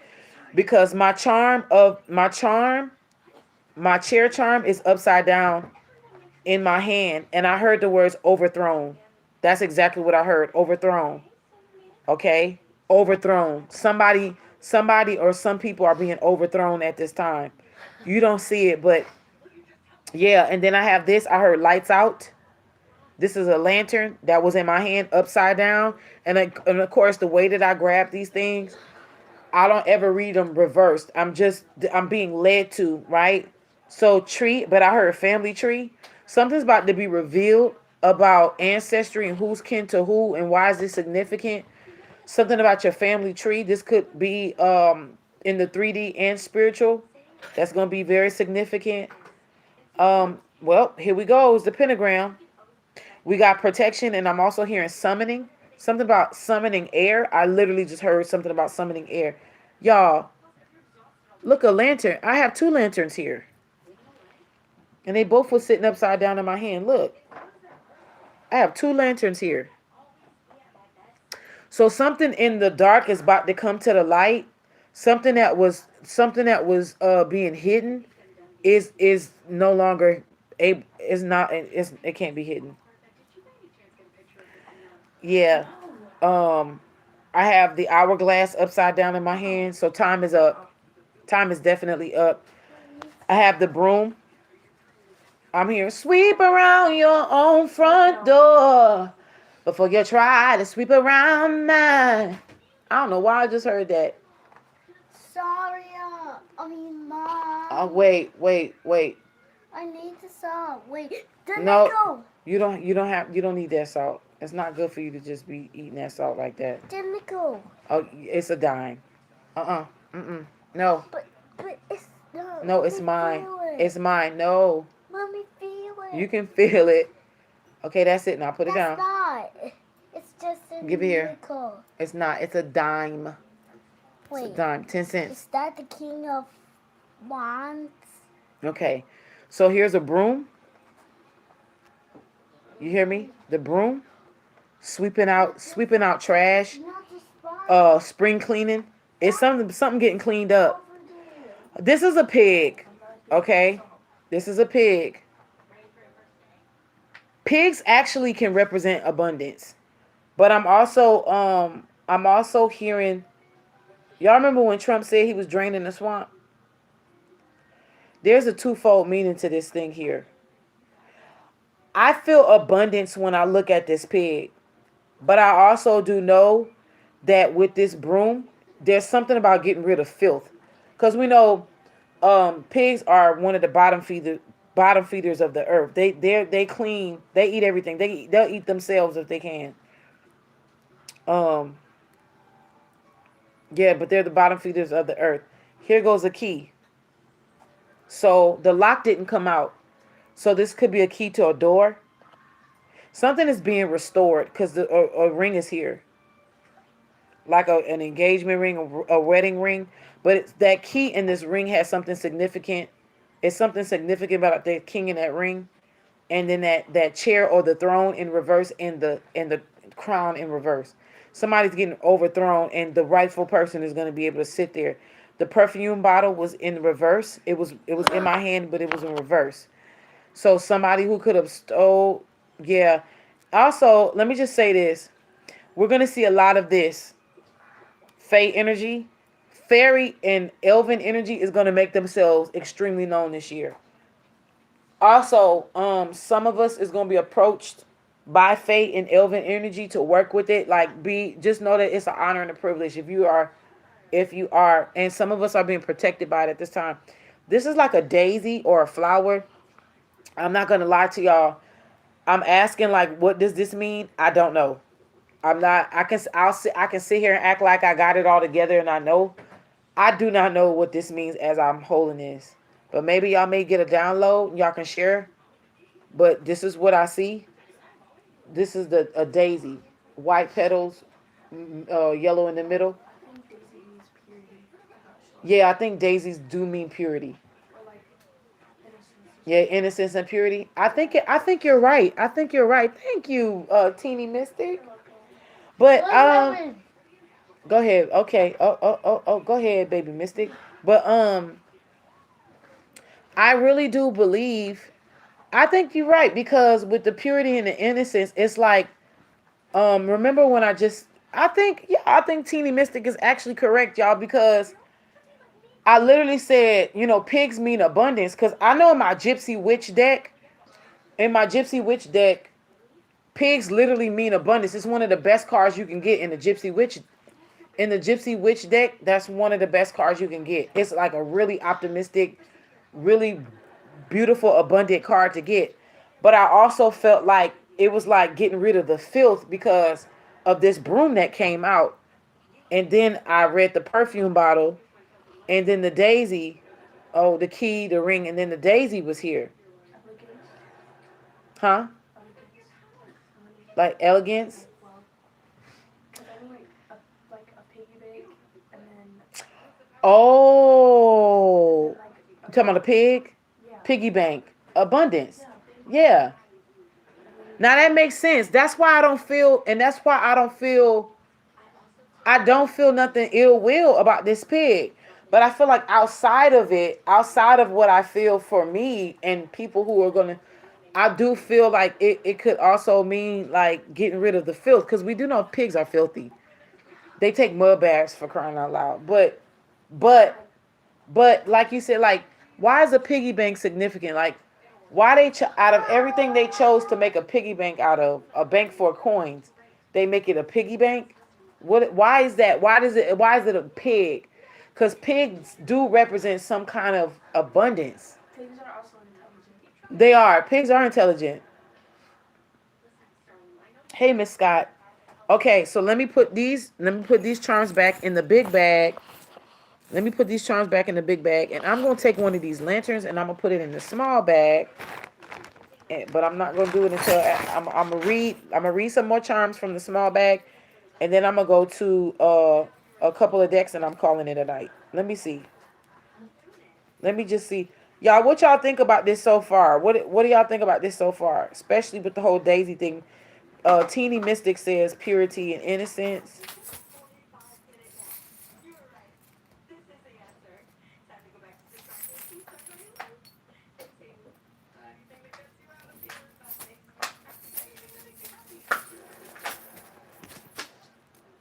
because my chair charm is upside down in my hand, and I heard the words overthrown. That's exactly what I heard. Overthrown. Okay, overthrown. Somebody or some people are being overthrown at this time. You don't see it, but yeah. And then I have this. I heard lights out. This is a lantern that was in my hand upside down. And of course, the way that I grab these things, I don't ever read them reversed. I'm being led to, right? So tree, but I heard family tree. Something's about to be revealed about ancestry and who's kin to who and why is this significant. Something about your family tree. This could be in the 3D and spiritual. That's going to be very significant. Well, here we go. It's the pentagram. We got protection, and I'm also hearing summoning. Something about summoning air. I literally just heard something about summoning air. Y'all, look, a lantern. I have two lanterns here. And they both were sitting upside down in my hand. Look, I have two lanterns here. So something in the dark is about to come to the light. Something that was being hidden is no longer a is not it can't be hidden. Yeah. Um I have the hourglass upside down in my hand, so time is up. Time is definitely up. I have the broom. I'm here. Sweep around your own front door before you try to sweep around mine. I don't know why I just heard that. Sorry, Oh, Mom. wait. I need to stop. Wait, there No, they go. you don't need that salt. It's not good for you to just be eating that salt like that. There they go. Oh, it's a dime. Uh-uh. Mm-mm. No. But it's not. No, Let it's me mine. feel it. It's mine. No. Let me feel it. You can feel it. Okay, that's it. Now put it That's down. not. It's just a Give it here. nickel. It's not. It's a dime. It's a Wait, dime. 10 is cents. that the king of wands? Okay. So here's a broom. You hear me? The broom. Sweeping out trash. Not the spot. Spring cleaning. It's something getting cleaned up. Over there. This is a pig. Okay? This is a pig. Pigs actually can represent abundance. But I'm also hearing, y'all remember when Trump said he was draining the swamp? There's a twofold meaning to this thing here. I feel abundance when I look at this pig, but I also do know that with this broom, there's something about getting rid of filth, because we know pigs are one of the bottom feeders of the earth. They clean. They eat everything. They'll eat themselves if they can. Um, yeah, but they're the bottom feeders of the earth. Here goes a key. So the lock didn't come out. So this could be a key to a door. Something is being restored because a ring is here, like an engagement ring, a wedding ring. But that key in this ring has something significant. It's something significant about the king in that ring, and then that chair or the throne in reverse, and the crown in reverse. Somebody's getting overthrown, and the rightful person is going to be able to sit there. The perfume bottle was in reverse. It was in my hand, but it was in reverse. So somebody who could have stole, yeah. Also, let me just say this: we're gonna see a lot of this Fey energy, fairy and elven energy is gonna make themselves extremely known this year. Also, some of us is gonna be approached by Fey and elven energy to work with it. Like, just know that it's an honor and a privilege if you are, and some of us are being protected by it at this time. This is like a daisy or a flower. I'm not gonna lie to y'all. I'm asking, like, what does this mean? I don't know. I'm not. I can sit here and act like I got it all together, and I know. I do not know what this means as I'm holding this, but maybe y'all may get a download. Y'all can share. But this is what I see. This is a daisy, white petals, yellow in the middle. I think Daisy means purity. Yeah, I think daisies do mean purity. Or like innocence. Yeah, innocence and purity. I think you're right. I think you're right. Thank you, Teeny Mystic. But What happened? go ahead. Okay. Oh. Go ahead, baby Mystic. But I really do believe. I think you're right, because with the purity and the innocence, it's like remember when I think Teeny Mystic is actually correct, y'all, because I literally said, pigs mean abundance. Because I know in my Gypsy Witch deck, pigs literally mean abundance. It's one of the best cards you can get in the Gypsy Witch. In the Gypsy Witch deck, that's one of the best cards you can get. It's like a really optimistic, really beautiful, abundant card to get. But I also felt like it was like getting rid of the filth because of this broom that came out. And then I read the perfume bottle, and then the daisy, oh, the key, the ring, and then the daisy was here. Elegance. Huh? Elegance. Like elegance. Well, because I mean like a piggy bank, and then Oh, like you talking about a pig? yeah, Piggy bank. Abundance. yeah, Yeah. and then Now that makes sense. That's why I don't feel, and that's why I don't feel nothing ill will about this pig. But I feel like outside of it, outside of what I feel for me and people who are gonna, I do feel like it could also mean like getting rid of the filth because we do know pigs are filthy. They take mud baths for crying out loud. But but like you said, like why is a piggy bank significant? Like why out of everything they chose to make a piggy bank out of a bank for coins, they make it a piggy bank. What? Why is that? Why does it? Why is it a pig? Because pigs do represent some kind of abundance. pigs are also intelligent. They are. Pigs are intelligent. Hey, Miss Scott. Okay, so let me put these. Let me put these charms back in the big bag. Let me put these charms back in the big bag, and I'm gonna take one of these lanterns and I'm gonna put it in the small bag. But I'm not gonna do it until I'm gonna read. I'm gonna read some more charms from the small bag, and then I'm gonna go to a couple of decks, and I'm calling it a night. Let me see. Let me just see, y'all. What y'all think about this so far? What do y'all think about this so far? Especially with the whole Daisy thing. Teeny Mystic says purity and innocence.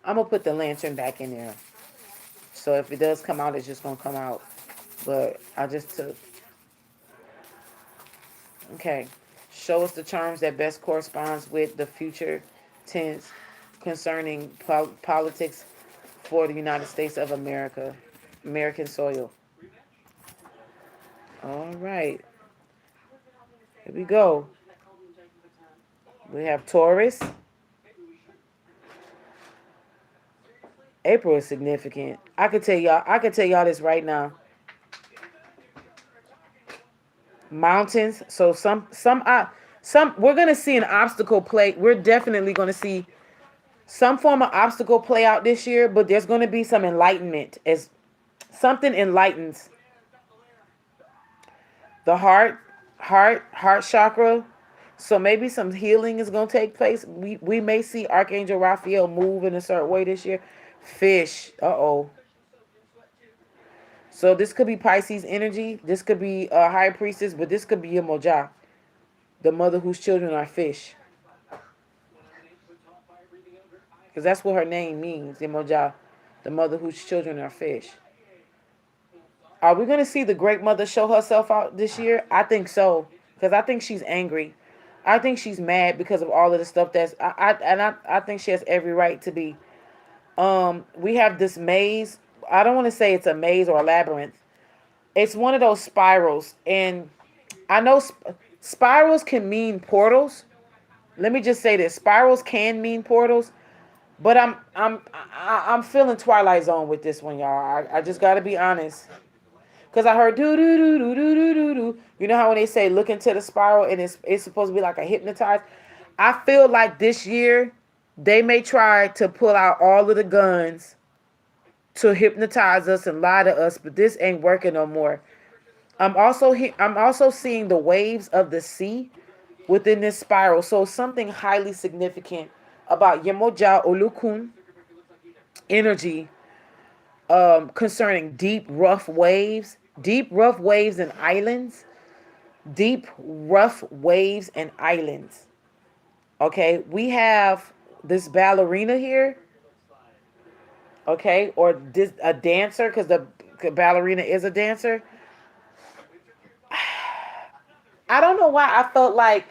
I'm gonna put the lantern back in there. So if it does come out, it's just gonna come out. But I just took. Okay. Show us the terms that best corresponds with the future tense concerning politics for the United States of America, American soil. All right. Here we go. We have Taurus. April is significant. I could tell y'all this right now. Mountains. So some we're gonna see an obstacle play. We're definitely gonna see some form of obstacle play out this year, but there's gonna be some enlightenment as something enlightens the heart chakra. So maybe some healing is gonna take place. We may see Archangel Raphael move in a certain way this year. Fish. Uh-oh. So this could be Pisces energy. This could be High Priestess, but this could be Yemoja, the mother whose children are fish. Because that's what her name means, Yemoja, the mother whose children are fish. Are we going to see the Great Mother show herself out this year? I think so. Because I think she's angry. I think she's mad because of all of the stuff I think she has every right to be. We have this maze. I don't want to say it's a maze or a labyrinth. It's one of those spirals, and I know spirals can mean portals. Let me just say this: spirals can mean portals, but I'm feeling Twilight Zone with this one, y'all. I just got to be honest, because I heard do do do do do do do do. You know how when they say look into the spiral and it's supposed to be like a hypnotized. I feel like this year they may try to pull out all of the guns to hypnotize us and lie to us, but this ain't working no more. I'm also seeing the waves of the sea within this spiral. So something highly significant about Yemoja Olukun energy concerning deep rough waves and islands, deep rough waves and islands. Okay, we have this ballerina here. Okay, or this a dancer because the ballerina is a dancer. I don't know why I felt like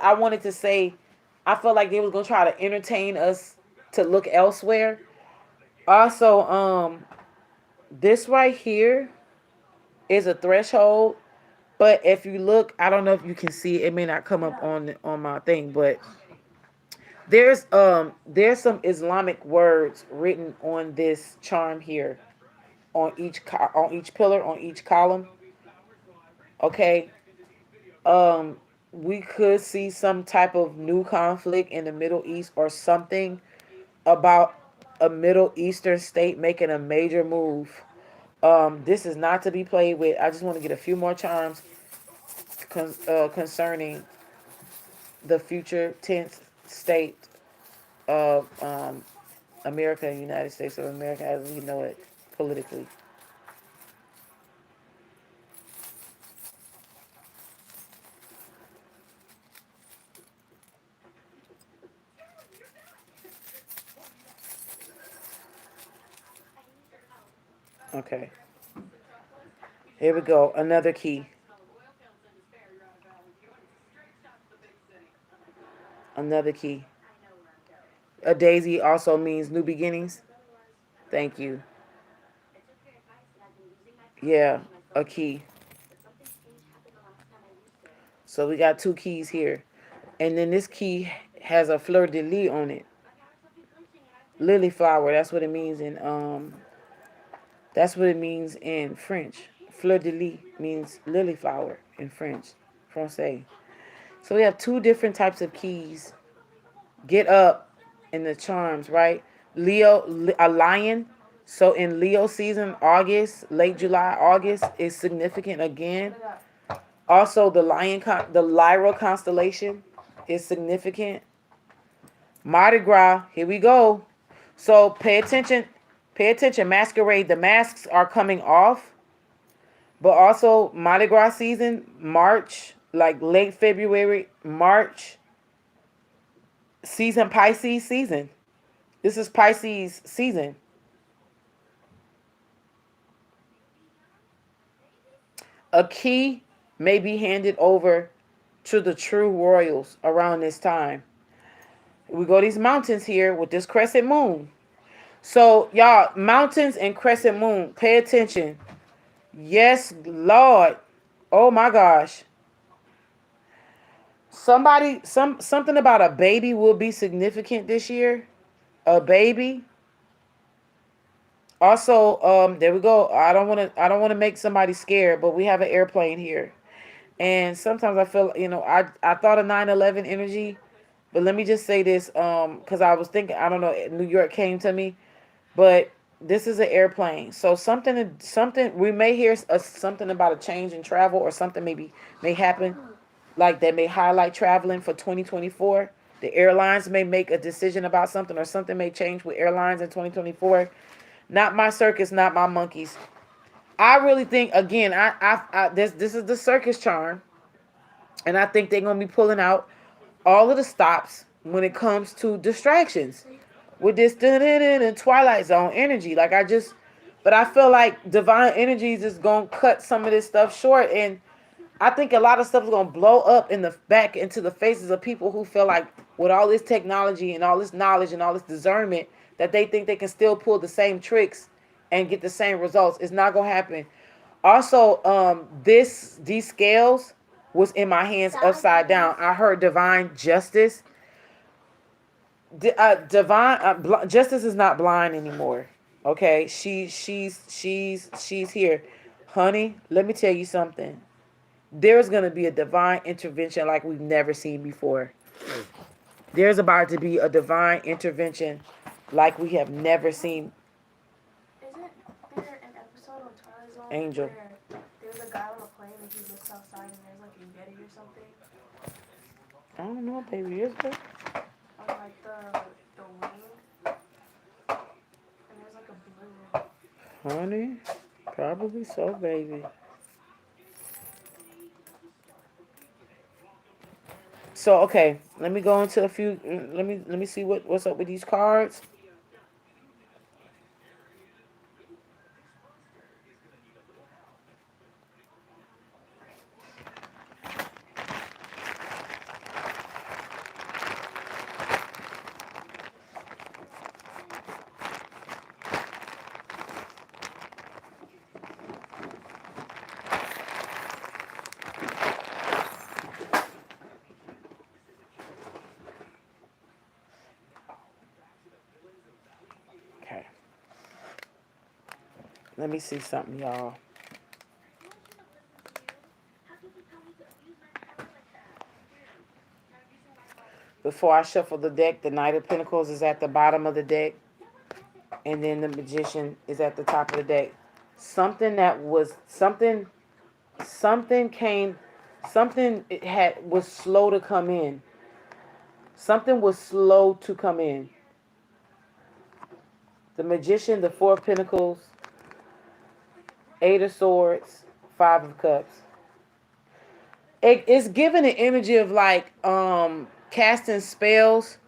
I wanted to say I felt like they was gonna try to entertain us to look elsewhere. Also, this right here is a threshold, but if you look, I don't know if you can see it. It may not come up on my thing, but there's some Islamic words written on this charm here on each pillar on each column. Okay, um, we could see some type of new conflict in the Middle East or something about a Middle Eastern state making a major move. This is not to be played with. I just want to get a few more charms concerning the future tense state of America, United States of America as we know it politically. Okay, here we go. Another key. Another key. A daisy also means new beginnings. Thank you. Yeah, a key. So we got two keys here. And then this key has a fleur de lis on it. Lily flower, that's what it means in French. Fleur de lis means lily flower in French. Francais. So we have two different types of keys. Get up in the charms, right? Leo, a lion. So in Leo season, August, late July, August is significant again. Also, the Lyra constellation is significant. Mardi Gras, here we go. So pay attention. Pay attention. Masquerade. The masks are coming off. But also Mardi Gras season, March, like late February, March, season Pisces season. This is Pisces season. A key may be handed over to the true royals around this time. We go these mountains here with this crescent moon. So y'all, mountains and crescent moon, pay attention. Yes, Lord. Oh my gosh. Something about a baby will be significant this year. A baby. Also, there we go. I don't want to make somebody scared, but we have an airplane here. And sometimes I feel, I thought of 9/11 energy, but let me just say this cuz I was thinking, I don't know, New York came to me, but this is an airplane. So something we may hear something about a change in travel or something maybe may happen like that may highlight traveling for 2024. The airlines may make a decision about something or something may change with airlines in 2024. Not my circus, not my monkeys. I really think again, this is the circus charm, and I think they're gonna be pulling out all of the stops when it comes to distractions with this Twilight Zone energy. But I feel like divine energies is gonna cut some of this stuff short, and I think a lot of stuff is gonna blow up in the back into the faces of people who feel like with all this technology and all this knowledge and all this discernment that they think they can still pull the same tricks and get the same results. It's not gonna happen. Also, these scales was in my hands upside down. I heard divine justice. Divine justice is not blind anymore. Okay, she's here, honey. Let me tell you something. There's going to be a divine intervention like we've never seen before. There's about to be a divine intervention like we have never seen. Isn't there an episode on Twilight Zone Angel. where there's a guy on a plane and he looks outside and there's like a Yeti or something I don't know, baby. Is there? on like the wing and there's like a blue. Honey, probably so, baby. So okay, let me go into a few. Let me see what's up with these cards. Let me see something, y'all. Before I shuffle the deck, the Knight of Pentacles is at the bottom of the deck, and then the Magician is at the top of the deck. Something was slow to come in. Something was slow to come in. The Magician, the Four of Pentacles, Eight of Swords, Five of Cups. It's given an imagery of like casting spells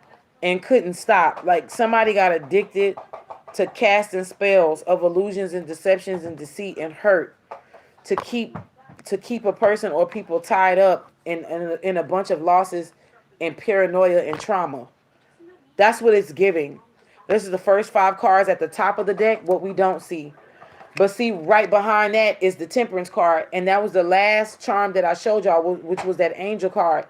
and couldn't stop. Like somebody got addicted to casting spells of illusions and deceptions and deceit and hurt to keep a person or people tied up in a bunch of losses and paranoia and trauma. That's what it's giving. This is the first 5 cards at the top of the deck, what we don't see. But see, right behind that is the Temperance card. And that was the last charm that I showed y'all, which was that Angel card.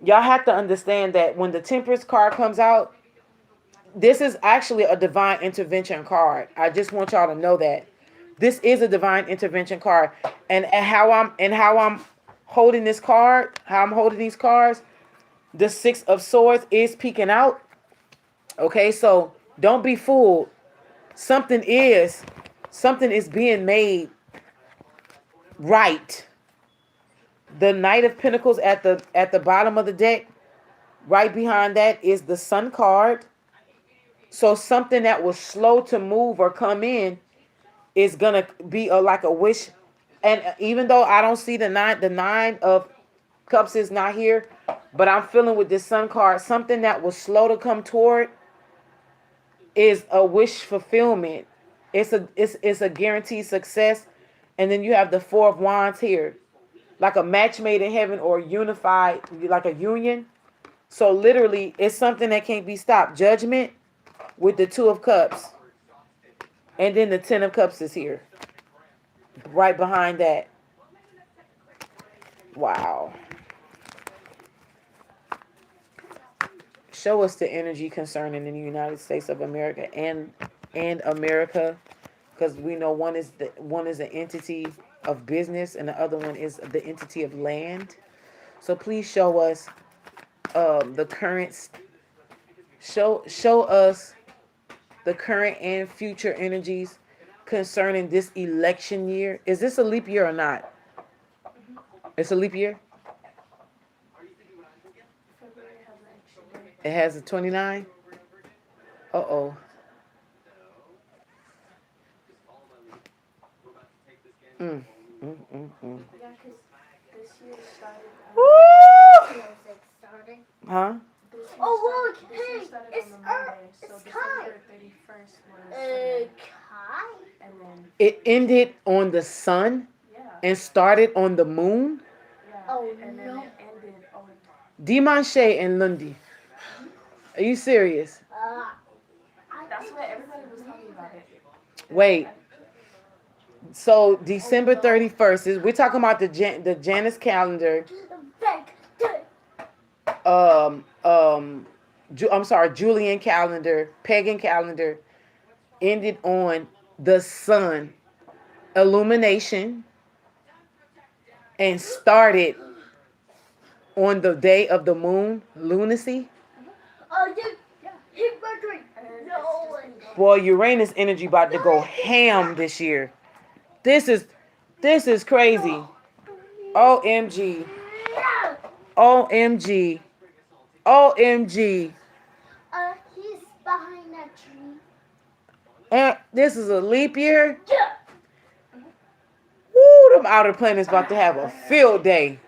Y'all have to understand that when the Temperance card comes out, this is actually a divine intervention card. I just want y'all to know that. This is a divine intervention card. And how I'm holding this card, how I'm holding these cards, the Six of Swords is peeking out. Okay, so don't be fooled. Something is being made right. The Knight of Pentacles at the bottom of the deck, right behind that is the Sun card. So something that was slow to move or come in is gonna be like a wish. And even though I don't see the nine of cups is not here, but I'm feeling with this Sun card, something that was slow to come toward is a wish fulfillment. It's a guaranteed success. And then you have the Four of Wands here, like a match made in heaven or unified, like a union. So literally, it's something that can't be stopped. Judgment with the Two of Cups. And then the Ten of Cups is here, right behind that. Wow. Show us the energy concerning in the United States of America and America, because we know one is an entity of business and the other one is the entity of land. So please show us the current. Show us the current and future energies concerning this election year. Is this a leap year or not? It's a leap year. It has a 29. Uh-oh. Yeah, because this year started. Woo! Huh? Oh, look, This year hey, started it's on the Monday, so it's December 31st was. Kai. And then It ended on the sun yeah, and started on the moon. yeah, Oh, and then no. it ended on. Dimanche and Lundy. Are you serious? That's what everybody was talking about it. Wait. So December 31st, we're talking about the Janus calendar. I'm sorry, Julian calendar, pagan calendar, ended on the sun illumination and started on the day of the moon lunacy. Oh, you hit my drink. And No. it's just been going. Boy, Uranus energy about to go ham this year. This is crazy. OMG. OMG. OMG. He's behind that tree. And this is a leap year. Yeah. Woo, them outer planets about to have a field day.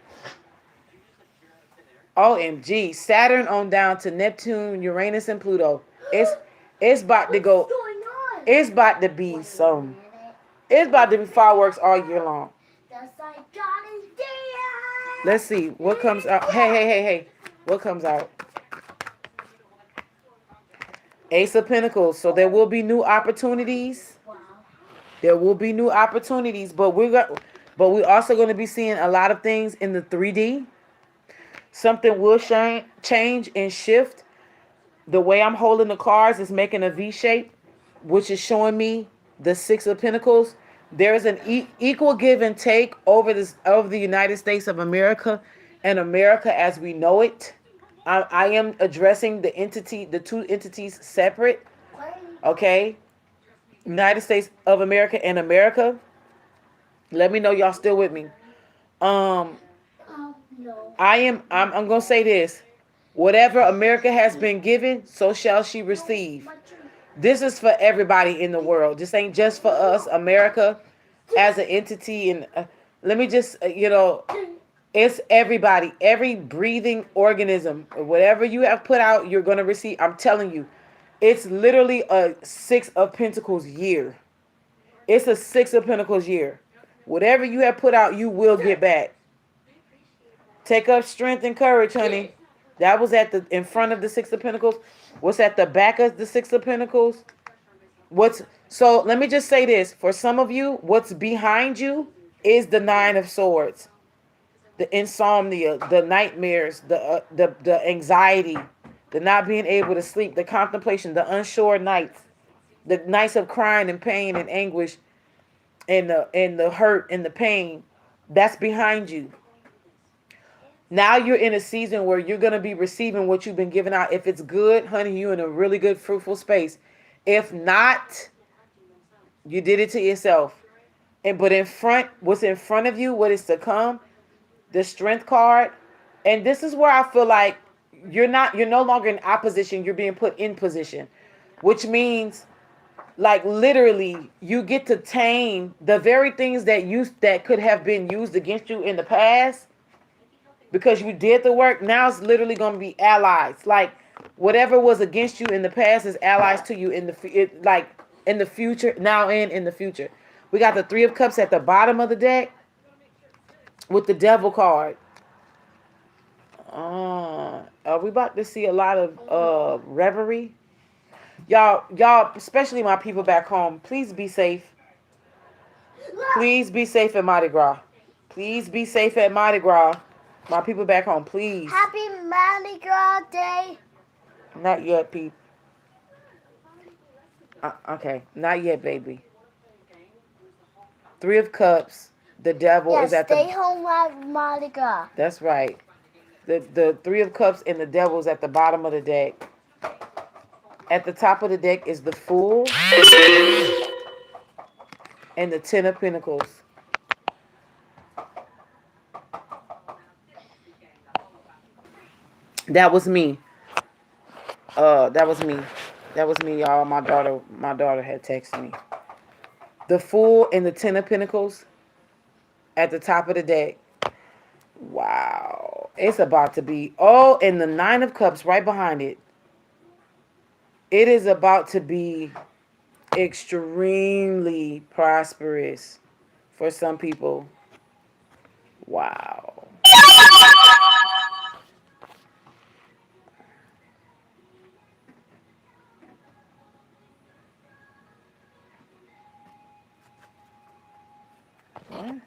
OMG. Saturn on down to Neptune, Uranus, and Pluto. It's about to go. What's going on? It's about to be some. It's about to be fireworks all year long. That's like Johnny's day. Let's see what comes out. Hey. What comes out? Ace of Pentacles. So there will be new opportunities. Wow. There will be new opportunities, but we're also going to be seeing a lot of things in the 3D. Something will change and shift. The way I'm holding the cards is making a V shape, which is showing me the Six of Pentacles, there's an equal give and take over this of the United States of America and America as we know it. I am addressing the two entities separate. Okay, United States of America and America. Let me know y'all still with me. Um, No. I'm gonna say this. Whatever America has been given, so shall she receive. This is for everybody in the world. This ain't just for us, America, as an entity. And let me just, it's everybody, every breathing organism. Whatever you have put out, you're gonna receive. I'm telling you, it's literally a Six of Pentacles year. It's a Six of Pentacles year. Whatever you have put out, you will get back. Take up strength and courage, honey. That was at the in front of the Six of Pentacles. What's at the back of the Six of Pentacles? What's so? Let me just say this: for some of you, what's behind you is the Nine of Swords, the insomnia, the nightmares, the anxiety, the not being able to sleep, the contemplation, the unsure nights, the nights of crying and pain and anguish, and the hurt and the pain. That's behind you. Now you're in a season where you're going to be receiving what you've been giving out. If it's good, honey, you're in a really good, fruitful space. If not, you did it to yourself. But in front, what's in front of you, what is to come, the strength card. And this is where I feel like you're no longer in opposition. You're being put in position, which means like literally you get to tame the very things that could have been used against you in the past because you did the work. Now it's literally going to be allies. Like whatever was against you in the past is allies to you in the future, now and in the future. We got the Three of Cups at the bottom of the deck with the Devil card. Are we about to see a lot of reverie? Y'all, especially my people back home, please be safe. Please be safe at Mardi Gras. Please be safe at Mardi Gras. My people back home, please. Happy Mardi Gras Day. Not yet, Pete. Okay, not yet, baby. Three of Cups. The Devil is at stay home at Mardi Gras. That's right. The Three of Cups and the Devil is at the bottom of the deck. At the top of the deck is the Fool and the Ten of Pentacles. That was me. That was me. That was me, y'all. My daughter had texted me. The Fool and the Ten of Pentacles at the top of the deck. Wow. It's about to be. Oh, and the Nine of Cups right behind it. It is about to be extremely prosperous for some people. Wow. What?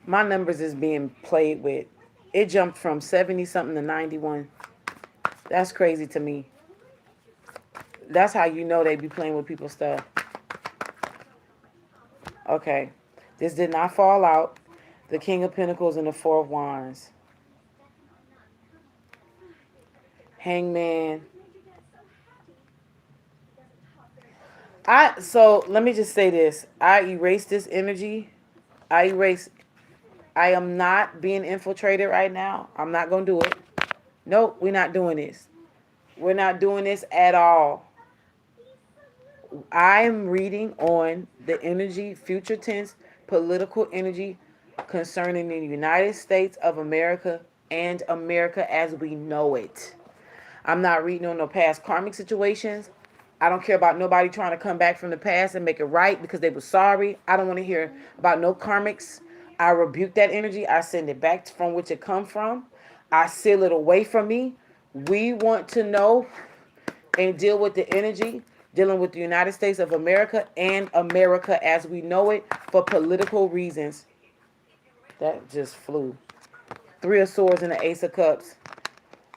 My numbers is being played with. It jumped from 70 something to 91. That's crazy to me. That's how you know they be playing with people's stuff. Okay. This did not fall out. The King of Pentacles and the Four of Wands. Hangman. So let me just say this. I erase this energy. I am not being infiltrated right now. I'm not going to do it. Nope, we're not doing this. We're not doing this at all. I'm reading on the energy, future tense, political energy concerning the United States of America and America as we know it. I'm not reading on no past karmic situations. I don't care about nobody trying to come back from the past and make it right because they were sorry. I don't want to hear about no karmics. I rebuke that energy. I send it back from which it come from. I seal it away from me. We want to know and deal with the energy dealing with the United States of America and America as we know it for political reasons. That just flew. Three of Swords and the Ace of Cups.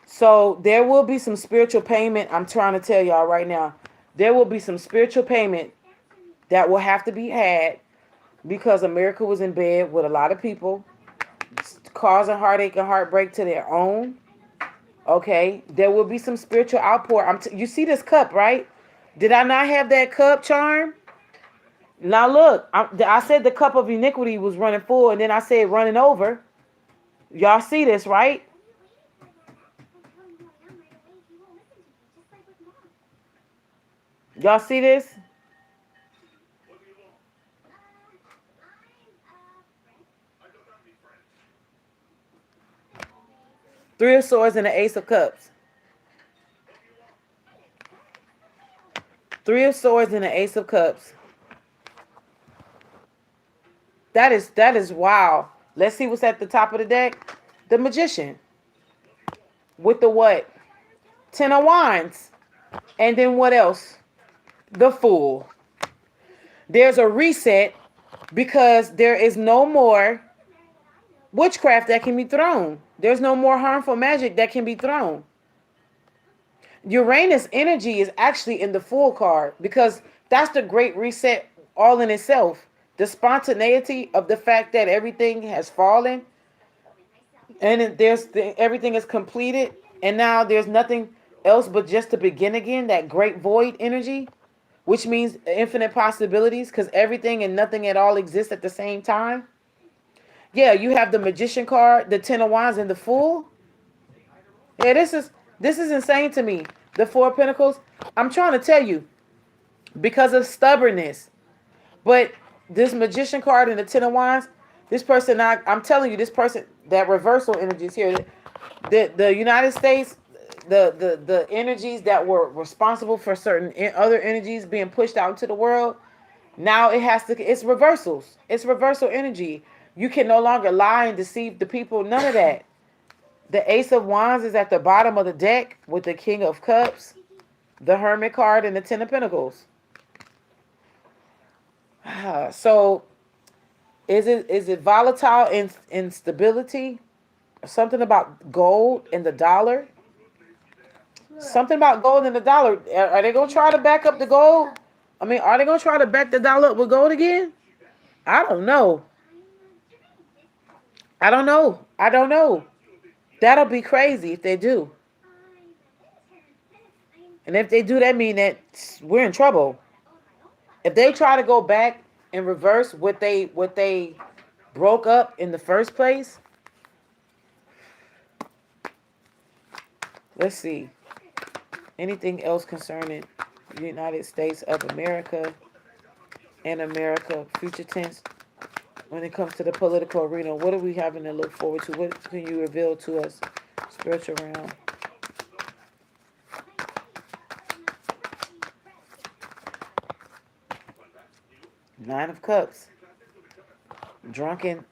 So there will be some spiritual payment. I'm trying to tell y'all right now. There will be some spiritual payment that will have to be had because America was in bed with a lot of people, causing heartache and heartbreak to their own. Okay, there will be some spiritual outpour. You see this cup, right? Did I not have that cup charm? Now look, I said the cup of iniquity was running full, and then I said running over. Y'all see this, right? Y'all see this? Three of Swords and the Ace of Cups. Three of Swords and the Ace of Cups. That is wow. Let's see what's at the top of the deck. The Magician. With the what? Ten of Wands. And then what else? The Fool. There's a reset because there is no more witchcraft that can be thrown. There's no more harmful magic that can be thrown. Uranus energy is actually in the Fool card because that's the great reset all in itself. The spontaneity of the fact that everything has fallen and everything is completed and now there's nothing else but just to begin again, that great void energy, which means infinite possibilities because everything and nothing at all exists at the same time. Yeah, you have the Magician card, the Ten of Wands, and the Fool. Yeah, this is insane to me. The Four of Pentacles. I'm trying to tell you, because of stubbornness. But this Magician card and the Ten of Wands, this person, I'm telling you, this person, that reversal energy is here. The United States, the energies that were responsible for certain other energies being pushed out into the world, now it's reversals. It's reversal energy. You can no longer lie and deceive the people. None of that. The Ace of Wands is at the bottom of the deck with the King of Cups, the Hermit card, and the Ten of Pentacles. So, is it volatile instability? Something about gold and the dollar? Something about gold and the dollar. Are they going to try to back up the gold? I mean, are they going to try to back the dollar up with gold again? I don't know. I don't know. I don't know. That'll be crazy if they do. And if they do, that mean that we're in trouble. If they try to go back and reverse what they broke up in the first place. Let's see. Anything else concerning the United States of America and America, future tense, when it comes to the political arena? What are we having to look forward to? What can you reveal to us, spiritual realm? Nine of Cups. Drunken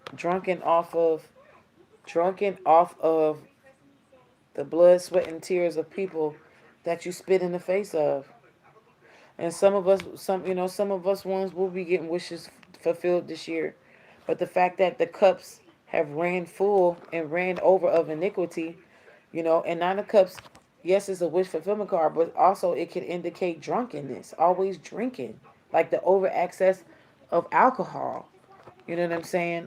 off of the blood, sweat, and tears of people that you spit in the face of. And some of us ones will be getting wishes fulfilled this year. But the fact that the cups have ran full and ran over of iniquity, and Nine of Cups, yes, it's a wish fulfillment card, but also it can indicate drunkenness, always drinking, like the over access of alcohol. You know what I'm saying?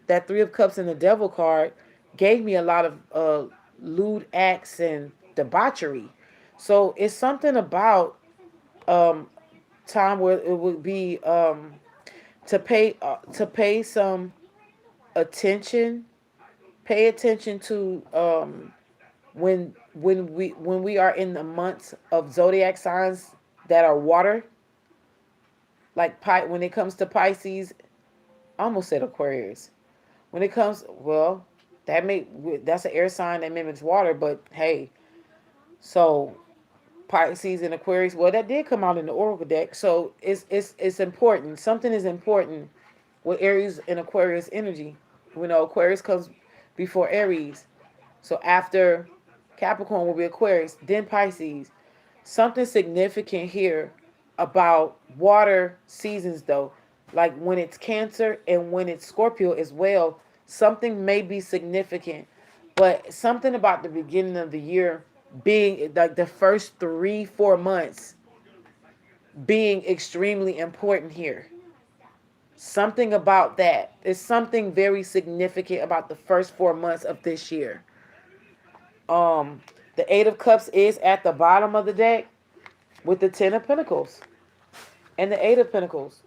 That Three of Cups and the Devil card gave me a lot of lewd acts and debauchery. So it's something about time where it would be to pay some attention. Pay attention to when when we are in the months of zodiac signs that are water, like when it comes to Pisces, I almost said Aquarius. When it comes, well, that's an air sign that mimics water, but hey, so Pisces and Aquarius, well, that did come out in the Oracle deck, so it's important. Something is important with Aries and Aquarius energy. We know Aquarius comes before Aries, so after Capricorn will be Aquarius, then Pisces. Something significant here about water seasons, though, like when it's Cancer and when it's Scorpio as well, something may be significant, but something about the beginning of the year being like the first 3-4 months being extremely important here. Something about that is something very significant about the first 4 months of this year. The Eight of Cups is at the bottom of the deck with the Ten of Pentacles and the Eight of Pentacles.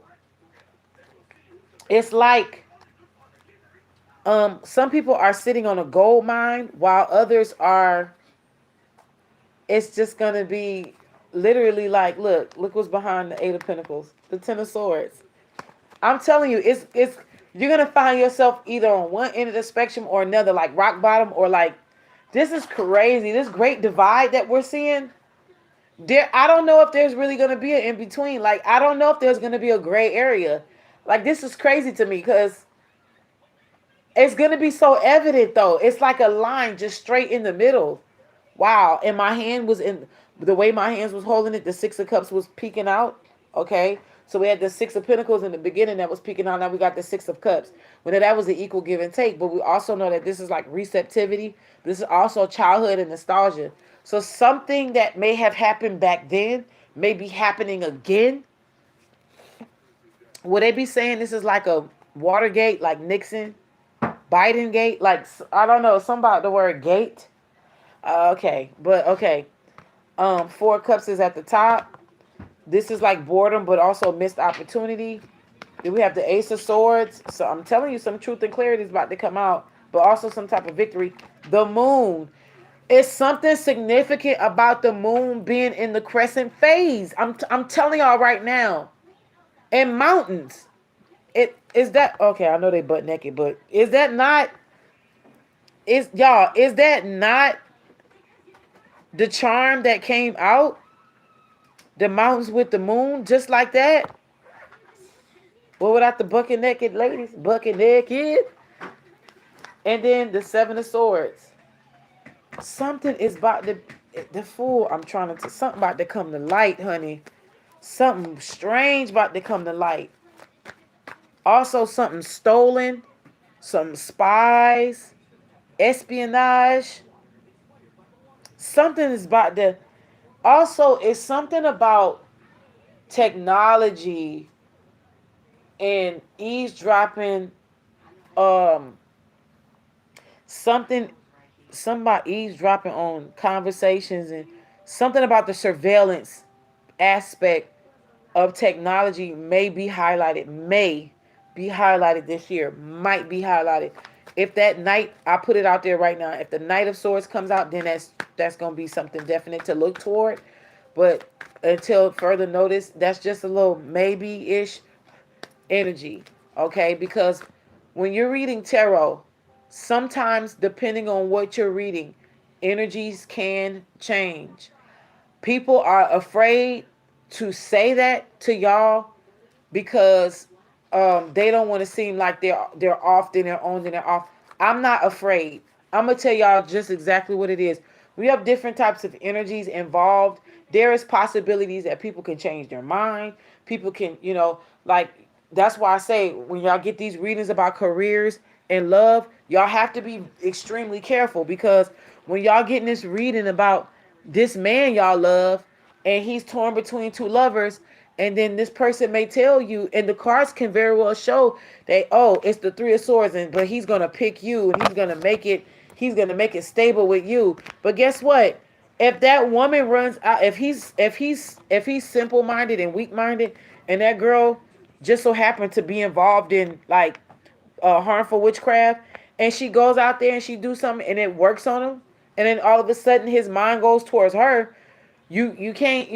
It's like some people are sitting on a gold mine while others are, it's just going to be literally like, look what's behind the Eight of Pentacles, the Ten of Swords. I'm telling you, it's you're going to find yourself either on one end of the spectrum or another, like rock bottom, or like, this is crazy. This great divide that we're seeing. I don't know if there's really going to be an in between. Like, I don't know if there's going to be a gray area. Like, this is crazy to me because it's going to be so evident, though. It's like a line just straight in the middle. Wow. And my hand was in the way my hands was holding it. The Six of Cups was peeking out. Okay. So we had the Six of Pentacles in the beginning that was peeking out. Now we got the Six of Cups. Well, that was the equal give and take. But we also know that this is like receptivity. This is also childhood and nostalgia. So something that may have happened back then may be happening again. Would they be saying this is like a Watergate, like Nixon, Biden gate? Like, I don't know. Something about the word gate. Okay. But okay. Four of Cups is at the top. This is like boredom, but also missed opportunity. Then we have the Ace of Swords. So I'm telling you, some truth and clarity is about to come out, but also some type of victory. The Moon. It's something significant about the Moon being in the crescent phase. I'm telling y'all right now. And mountains. Is that okay? I know they butt naked, but is that not? Is that not the charm that came out? The mountains with the moon, just like that. What without the bucket naked ladies? Bucket naked. And then the Seven of Swords. Something is about the Fool. I'm trying to, something about to come to light, honey. Something strange about to come to light. Also something stolen. Some spies. Espionage. Something is about to, also it's something about technology and eavesdropping, something about eavesdropping on conversations, and something about the surveillance aspect of technology may be highlighted this year, might be highlighted. If that Knight, I put it out there right now, if the Knight of Swords comes out, then that's going to be something definite to look toward. But until further notice, that's just a little maybe-ish energy, okay? Because when you're reading tarot, sometimes depending on what you're reading, energies can change. People are afraid to say that to y'all because they don't want to seem like they're off, then they're on, then they're off. I'm not afraid. I'm going to tell y'all just exactly what it is. We have different types of energies involved. There is possibilities that people can change their mind. People can, like, that's why I say when y'all get these readings about careers and love, y'all have to be extremely careful, because when y'all getting this reading about this man y'all love and he's torn between two lovers, and then this person may tell you, and the cards can very well show that, oh, it's the Three of Swords, but he's gonna pick you and he's gonna make it stable with you. But guess what? If that woman runs out, if he's simple-minded and weak-minded, and that girl just so happened to be involved in like harmful witchcraft, and she goes out there and she do something and it works on him, and then all of a sudden his mind goes towards her. You can't,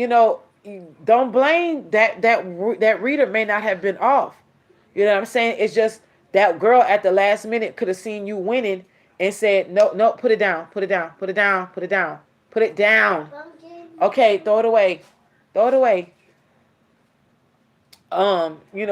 don't blame that reader may not have been off. You know what I'm saying? It's just that girl at the last minute could have seen you winning and said, no, no, put it down, put it down, put it down, put it down, put it down. Okay, throw it away. Throw it away.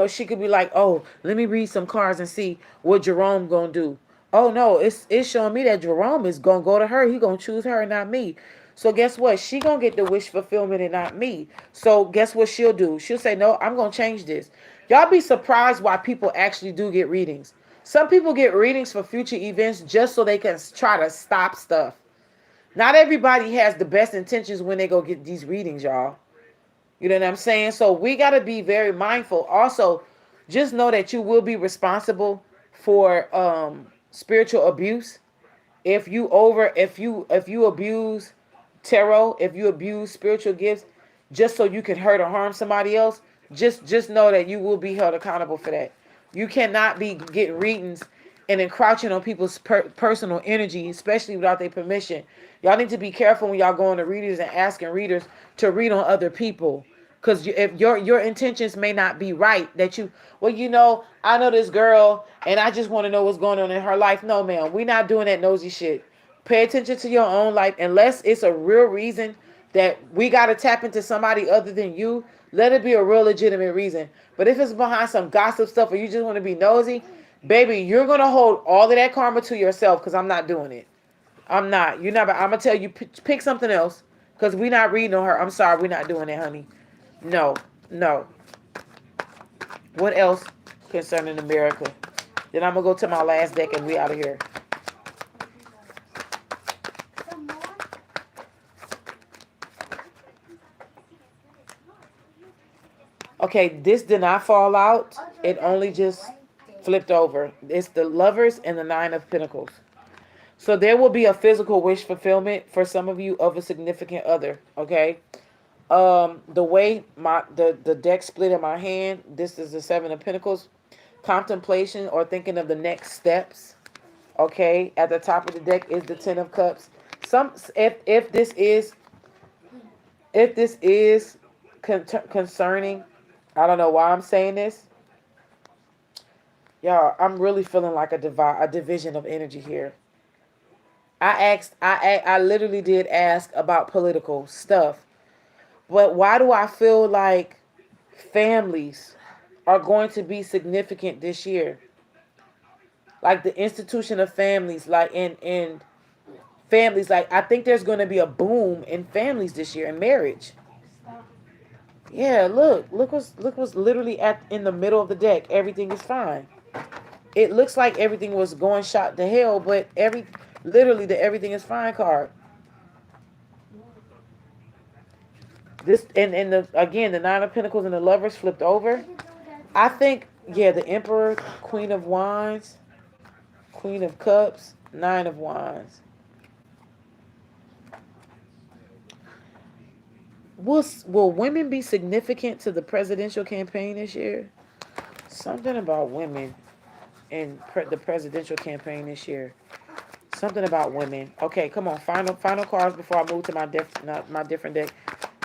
She could be like, oh, let me read some cards and see what Jerome gonna do. Oh no, it's showing me that Jerome is gonna go to her. He gonna choose her and not me. So guess what? She gonna get the wish fulfillment and not me. So guess what she'll do? She'll say, no, I'm gonna change this. Y'all be surprised why people actually do get readings. Some people get readings for future events just so they can try to stop stuff. Not everybody has the best intentions when they go get these readings, y'all. You know what I'm saying? So we got to be very mindful. Also, just know that you will be responsible for spiritual abuse. If you abuse tarot, if you abuse spiritual gifts just so you can hurt or harm somebody else, just know that you will be held accountable for that. You cannot be getting readings and encroaching on people's personal energy, especially without their permission. Y'all need to be careful when y'all going to readers and asking readers to read on other people. Because if your intentions may not be right, that I know this girl and I just want to know what's going on in her life. No, ma'am, we're not doing that nosy shit. Pay attention to your own life. Unless it's a real reason that we got to tap into somebody other than you, let it be a real legitimate reason. But if it's behind some gossip stuff or you just want to be nosy, baby, you're going to hold all of that karma to yourself because I'm not doing it. I'm not. You're not. I'm going to tell you, pick something else because we're not reading on her. I'm sorry. We're not doing it, honey. No. What else concerning America? Then I'm going to go to my last deck and we out of here. Okay, this did not fall out. It only just flipped over. It's the Lovers and the Nine of Pentacles. So there will be a physical wish fulfillment for some of you of a significant other, okay? The way the deck split in my hand, this is the Seven of Pentacles. Contemplation or thinking of the next steps, okay? At the top of the deck is the Ten of Cups. If this is concerning, I don't know why I'm saying this. Y'all, I'm really feeling like a division of energy here. I literally did ask about political stuff. But why do I feel like families are going to be significant this year? Like the institution of families, like in families, like I think there's going to be a boom in families this year in marriage. Yeah, look what's literally in the middle of the deck. Everything is fine. It looks like everything was going shot to hell, but literally the everything is fine card. This and the Nine of Pentacles and the Lovers flipped over. I think, yeah, the Emperor, Queen of Wands, Queen of Cups, Nine of Wands. Will women be significant to the presidential campaign this year? Something about women in the presidential campaign this year. Something about women. Okay, come on. Final cards before I move to my different deck.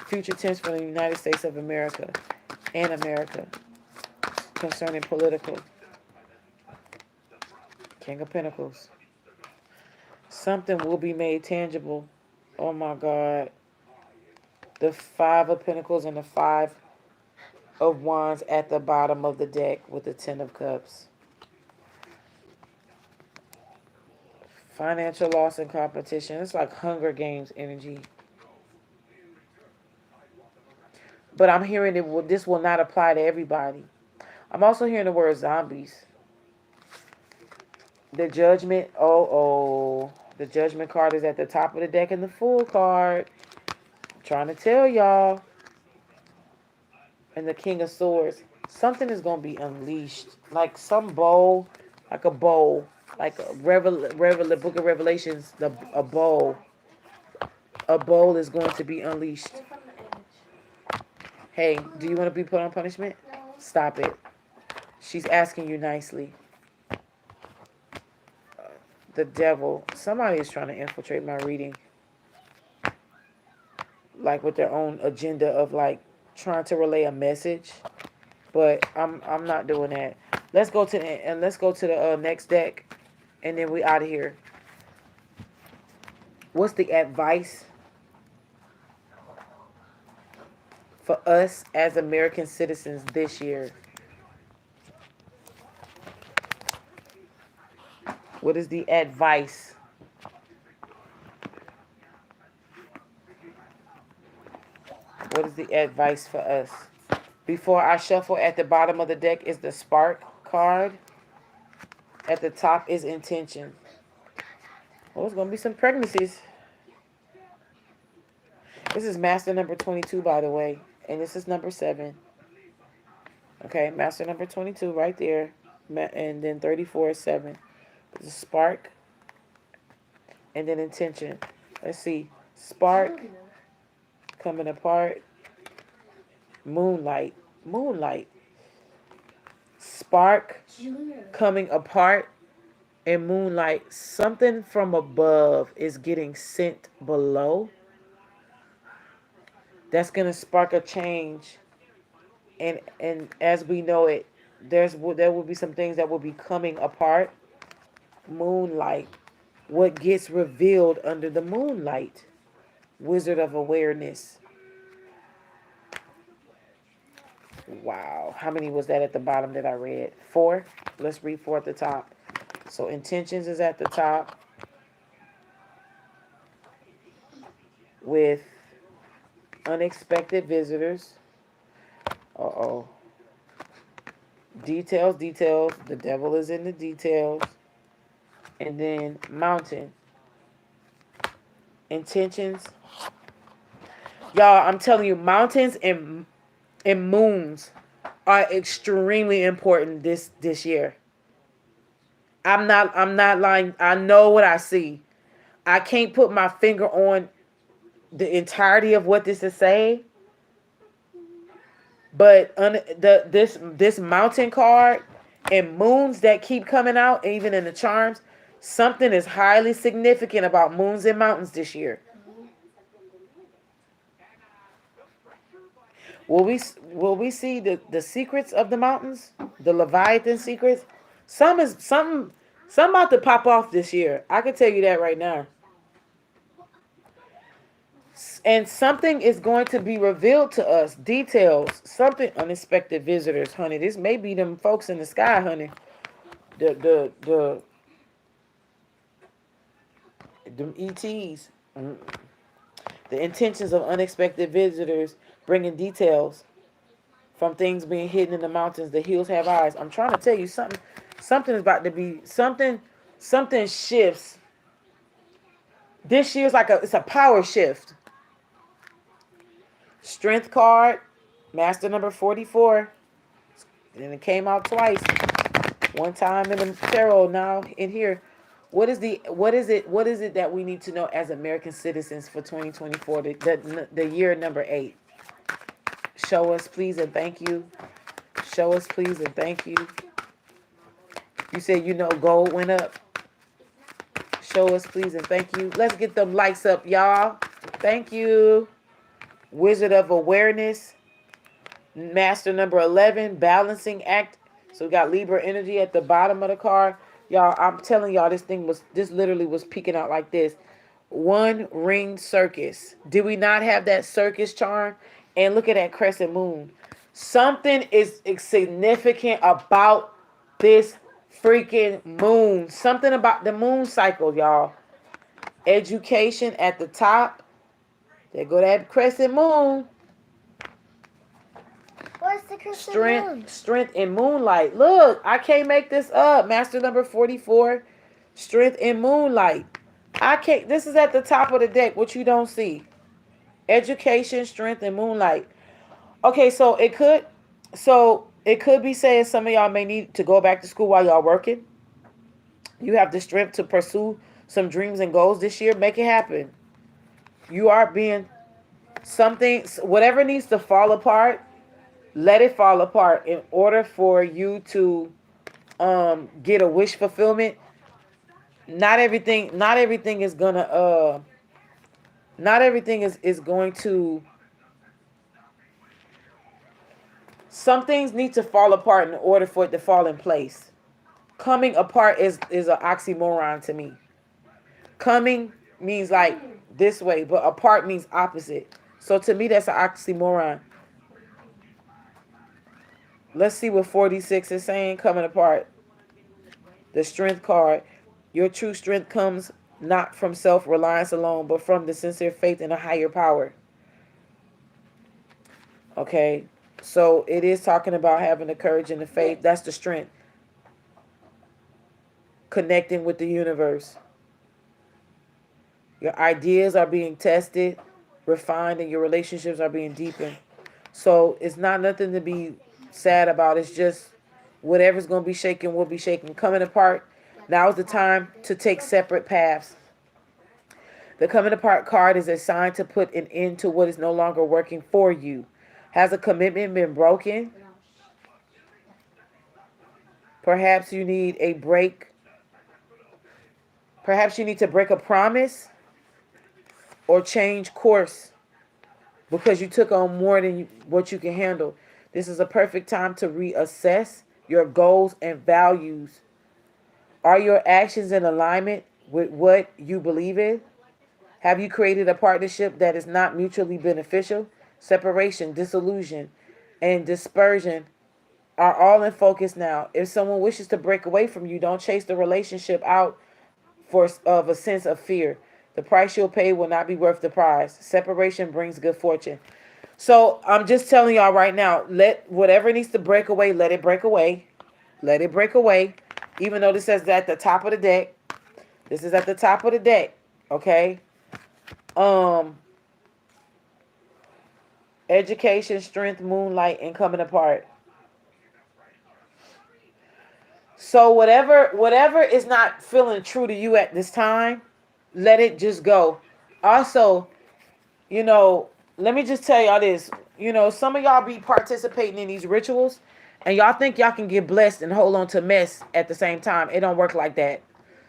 Future tense for the United States of America and America concerning political. King of Pentacles. Something will be made tangible. Oh my God. The Five of Pentacles and the Five of Wands at the bottom of the deck with the Ten of Cups. Financial loss and competition. It's like Hunger Games energy. But I'm hearing this will not apply to everybody. I'm also hearing the word zombies. The Judgment. The Judgment card is at the top of the deck and the Fool card. I'm trying to tell y'all. And the King of Swords. Something is going to be unleashed. Like some bowl. Like a bowl. Like a Book of Revelations. A bowl. A bowl is going to be unleashed. Hey, do you want to be put on punishment? No. Stop it. She's asking you nicely. the devil. Somebody is trying to infiltrate my reading, like with their own agenda of like trying to relay a message. But I'm not doing that. Let's go to the next deck, and then we out of here. What's the advice for us as American citizens this year? What is the advice? What is the advice for us? Before I shuffle, at the bottom of the deck is the spark card. At the top is intention. Oh, it's going to be some pregnancies. This is master number 22, by the way. And this is number 7. Okay, master number 22 right there. And then 34 is 7. There's a spark. And then intention. Let's see. Spark. Coming apart. Moonlight. Moonlight. Spark. Coming apart. And moonlight. Something from above is getting sent below. That's going to spark a change. And as we know it, there will be some things that will be coming apart. Moonlight. What gets revealed under the moonlight? Wizard of Awareness. Wow. How many was that at the bottom that I read? 4. Let's read 4 at the top. So intentions is at the top. With unexpected visitors. Uh-oh. Details. The devil is in the details. And then mountain. Intentions. Y'all, I'm telling you, mountains and moons are extremely important this year. I'm not lying. I know what I see. I can't put my finger on the entirety of what this is saying. But this mountain card and moons that keep coming out, even in the charms, something is highly significant about moons and mountains this year. Will we see the secrets of the mountains, the Leviathan secrets? Something about to pop off this year. I can tell you that right now. And something is going to be revealed to us. Details. Something unexpected visitors, honey. This may be them folks in the sky, honey. Them ETs. The intentions of unexpected visitors bringing details from things being hidden in the mountains. The hills have eyes. I'm trying to tell you something. Something is about to be something shifts. This year's like it's a power shift. Strength card, master number 44. And it came out twice. One time in the tarot, now in here. What is it that we need to know as American citizens for 2024, the year number 8? Show us, please, and thank you. Show us, please, and thank you. You said gold went up. Show us, please, and thank you. Let's get them likes up, y'all. Thank you. Wizard of Awareness. Master number 11, balancing act. So we got Libra energy at the bottom of the card. Y'all, I'm telling y'all, this literally was peeking out like this. 1 ring circus. Did we not have that circus charm? And look at that crescent moon. Something is significant about this freaking moon. Something about the moon cycle, y'all. Education at the top. There go that crescent moon. What's the crescent moon? Strength and moonlight. Look, I can't make this up. Master number 44. Strength and moonlight. This is at the top of the deck, what you don't see. Education, strength, and moonlight. Okay, so it could be saying some of y'all may need to go back to school while y'all working. You have the strength to pursue some dreams and goals this year. Make it happen. You are being whatever needs to fall apart, let it fall apart in order for you to get a wish fulfillment. not everything is gonna not everything is going to, some things need to fall apart in order for it to fall in place. Coming apart is an oxymoron to me. Coming means like this way, but apart means opposite. So to me, that's an oxymoron. Let's see what 46 is saying. Coming apart. The strength card. Your true strength comes not from self-reliance alone, but from the sincere faith in a higher power. Okay. So it is talking about having the courage and the faith. That's the strength. Connecting with the universe. Your ideas are being tested, refined, and your relationships are being deepened. So it's not nothing to be sad about. It's just whatever's going to be shaken will be shaken. Coming apart. Now is the time to take separate paths. The coming apart card is a sign to put an end to what is no longer working for you. Has a commitment been broken? Perhaps you need a break. Perhaps you need to break a promise or change course because you took on more than what you can handle. This is a perfect time to reassess your goals and values. Are your actions in alignment with what you believe in? Have you created a partnership that is not mutually beneficial? Separation, disillusion, and dispersion are all in focus now. If someone wishes to break away from you, don't chase the relationship out of a sense of fear. The price you'll pay will not be worth the prize. Separation brings good fortune. So I'm just telling y'all right now, let whatever needs to break away, let it break away. Let it break away. Even though this says at the top of the deck. This is at the top of the deck. Okay. Education, strength, moonlight, and coming apart. So whatever is not feeling true to you at this time, let it just go. Also, let me just tell y'all this. Some of y'all be participating in these rituals and y'all think y'all can get blessed and hold on to mess at the same time. It don't work like that.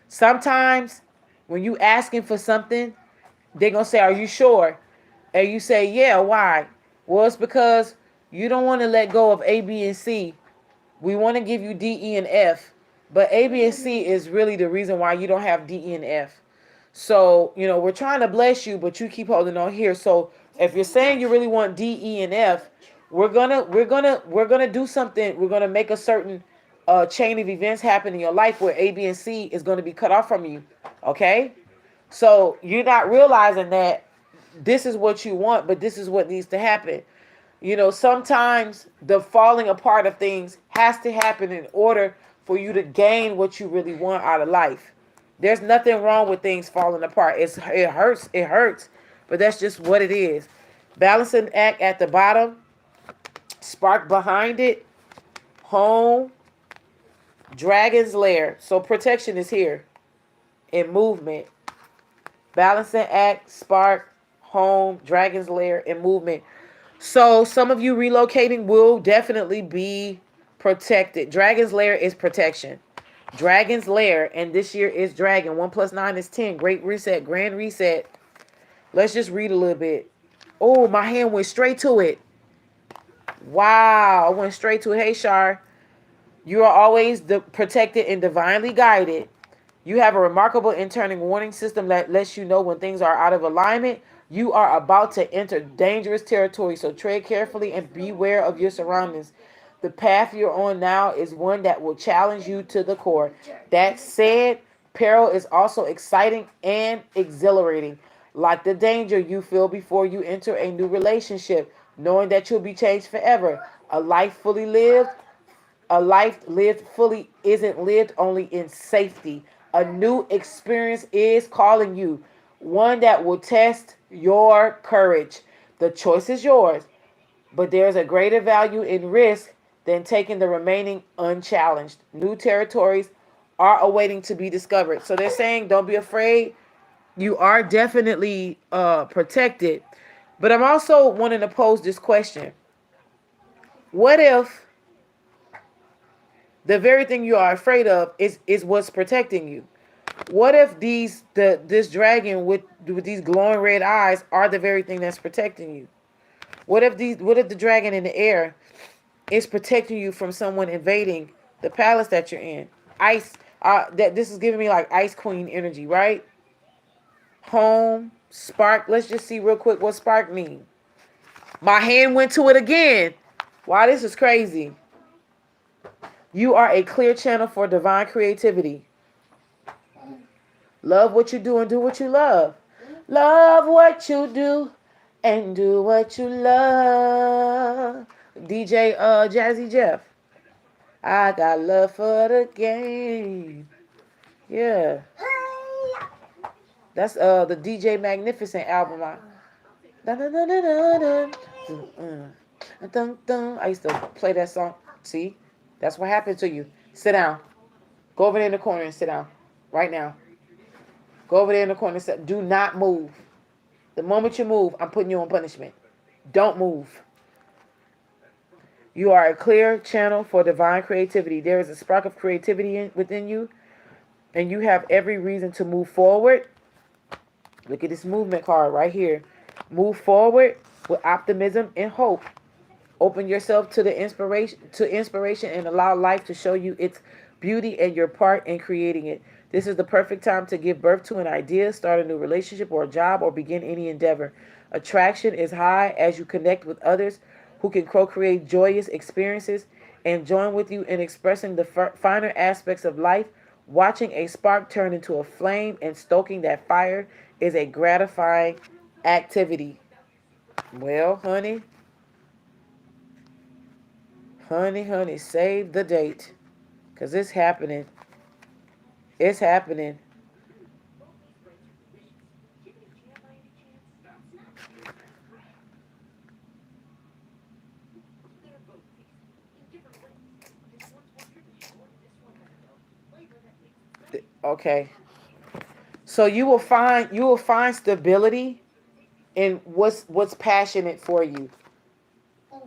Sometimes when you asking for something, they're going to say, "Are you sure?" And you say, "Yeah, why?" Well, it's because you don't want to let go of A, B, and C. We want to give you D, E, and F. But A, B, and C is really the reason why you don't have D, E, and F. So, we're trying to bless you, but you keep holding on here. So if you're saying you really want D, E, and F, we're gonna do something. We're gonna make a certain chain of events happen in your life where A, B, and C is gonna be cut off from you. Okay? So you're not realizing that this is what you want, but this is what needs to happen. Sometimes the falling apart of things has to happen in order for you to gain what you really want out of life. There's nothing wrong with things falling apart. It hurts, but that's just what it is. Balancing act at the bottom, spark behind it, home, dragon's lair. So protection is here in movement. Balancing act, spark, home, dragon's lair, in movement. So some of you relocating will definitely be protected. Dragon's lair is protection. Dragon's lair, and this year is dragon. 1 + 9 is 10. Great reset, grand reset. Let's just read a little bit. Oh, my hand went straight to it. Wow, I went straight to it. Hey, Shar. You are always protected and divinely guided. You have a remarkable internal warning system that lets you know when things are out of alignment. You are about to enter dangerous territory, so tread carefully and beware of your surroundings. The path you're on now is one that will challenge you to the core. That said, peril is also exciting and exhilarating. Like the danger you feel before you enter a new relationship, knowing that you'll be changed forever. A life lived fully isn't lived only in safety. A new experience is calling you, one that will test your courage. The choice is yours, but there's a greater value in risk than taking the remaining unchallenged. New territories are awaiting to be discovered. So they're saying, don't be afraid. You are definitely protected. But I'm also wanting to pose this question. What if the very thing you are afraid of is what's protecting you? What if this dragon with these glowing red eyes are the very thing that's protecting you? What if the dragon in the air is protecting you from someone invading the palace that you're in? Ice that this is giving me like Ice Queen energy, right? Home, spark. Let's just see real quick what spark means. My hand went to it again. Wow, this is crazy. You are a clear channel for divine creativity. Love what you do and do what you love. Love what you do and do what you love. DJ Jazzy Jeff. I got love for the game. Yeah. That's the DJ Magnificent album. I used to play that song. See? That's what happened to you. Sit down. Go over there in the corner and sit down. Right now. Go over there in the corner and sit. Do not move. The moment you move, I'm putting you on punishment. Don't move. You are a clear channel for divine creativity. There is a spark of creativity within you, and you have every reason to move forward. Look at this movement card right here. Move forward with optimism and hope. Open yourself to the inspiration and allow life to show you its beauty and your part in creating it. This is the perfect time to give birth to an idea, start a new relationship or a job, or begin any endeavor. Attraction is high as you connect with others who can co-create joyous experiences and join with you in expressing the finer aspects of life. Watching a spark turn into a flame and stoking that fire is a gratifying activity. Well, honey, save the date. Because it's happening. It's happening. Okay. So you will find stability in what's passionate for you.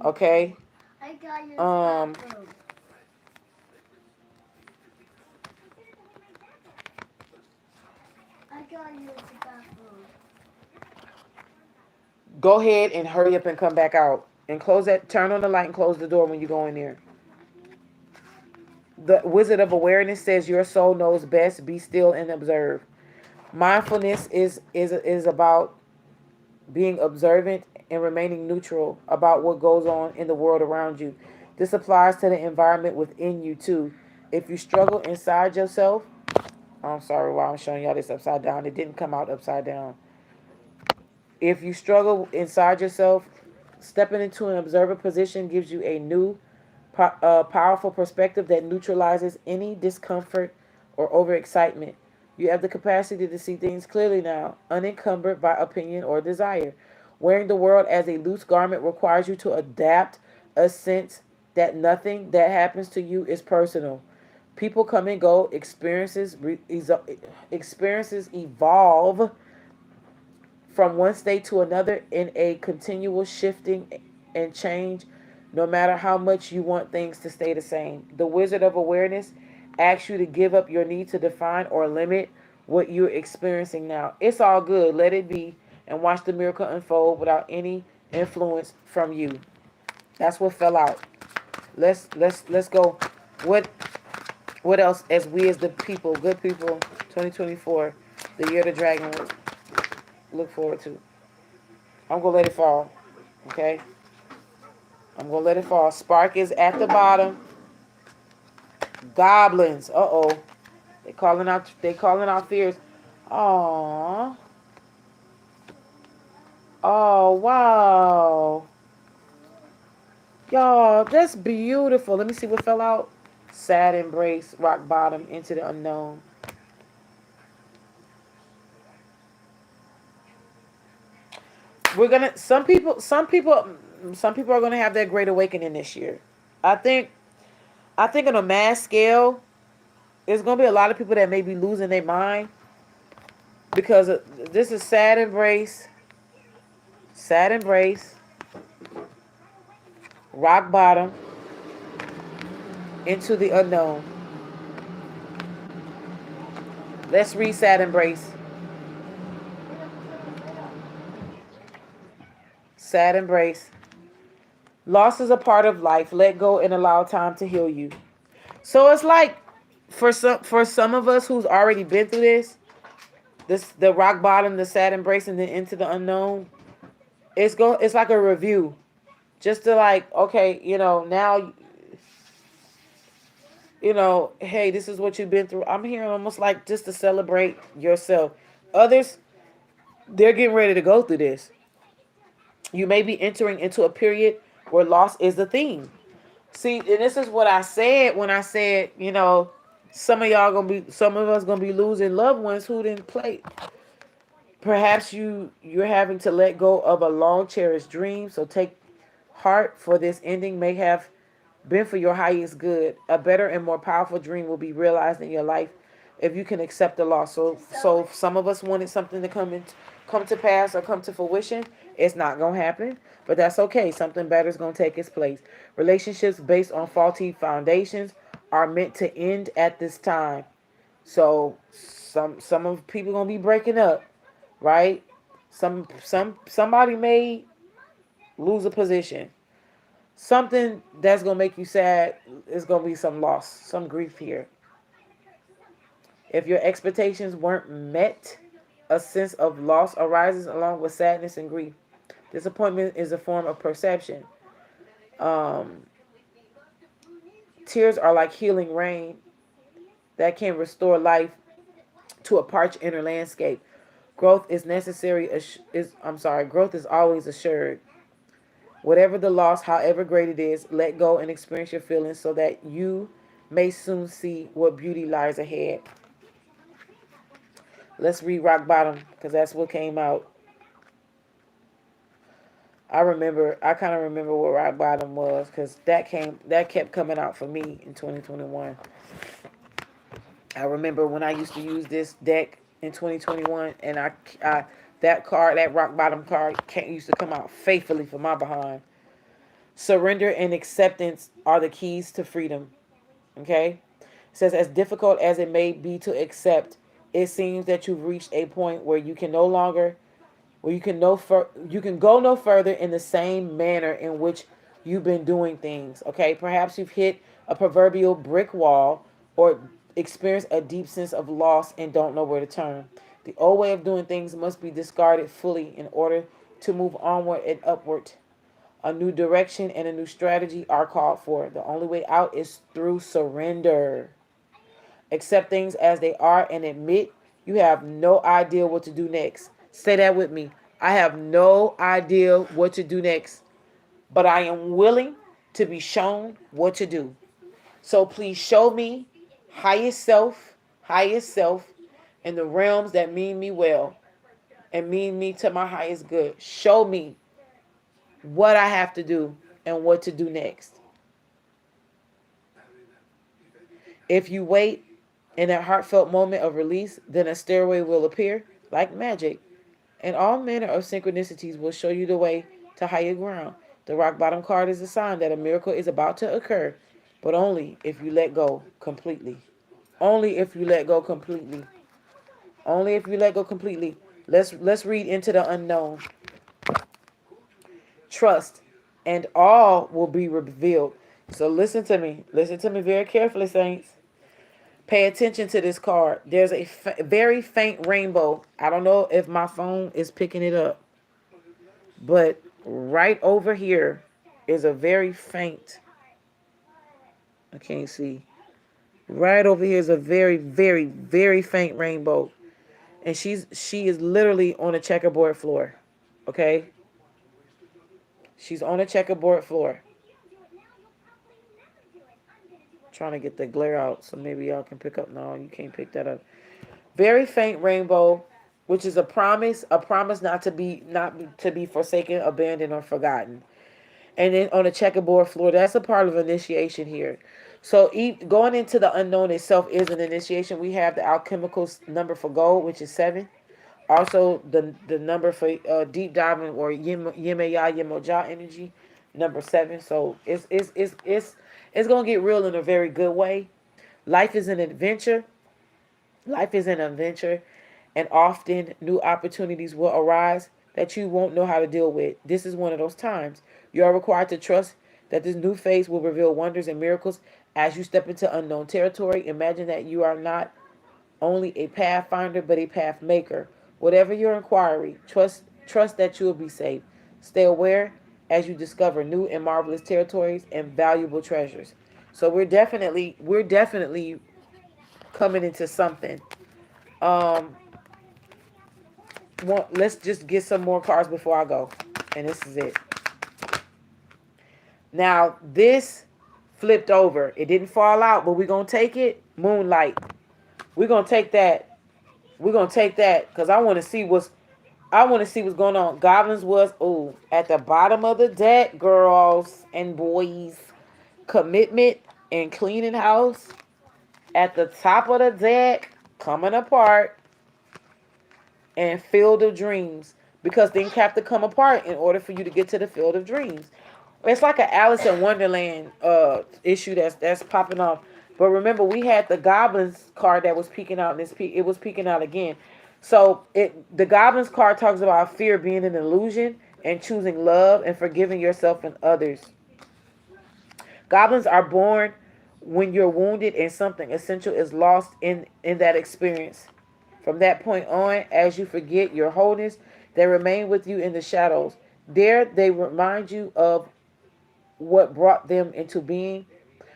Okay? I got your Um bathroom. I got your bathroom. Go ahead and hurry up and come back out. And turn on the light and close the door when you go in there. The Wizard of Awareness says your soul knows best. Be still and observe. Mindfulness is about being observant and remaining neutral about what goes on in the world around you. This applies to the environment within you too. If you struggle inside yourself, I'm sorry why I'm showing y'all this upside down. It didn't come out upside down. If you struggle inside yourself, stepping into an observer position gives you a new, powerful perspective that neutralizes any discomfort or overexcitement. You have the capacity to see things clearly now, unencumbered by opinion or desire. Wearing the world as a loose garment requires you to adapt a sense that nothing that happens to you is personal. People come and go, experiences evolve from one state to another in a continual shifting and change, no matter how much you want things to stay the same. The Wizard of Awareness asks you to give up your need to define or limit what you're experiencing now. It's all good. Let it be and watch the miracle unfold without any influence from you. That's what fell out. Let's go. What else as we as the people, good people, 2024, the year of the dragon, look forward to. I'm going to let it fall. Okay? I'm going to let it fall. Spark is at the bottom. Goblins. Uh-oh. They calling out fears. Aww. Oh, wow. Y'all, that's beautiful. Let me see what fell out. Sad embrace, rock bottom, into the unknown. We're gonna some people are gonna have their great awakening this year. I think on a mass scale, there's gonna be a lot of people that may be losing their mind because this is sad embrace, rock bottom, into the unknown. Let's read Sad Embrace. Sad Embrace. Loss is a part of life. Let go and allow time to heal you. So it's like for some of us who's already been through this the rock bottom, the sad embrace, and then into the unknown. It's like a review, just to like, okay, now, hey, this is what you've been through. I'm here almost like just to celebrate yourself. Others, they're getting ready to go through this. You may be entering into a period where loss is the theme. See, and this is what I said when I said, some of us gonna be losing loved ones who didn't play. Perhaps you're having to let go of a long cherished dream. So take heart, for this ending may have been for your highest good. A better and more powerful dream will be realized in your life if you can accept the loss. So some of us wanted something to come to pass or come to fruition. It's not gonna happen, but that's okay. Something better is gonna take its place. Relationships based on faulty foundations are meant to end at this time. So some of people gonna be breaking up, right? Somebody may lose a position. Something that's gonna make you sad is gonna be some loss, some grief here. If your expectations weren't met, a sense of loss arises along with sadness and grief. Disappointment is a form of perception. Um, Tears are like healing rain that can restore life to a parched inner landscape. Growth is necessary. Growth is always assured. Whatever the loss, however great it is, let go and experience your feelings so that you may soon see what beauty lies ahead. Let's read Rock Bottom because that's what came out. I kind of remember what Rock Bottom was because that kept coming out for me in 2021. I remember when I used to use this deck in 2021, and that Rock Bottom card, used to come out faithfully for my behind. Surrender and acceptance are the keys to freedom. Okay? It says, as difficult as it may be to accept, it seems that you've reached a point where you can no longer, where you can go no further in the same manner in which you've been doing things. Okay? Perhaps you've hit a proverbial brick wall or experienced a deep sense of loss and don't know where to turn. The old way of doing things must be discarded fully in order to move onward and upward. A new direction and a new strategy are called for. The only way out is through surrender. Accept things as they are and admit you have no idea what to do next. Say that with me. I have no idea what to do next, but I am willing to be shown what to do. So please show me highest self in the realms that mean me well and mean me to my highest good. Show me what I have to do and what to do next. If you wait in that heartfelt moment of release, then a stairway will appear like magic, and all manner of synchronicities will show you the way to higher ground. The rock bottom card is a sign that a miracle is about to occur, but only if you let go completely. Only if you let go completely. Only if you let go completely. Let's read into the unknown. Trust, and all will be revealed. So listen to me. Listen to me very carefully, saints. Pay attention to this card. There's a very faint rainbow. I don't know if my phone is picking it up, but right over here is a very faint. I can't see. Right over here is a very, very, very faint rainbow, and she is literally on a checkerboard floor. Okay, she's on a checkerboard floor. Trying to get the glare out so maybe y'all can pick up. No, you can't pick that up. Very faint rainbow, which is a promise not to be forsaken, abandoned, or forgotten. And then on the checkerboard floor, that's a part of initiation here. So going into the unknown itself is an initiation. We have the alchemical number for gold, which is 7. Also, the number for deep diving or Yemeya Yemoja energy, number 7. So it's gonna get real in a very good way. Life is an adventure. Life is an adventure, and often new opportunities will arise that you won't know how to deal with. This is one of those times. You are required to trust that this new phase will reveal wonders and miracles as you step into unknown territory. Imagine that you are not only a pathfinder but a path maker. Whatever your inquiry, trust that you will be safe. Stay aware as you discover new and marvelous territories and valuable treasures. So we're definitely coming into something. Um, let's just get some more cards before I go, and this is it. Now this flipped over. It didn't fall out, but we're gonna take it. Moonlight. We're gonna take that. We're gonna take that because I want to see what's going on. Goblins was at the bottom of the deck, girls and boys. Commitment and cleaning house at the top of the deck, coming apart, and field of dreams because things have to come apart in order for you to get to the field of dreams. It's like an Alice in Wonderland issue that's popping off. But remember, we had the goblins card that was peeking out, and it was peeking out again. So the goblins card talks about fear being an illusion and choosing love and forgiving yourself and others. Goblins are born when you're wounded and something essential is lost in that experience. From that point on, as you forget your wholeness, they remain with you in the shadows. There, they remind you of what brought them into being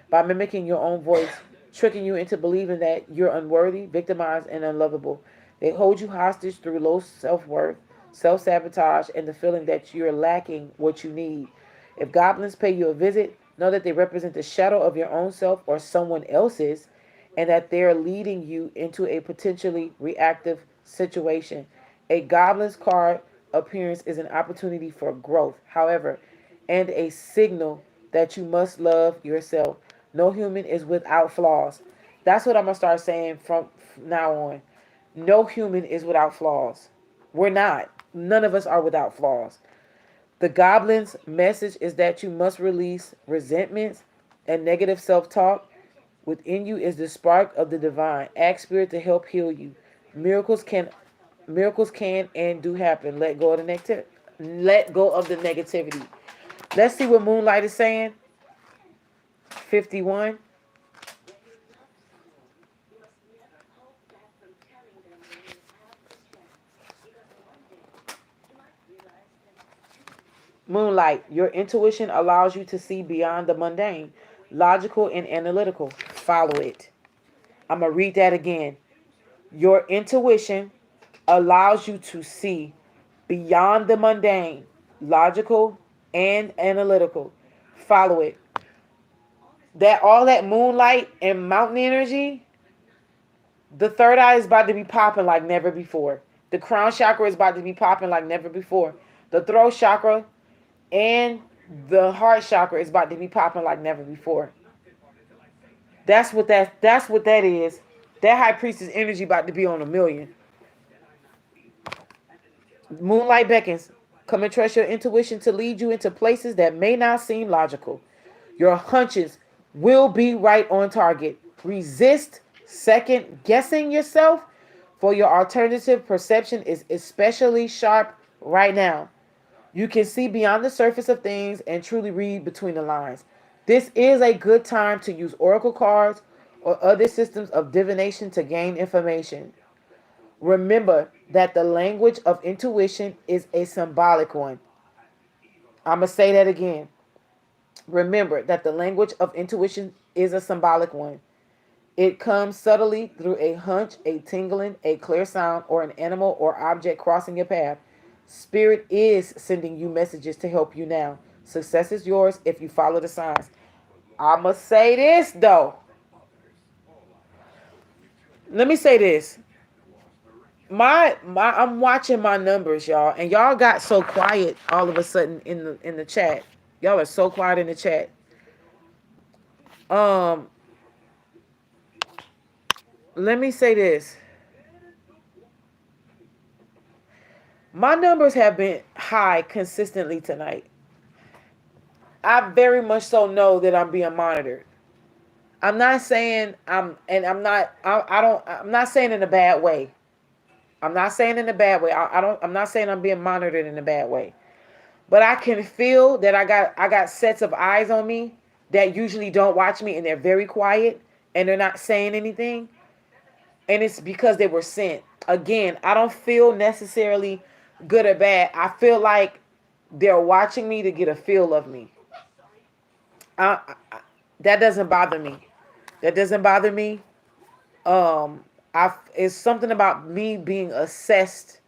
by mimicking your own voice, tricking you into believing that you're unworthy, victimized, and unlovable. They hold you hostage through low self worth, self sabotage, and the feeling that you're lacking what you need. If goblins pay you a visit, know that they represent the shadow of your own self or someone else's, and that they're leading you into a potentially reactive situation. A goblin's card appearance is an opportunity for growth, however, and a signal that you must love yourself. No human is without flaws. That's what I'm going to start saying from now on. No human is without flaws. We're not. None of us are without flaws. The goblin's message is that you must release resentments and negative self talk. Within you is the spark of the divine. Ask spirit to help heal you. Miracles can miracles can and do happen. Let go of the negativity. Let's see what Moonlight is saying. 51. Moonlight, your intuition allows you to see beyond the mundane, logical and analytical. Follow it. I'm going to read that again. Your intuition allows you to see beyond the mundane, logical and analytical. Follow it. That all that moonlight and mountain energy, the third eye is about to be popping like never before. The crown chakra is about to be popping like never before. The throat chakra and the heart chakra is about to be popping like never before. That's what that is. That high priestess energy about to be on a million. Moonlight beckons. Come and trust your intuition to lead you into places that may not seem logical. Your hunches will be right on target. Resist second guessing yourself, for your alternative perception is especially sharp right now. You can see beyond the surface of things and truly read between the lines. This is a good time to use oracle cards or other systems of divination to gain information. Remember that the language of intuition is a symbolic one. I'm going to say that again. Remember that the language of intuition is a symbolic one. It comes subtly through a hunch, a tingling, a clear sound, or an animal or object crossing your path. Spirit is sending you messages to help you now. Success is yours if you follow the signs. I must say this though. Let me say this. My I'm watching my numbers, y'all, and y'all got so quiet all of a sudden in the chat. Y'all are so quiet in the chat. Um, let me say this. My numbers have been high consistently tonight. I very much so know that I'm being monitored. I'm not saying I'm not saying in a bad way. I'm not saying in a bad way. I'm not saying I'm being monitored in a bad way. But I can feel that I got sets of eyes on me that usually don't watch me, and they're very quiet and they're not saying anything. And it's because they were sent. Again, I don't feel necessarily good or bad. I feel like they're watching me to get a feel of me. That doesn't bother me. That doesn't bother me. I It's something about me being assessed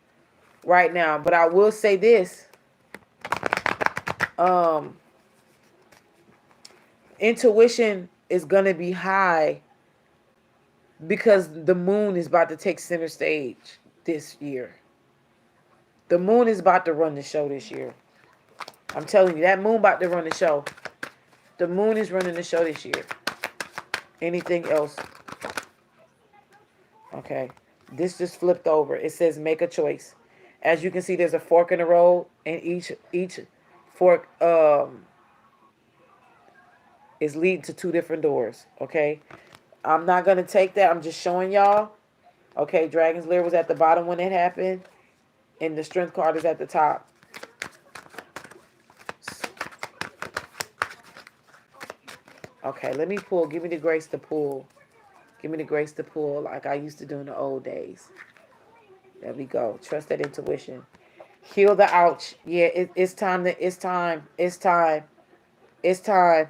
right now. But I will say this: um, intuition is gonna be high because the moon is about to take center stage this year. The moon is about to run the show this year. I'm telling you, that moon about to run the show. The moon is running the show this year. Anything else? Okay. This just flipped over. It says make a choice. As you can see, there's a fork in the road, and each fork is leading to two different doors. Okay. I'm not gonna take that. I'm just showing y'all. Okay, Dragon's Lair was at the bottom when it happened, and the strength card is at the top. Okay, let me pull. Give me the grace to pull. Give me the grace to pull like I used to do in the old days. There we go. Trust that intuition. Heal the ouch. Yeah, it's time. It's time. It's time. It's time.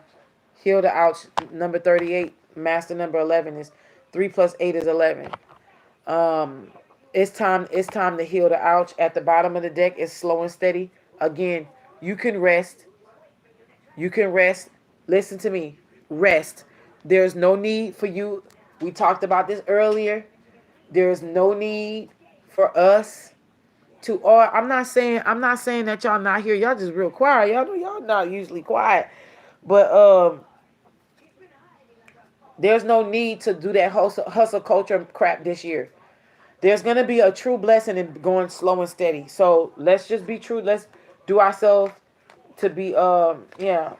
Heal the ouch. Number 38. Master number 11 is 3 plus 8 is 11. Um, it's time. It's time to heal the ouch. At the bottom of the deck is slow and steady. Again, you can rest. You can rest. Listen to me. Rest. There's no need for you. We talked about this earlier. There's no need for us to, or I'm not saying that y'all not here. Y'all just real quiet. Y'all know y'all not usually quiet. But there's no need to do that hustle culture crap this year. There's gonna be a true blessing in going slow and steady. So let's just be true. Let's do ourselves to be yeah.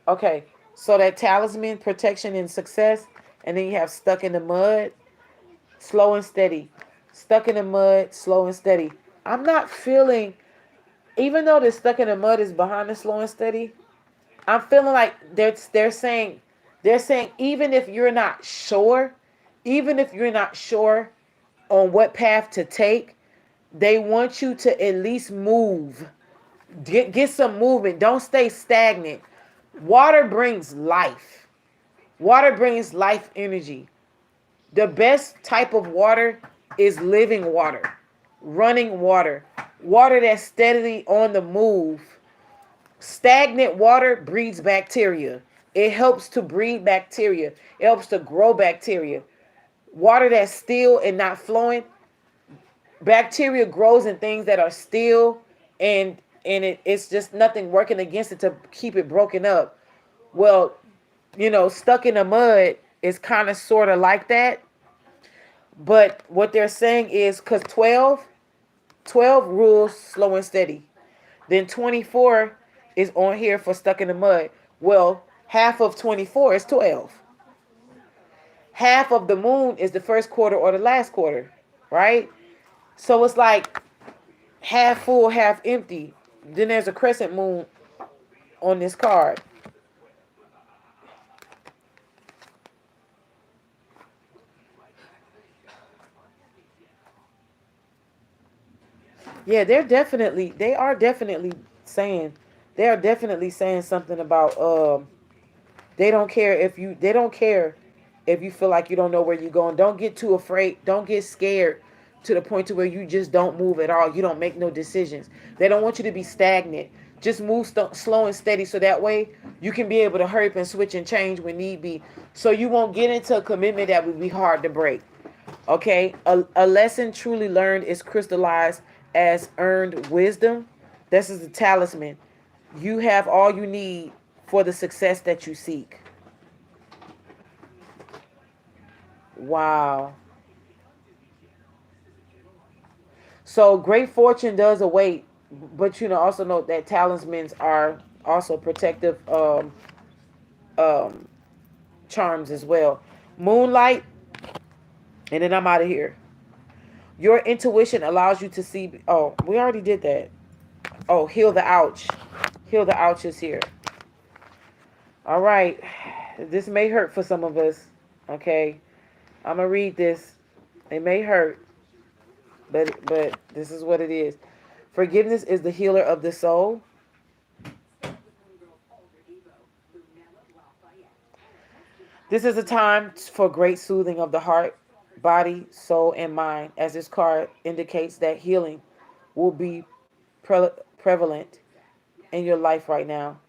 Okay. So that talisman, protection, and success, and then you have stuck in the mud, slow and steady. Stuck in the mud, slow and steady. I'm not feeling, even though the stuck in the mud is behind the slow and steady, I'm feeling like they're saying even if you're not sure, even if you're not sure on what path to take, they want you to at least move. Get some movement. Don't stay stagnant. Water brings life. Water brings life energy. The best type of water is living water, running water, water that's steadily on the move. Stagnant water breeds bacteria. It helps to breed bacteria. It helps to grow bacteria. Water that's still and not flowing, bacteria grows in things that are still, and it's just nothing working against it to keep it broken up. Well, stuck in the mud is kind of sort of like that. But what they're saying is because 12 rules slow and steady. Then 24 is on here for stuck in the mud. Well, half of 24 is 12. Half of the moon is the first quarter or the last quarter, right? So it's like half full, half empty. Then there's a crescent moon on this card. Yeah, they are definitely saying something about they don't care if you feel like you don't know where you're going. Don't get too afraid. Don't get scared to the point to where you just don't move at all. You don't make no decisions. They don't want you to be stagnant. Just move slow and steady so that way you can be able to hurry up and switch and change when need be. So you won't get into a commitment that would be hard to break. Okay? A lesson truly learned is crystallized as earned wisdom. This is the talisman. You have all you need for the success that you seek. Wow. So great fortune does await, but also note that talismans are also protective um charms as well. Moonlight, and then I'm out of here. Your intuition allows you to see. Oh, we already did that. Oh, heal the ouch. Heal the ouch is here. All right. This may hurt for some of us. Okay. I'm going to read this. It may hurt, but this is what it is. Forgiveness is the healer of the soul. This is a time for great soothing of the heart, body, soul, and mind, as this card indicates that healing will be prevalent in your life right now.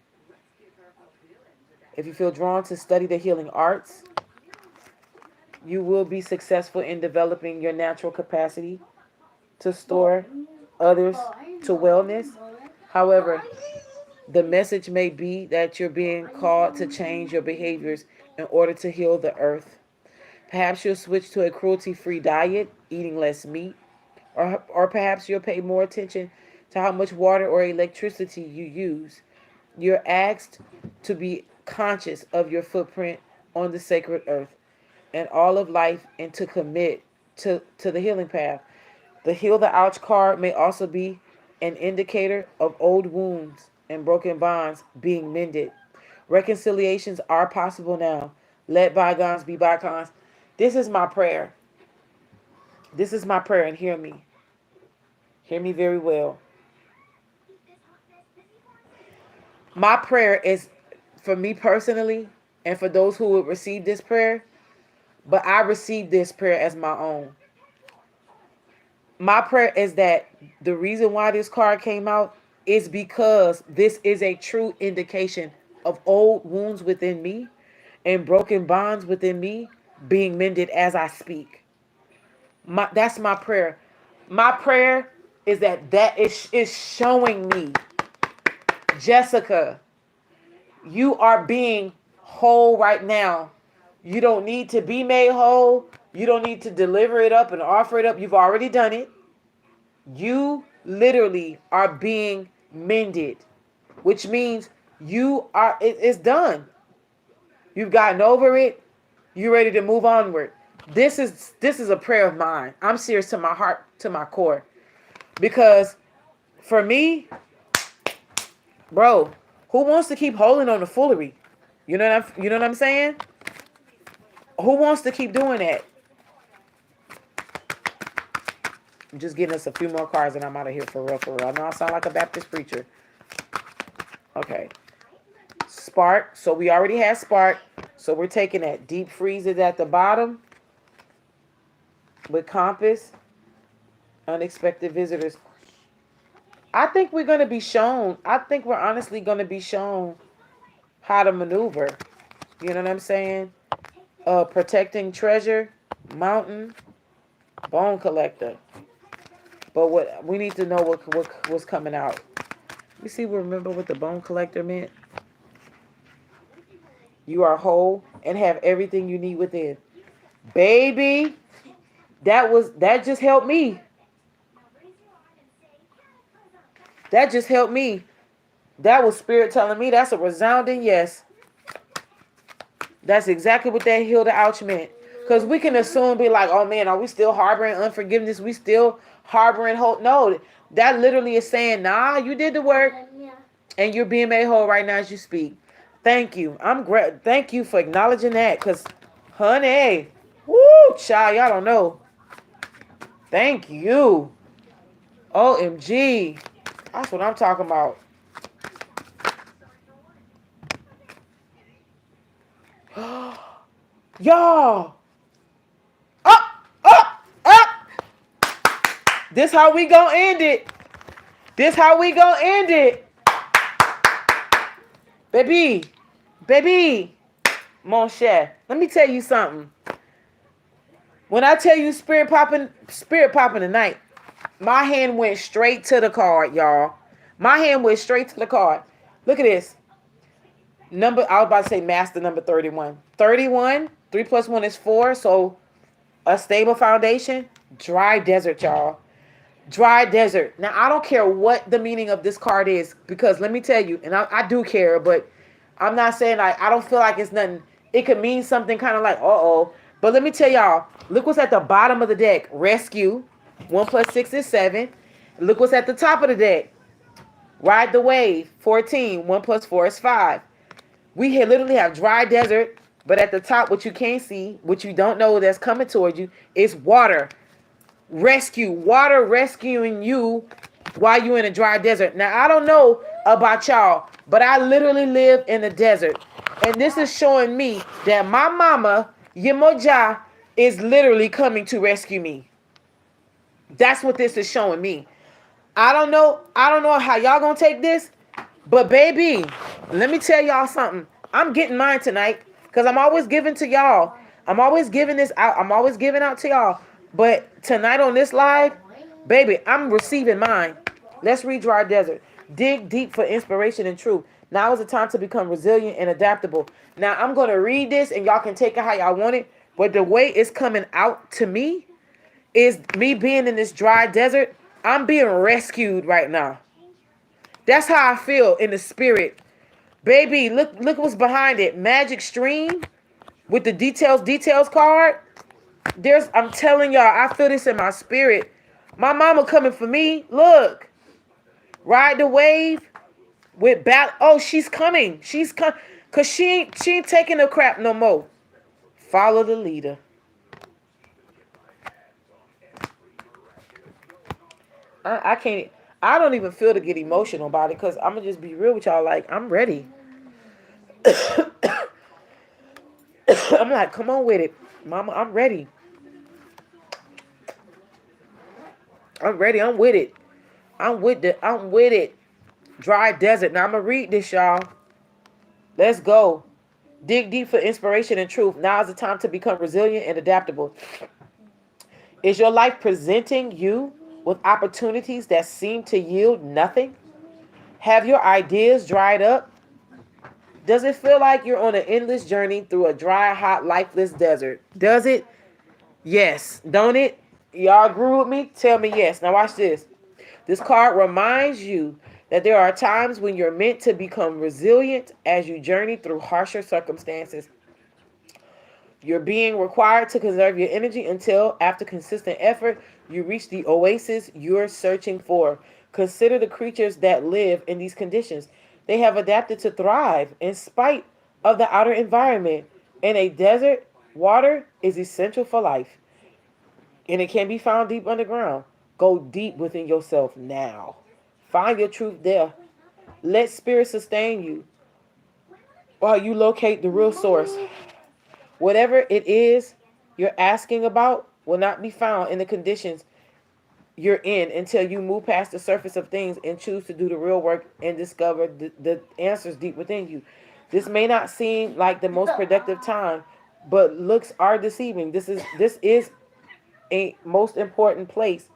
If you feel drawn to study the healing arts, you will be successful in developing your natural capacity to store others to wellness. However, the message may be that you're being called to change your behaviors in order to heal the earth. Perhaps you'll switch to a cruelty-free diet, eating less meat, or perhaps you'll pay more attention to how much water or electricity you use. You're asked to be conscious of your footprint on the sacred earth and all of life, and to commit to the healing path. The Heal the Ouch card may also be an indicator of old wounds and broken bonds being mended. Reconciliations are possible now. Let bygones be bygones. This is my prayer. This is my prayer, and hear me. Hear me very well. My prayer is for me personally and for those who will receive this prayer, but I receive this prayer as my own. My prayer is that the reason why this card came out is because this is a true indication of old wounds within me and broken bonds within me being mended as I speak. That's my prayer. My prayer is that is showing me, Jessica, you are being whole right now. You don't need to be made whole. You don't need to deliver it up and offer it up. You've already done it. You literally are being mended, which means it's done. You've gotten over it. You're ready to move onward. This is a prayer of mine. I'm serious to my heart, to my core. Because for me, bro, who wants to keep holding on to foolery? You know what I'm saying? Who wants to keep doing that? I'm just getting us a few more cards and I'm out of here for real, for real. I know I sound like a Baptist preacher. Okay. Spark. So we already had spark. So we're taking that. Deep freeze is at the bottom. With compass. Unexpected visitors. I think we're going to be shown. I think we're honestly going to be shown how to maneuver. You know what I'm saying? Protecting treasure. Mountain. Bone collector. But what we need to know what's coming out. Let me see. Remember what the bone collector meant. You are whole and have everything you need within. Baby, that just helped me. That just helped me. That was spirit telling me that's a resounding yes. That's exactly what that heal the ouch meant. Because we can assume, be like, oh man, are we still harboring unforgiveness? We still harboring hope? No, that literally is saying, nah, you did the work. And you're being made whole right now as you speak. Thank you. Thank you for acknowledging that. Because, honey, woo, child, y'all don't know. Thank you. OMG. That's what I'm talking about. Y'all. Up. This how we gonna end it. This how we gonna end it. Baby, mon cher, let me tell you something. When I tell you spirit popping tonight, my hand went straight to the card, y'all. My hand went straight to the card. Look at this. I was about to say master number 31. 31, 3 plus 1 is 4, so a stable foundation, dry desert, y'all. Dry desert. Now, I don't care what the meaning of this card is, because let me tell you, and I do care, but I'm not saying I don't feel like it's nothing. It could mean something kind of like, uh-oh. But let me tell y'all, look what's at the bottom of the deck. Rescue. 1 plus 6 is 7. Look what's at the top of the deck. Ride the wave. 14. 1 plus 4 is 5. We here literally have dry desert, but at the top, what you can't see, what you don't know that's coming towards you, is water. Rescue. Water rescuing you while you're in a dry desert. Now, I don't know about y'all, but I literally live in the desert. And this is showing me that my mama, Yemoja, is literally coming to rescue me. That's what this is showing me. I don't know how y'all gonna take this, but baby, let me tell y'all something. I'm getting mine tonight because I'm always giving to y'all. I'm always giving this out. I'm always giving out to y'all. But tonight on this live, baby, I'm receiving mine. Let's read Dry Desert. Dig deep for inspiration and truth. Now is the time to become resilient and adaptable. Now I'm going to read this and y'all can take it how y'all want it. But the way it's coming out to me is me being in this dry desert. I'm being rescued right now. That's how I feel in the spirit. Baby, look what's behind it. Magic Stream with the details card. I'm telling y'all, I feel this in my spirit. My mama coming for me. Look. Ride the wave with oh, she's coming. She's coming. Cause she ain't taking the crap no more. Follow the leader. I don't even feel to get emotional about it because I'm gonna just be real with y'all. Like, I'm ready. I'm like, come on with it, mama. I'm ready. I'm ready. I'm with it. I'm with it. Dry desert. Now I'm gonna read this, y'all. Let's go. Dig deep for inspiration and truth. Now is the time to become resilient and adaptable. Is your life presenting you with opportunities that seem to yield nothing? Have your ideas dried up? Does it feel like you're on an endless journey through a dry, hot, lifeless desert? Does it? Yes. Don't it? Y'all agree with me? Tell me yes. Now watch this. This card reminds you that there are times when you're meant to become resilient as you journey through harsher circumstances. You're being required to conserve your energy until, after consistent effort, you reach the oasis you're searching for. Consider the creatures that live in these conditions. They have adapted to thrive in spite of the outer environment. In a desert, water is essential for life, and it can be found deep underground. Go deep within yourself now. Find your truth there. Let spirit sustain you while you locate the real source. Whatever it is you're asking about will not be found in the conditions you're in until you move past the surface of things and choose to do the real work and discover the answers deep within you. This may not seem like the most productive time, but looks are deceiving. This is a most important place.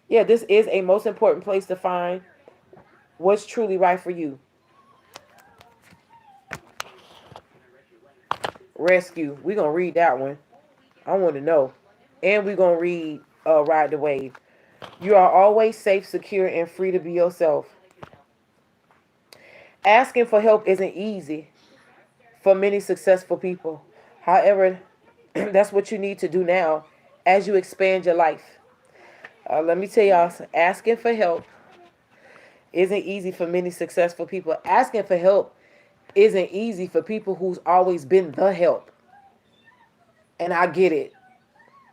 Yeah, this is a most important place to find what's truly right for you. Rescue. We're going to read that one. I want to know. And we're going to read Ride the Wave. You are always safe, secure, and free to be yourself. Asking for help isn't easy for many successful people. However, that's what you need to do now as you expand your life. Let me tell y'all, asking for help isn't easy for many successful people. Asking for help isn't easy for people who's always been the help. And I get it.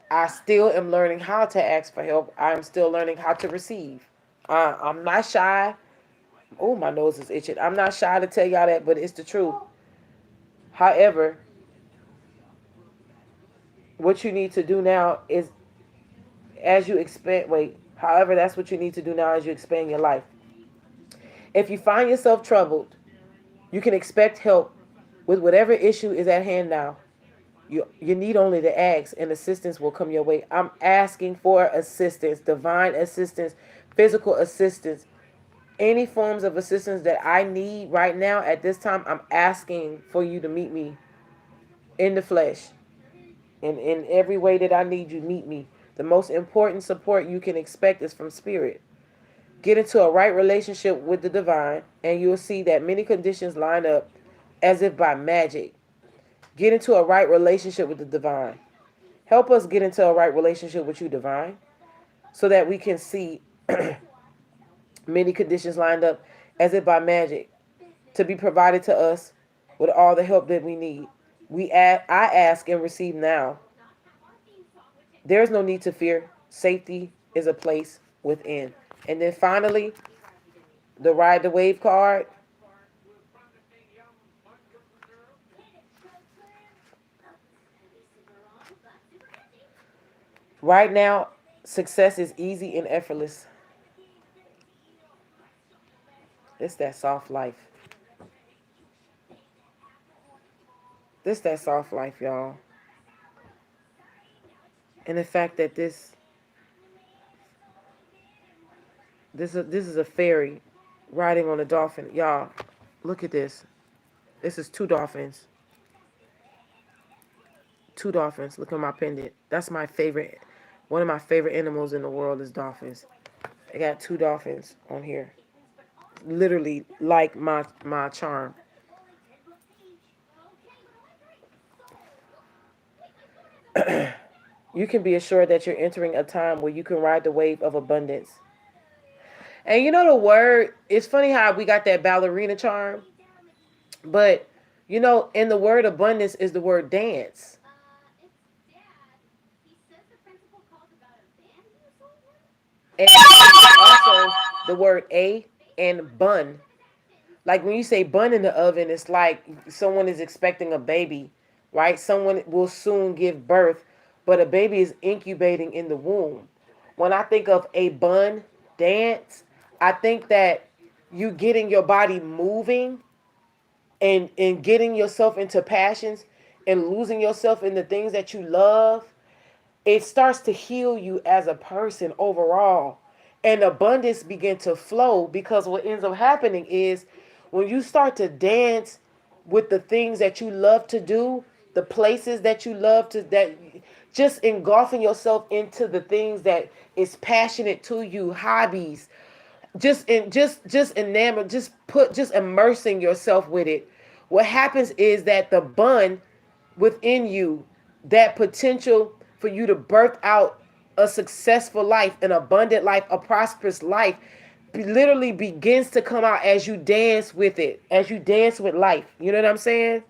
I still am learning how to ask for help. I'm still learning how to receive. I'm not shy. Oh, my nose is itching. I'm not shy to tell y'all that, but it's the truth. However, what you need to do now is as you expand, however, that's what you need to do now as you expand your life. If you find yourself troubled, you can expect help with whatever issue is at hand now. You need only to ask, and assistance will come your way. I'm asking for assistance, divine assistance, physical assistance, any forms of assistance that I need right now at this time. I'm asking for you to meet me in the flesh. And in every way that I need you, meet me. The most important support you can expect is from spirit. Get into a right relationship with the divine, and you'll see that many conditions line up as if by magic. get into a right relationship with the divine. Help us get into a right relationship with you, divine, so that we can see many conditions lined up as if by magic to be provided to us with all the help that we need. I ask and receive now. There is no need to fear. Safety is a place within. And then finally, the ride the wave card. Right now, success is easy and effortless. It's that soft life. This that soft life, y'all. And the fact that this is a fairy riding on a dolphin. Y'all, look at this. This is two dolphins. Two dolphins. Look at my pendant. That's my favorite. One of my favorite animals in the world is dolphins. I got two dolphins on here. Literally like my charm. You can be assured that you're entering a time where you can ride the wave of abundance. And you know the word, it's funny how we got that ballerina charm, but you know, in the word abundance is the word dance. And also the word a and bun. Like when you say bun in the oven, it's like someone is expecting a baby, right? Someone will soon give birth, but a baby is incubating in the womb. When I think of a bun dance, I think that you getting your body moving and getting yourself into passions and losing yourself in the things that you love, it starts to heal you as a person overall. And abundance begin to flow because what ends up happening is when you start to dance with the things that you love to do, the places that you love to, that just engulfing yourself into the things that is passionate to you, hobbies, just enamored, just immersing yourself with it. What happens is that the bun within you, that potential for you to birth out a successful life, an abundant life, a prosperous life, literally begins to come out as you dance with it, as you dance with life. You know what I'm saying?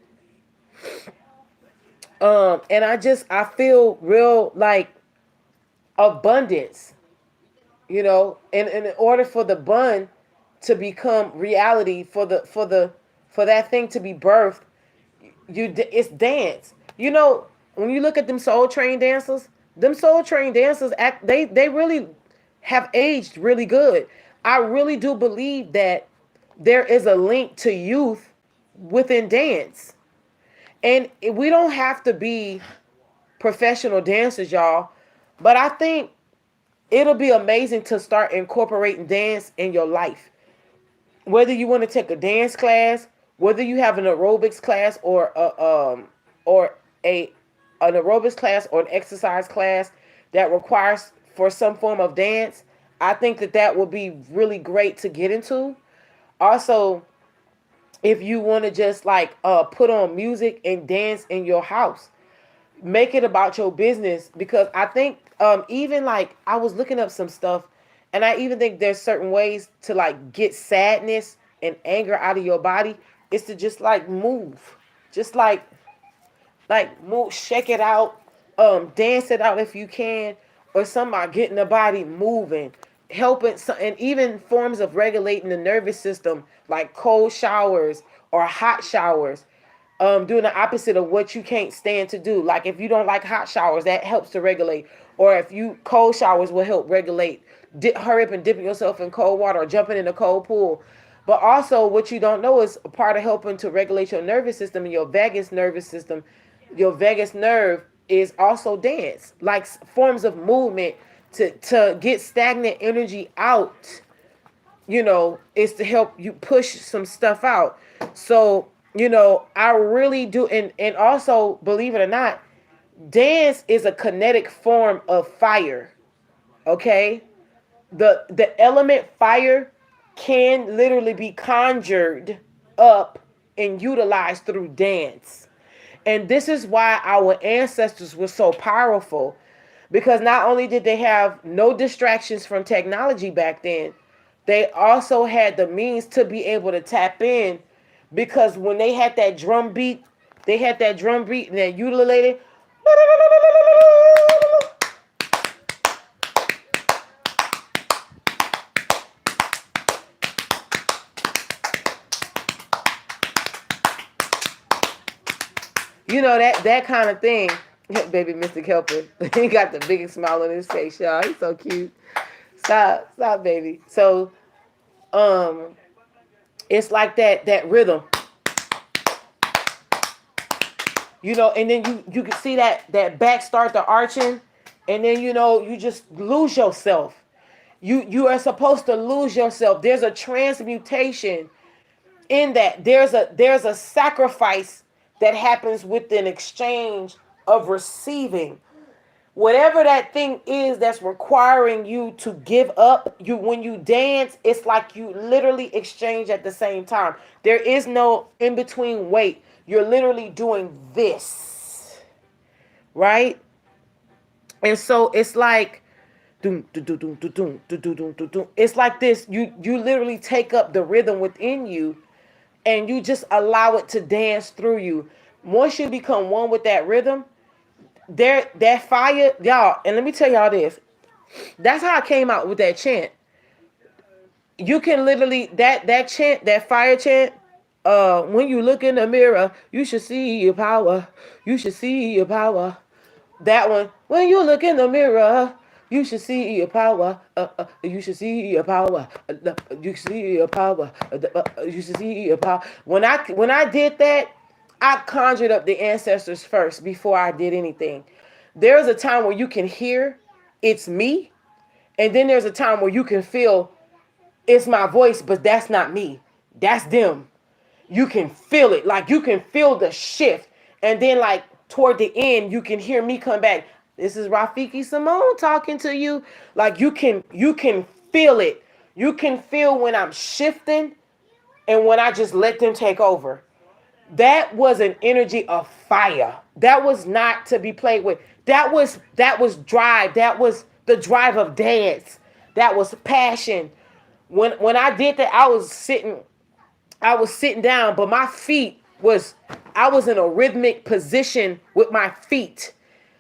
And I feel real like abundance, you know, and in order for the bun to become reality, for that thing to be birthed, it's dance. You know, when you look at them soul train dancers act, they really have aged really good. I really do believe that there is a link to youth within dance. And we don't have to be professional dancers, y'all, but I think it'll be amazing to start incorporating dance in your life. Whether you want to take a dance class, whether you have an aerobics class or a an aerobics class or an exercise class that requires for some form of dance, I think that would be really great to get into. Also, if you want to just like put on music and dance in your house, make it about your business, because I think even like I was looking up some stuff, and I even think there's certain ways to like get sadness and anger out of your body is to just like move, just like move, shake it out, dance it out if you can, or somebody getting the body moving, helping, and even forms of regulating the nervous system like cold showers or hot showers. Doing the opposite of what you can't stand to do. Like if you don't like hot showers, that helps to regulate. Or if you cold showers will help regulate. Hurry up and dipping yourself in cold water or jumping in a cold pool. But also, what you don't know is a part of helping to regulate your nervous system and your vagus nervous system. Your vagus nerve is also dance, like forms of movement to get stagnant energy out. You know, is to help you push some stuff out. So you know, I really do. And also, believe it or not, dance is a kinetic form of fire. Okay. The element fire can literally be conjured up and utilized through dance. And this is why our ancestors were so powerful, because not only did they have no distractions from technology back then, they also had the means to be able to tap in, because when they had that drum beat, and that ukulele. You know, that kind of thing. Baby Mr. Kelper. He got the biggest smile on his face, y'all. He's so cute. Stop, baby. So, it's like that rhythm. You know, and then you can see that back start the arching, and then you just lose yourself. You are supposed to lose yourself. There's a transmutation in that. There's a sacrifice that happens with an exchange of receiving. Whatever that thing is that's requiring you to give up, when you dance, it's like you literally exchange at the same time. There is no in between wait. You're literally doing this, right? And so it's like doom, doom, doom, doom, doom, doom, doom, doom, doom. It's like this. You literally take up the rhythm within you, and you just allow it to dance through you. Once you become one with that rhythm, that fire, y'all. And let me tell y'all this. That's how I came out with that chant. You can literally that chant, that fire chant. When you look in the mirror, you should see your power. You should see your power. That one. When you look in the mirror, you should see your power. You should see your power. You should see your power. You should see your power. When I did that, I conjured up the ancestors first before I did anything. There's a time where you can hear it's me, and then there's a time where you can feel it's my voice, but that's not me. That's them. You can feel it. Like you can feel the shift. And then like toward the end, you can hear me come back. This is Rafiki Simone talking to you. Like you can feel it. You can feel when I'm shifting and when I just let them take over. That was an energy of fire. That was not to be played with. That was drive. That was the drive of dance. That was passion. When I did that, I was sitting down, but I was in a rhythmic position with my feet.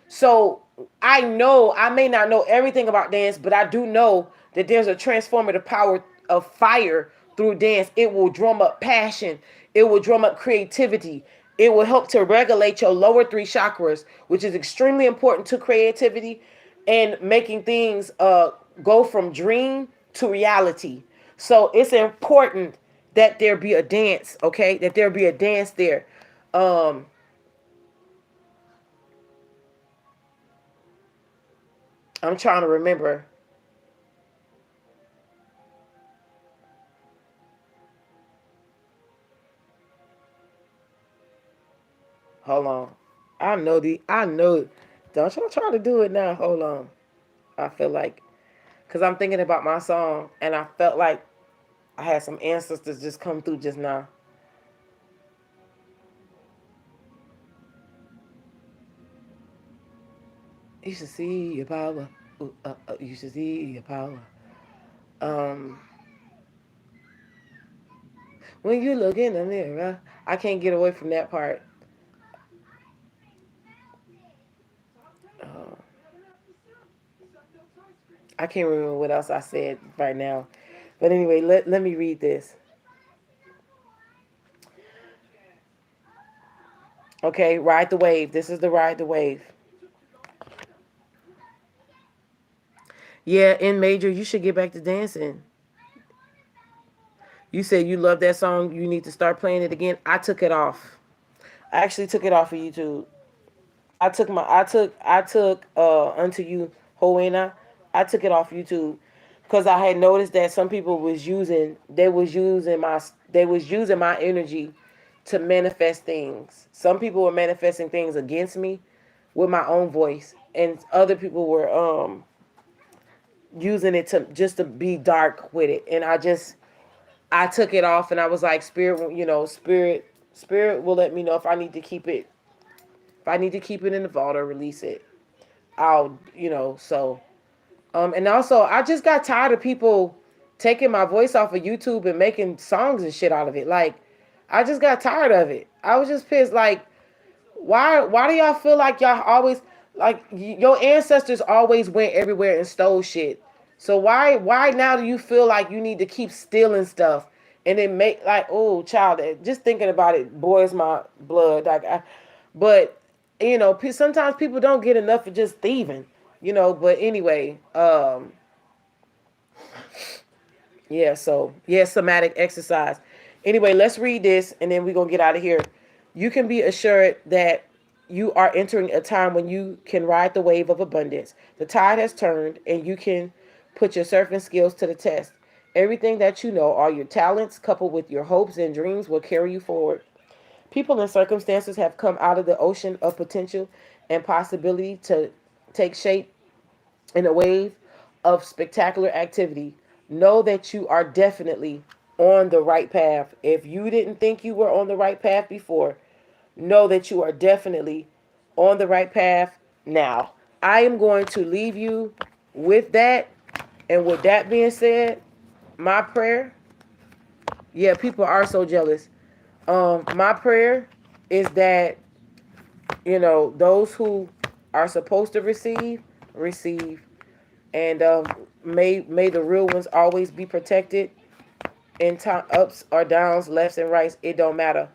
So I know, I may not know everything about dance, but I do know that there's a transformative power of fire through dance. It will drum up passion. It will drum up creativity. It will help to regulate your lower three chakras, which is extremely important to creativity and making things go from dream to reality. So it's important that there be a dance, okay? That there be a dance there. I'm trying to remember. Hold on. I know. Don't y'all try to do it now. Hold on. I feel like, because I'm thinking about my song, and I felt like I had some ancestors just come through just now. You should see your power. You should see your power. Um, when you look in the mirror, I can't get away from that part. Uh, I can't remember what else I said right now. But anyway, let me read this. Okay, ride the wave. This is the ride the wave. Yeah, in major, you should get back to dancing. You said you love that song. You need to start playing it again. I took it off. I actually took it off of YouTube. I took Unto You Hoena. I took it off YouTube because I had noticed that some people was using my energy to manifest things. Some people were manifesting things against me with my own voice, and other people were using it to just to be dark with it. And I took it off, and I was like, spirit will let me know if I need to keep it If I need to keep it in the vault or release it, I'll, so and also I just got tired of people taking my voice off of YouTube and making songs and shit out of it. Like, I just got tired of it. I was just pissed. Like, why do y'all feel like y'all always, like, your ancestors always went everywhere and stole shit? So why now do you feel like you need to keep stealing stuff and then make, like, oh child, just thinking about it boils my blood. Like, but sometimes people don't get enough of just thieving. But anyway, yeah, so yeah, somatic exercise. Anyway, let's read this and then we're gonna get out of here. You can be assured that you are entering a time when you can ride the wave of abundance. The tide has turned and you can put your surfing skills to the test. Everything that you know, all your talents, coupled with your hopes and dreams, will carry you forward. People and circumstances have come out of the ocean of potential and possibility to take shape in a wave of spectacular activity. Know that you are definitely on the right path. If you didn't think you were on the right path before, know that you are definitely on the right path now. I am going to leave you with that. And with that being said, my prayer, yeah, people are so jealous. My prayer is that, those who are supposed to receive, and may the real ones always be protected in time, ups or downs, lefts and rights. It don't matter.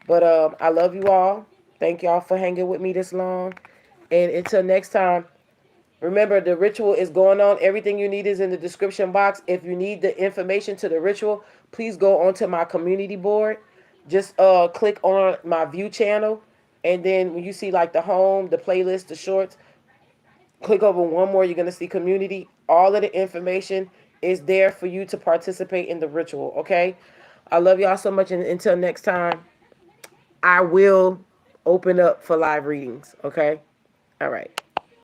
But I love you all. Thank y'all for hanging with me this long. And until next time, remember, the ritual is going on. Everything you need is in the description box. If you need the information to the ritual, please go onto my community board. Just click on my view channel. And then when you see like the home, the playlist, the shorts, click over one more. You're going to see community. All of the information is there for you to participate in the ritual. Okay. I love y'all so much. And until next time, I will open up for live readings. Okay. All right.